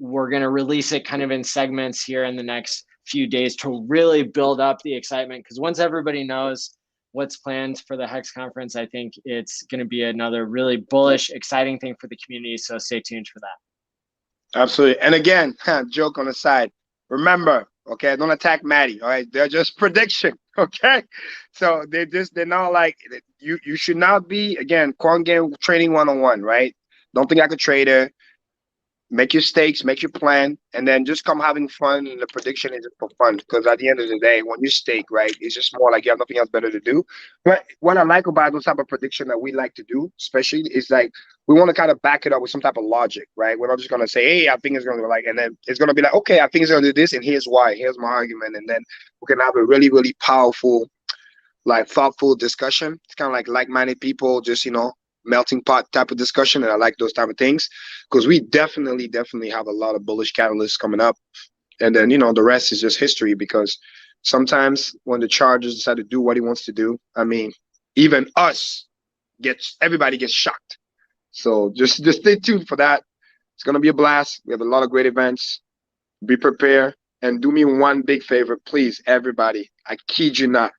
we're going to release it kind of in segments here in the next few days to really build up the excitement. Because once everybody knows what's planned for the Hex conference, I think it's going to be another really bullish, exciting thing for the community. So stay tuned for that. Absolutely. And again, joke on the side. Remember, okay, don't attack Maddie. All right, they're just prediction. Okay, so they're not like you. You should not be, again, QuantGang trading 101. Right? Don't think like a trader. Make your stakes, make your plan, and then just come having fun. And the prediction is just for fun, because at the end of the day, when you stake, right, it's just more like you have nothing else better to do. But what I like about those type of prediction that we like to do, especially, is like we want to kind of back it up with some type of logic, right? We're not just gonna say, hey, I think it's gonna be like, and then it's gonna be like, okay, I think it's gonna do this, and here's why, here's my argument, and then we can have a really, really powerful, like thoughtful discussion. It's kind of like-minded people, just melting pot type of discussion, and I like those type of things, because we definitely have a lot of bullish catalysts coming up, and then the rest is just history, because sometimes when the Chargers decide to do what he wants to do, I mean, even everybody gets shocked. So just stay tuned for that. It's gonna be a blast. We have a lot of great events. Be prepared, and do me one big favor, please, everybody. I kid you not.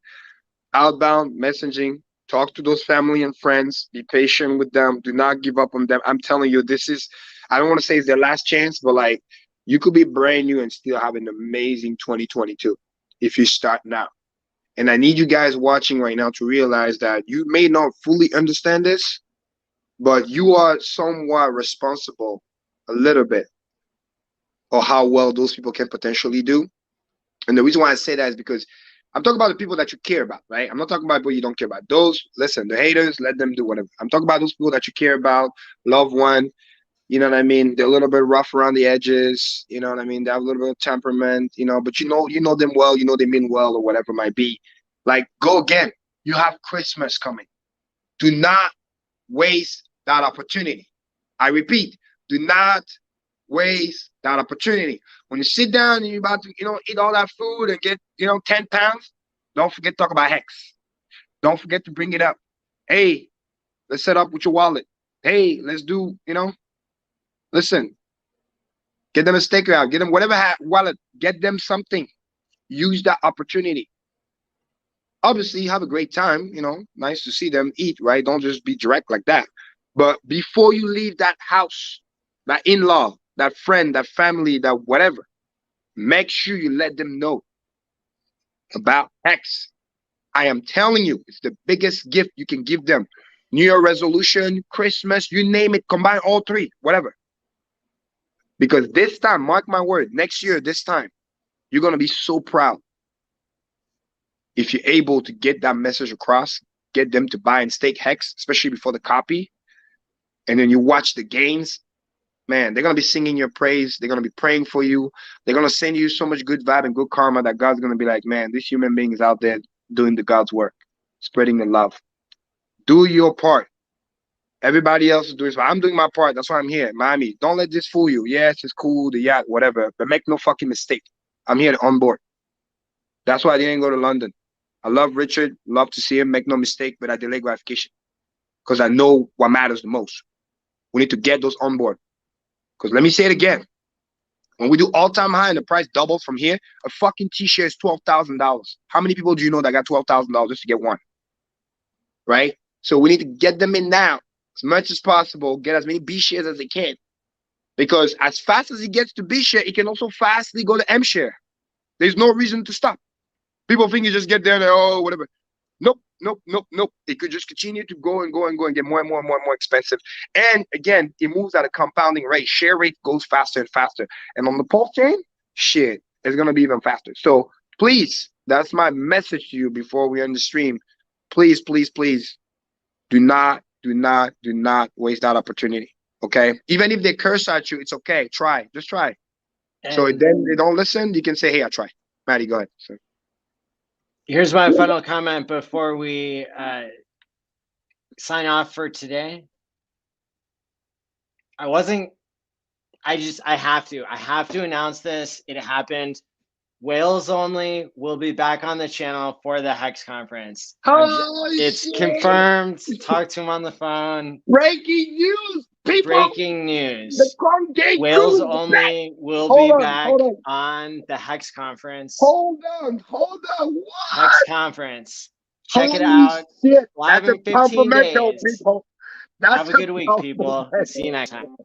Outbound messaging. Talk to those family and friends. Be patient with them. Do not give up on them. I'm telling you, this is, I don't want to say it's their last chance, but like, you could be brand new and still have an amazing 2022 if you start now. And I need you guys watching right now to realize that you may not fully understand this, but you are somewhat responsible a little bit of how well those people can potentially do. And the reason why I say that is because I'm talking about the people that you care about, right? I'm not talking about people you don't care about. Those, listen, the haters, let them do whatever. I'm talking about those people that you care about, loved one, you know what I mean? They're a little bit rough around the edges, you know what I mean? They have a little bit of temperament, but you know them well, they mean well, or whatever it might be. Like, go again. You have Christmas coming. Do not waste that opportunity. I repeat, do not waste that opportunity. When you sit down and you're about to, eat all that food and get, 10 pounds, don't forget to talk about Hex. Don't forget to bring it up. Hey, let's set up with your wallet. Hey, let's do, listen, get them a sticker out, get them whatever wallet, get them something. Use that opportunity. Obviously, have a great time, nice to see them eat, right? Don't just be direct like that. But before you leave that house, that in-law, that friend, that family, that whatever, make sure you let them know about Hex. I am telling you, it's the biggest gift you can give them. New Year resolution, Christmas, you name it, combine all three, whatever. Because this time, mark my word, next year, this time, you're going to be so proud if you're able to get that message across, get them to buy and stake Hex, especially before the copy. And then you watch the gains. Man, they're going to be singing your praise. They're going to be praying for you. They're going to send you so much good vibe and good karma that God's going to be like, man, this human being is out there doing the God's work, spreading the love. Do your part. Everybody else is doing so. I'm doing my part. That's why I'm here. Miami, don't let this fool you. Yes, it's cool, the yacht, whatever. But make no fucking mistake. I'm here to onboard. That's why I didn't go to London. I love Richard, love to see him, make no mistake, but I delay gratification because I know what matters the most. We need to get those on board. Because let me say it again. When we do all-time high and the price doubles from here, a fucking T-share is $12,000. How many people do you know that got $12,000 just to get one? Right? So we need to get them in now as much as possible, get as many B shares as they can. Because as fast as it gets to B share, it can also fastly go to M share. There's no reason to stop. People think you just get there and oh, whatever. Nope, nope, nope, nope. It could just continue to go and go and go and get more and more and more and more expensive. And again, it moves at a compounding rate. Share rate goes faster and faster. And on the PulseChain, shit, it's going to be even faster. So please, that's my message to you before we end the stream. Please, please, please, do not waste that opportunity. Okay? Even if they curse at you, it's okay. Try. Just try. And so then they don't listen, you can say, hey, I tried. Maddie, go ahead. So. Here's my final comment before we sign off for today. I have to announce this. It happened. Whales only will be back on the channel for the Hex conference. It's confirmed. Talk to him on the phone. Breaking news, people. Breaking news. The QuantGang Whales only will be back on the Hex conference. Hold on. What? Hex conference. Check it out. Shit. Live That's in 15 days. people. Have a good week, people. See you next time.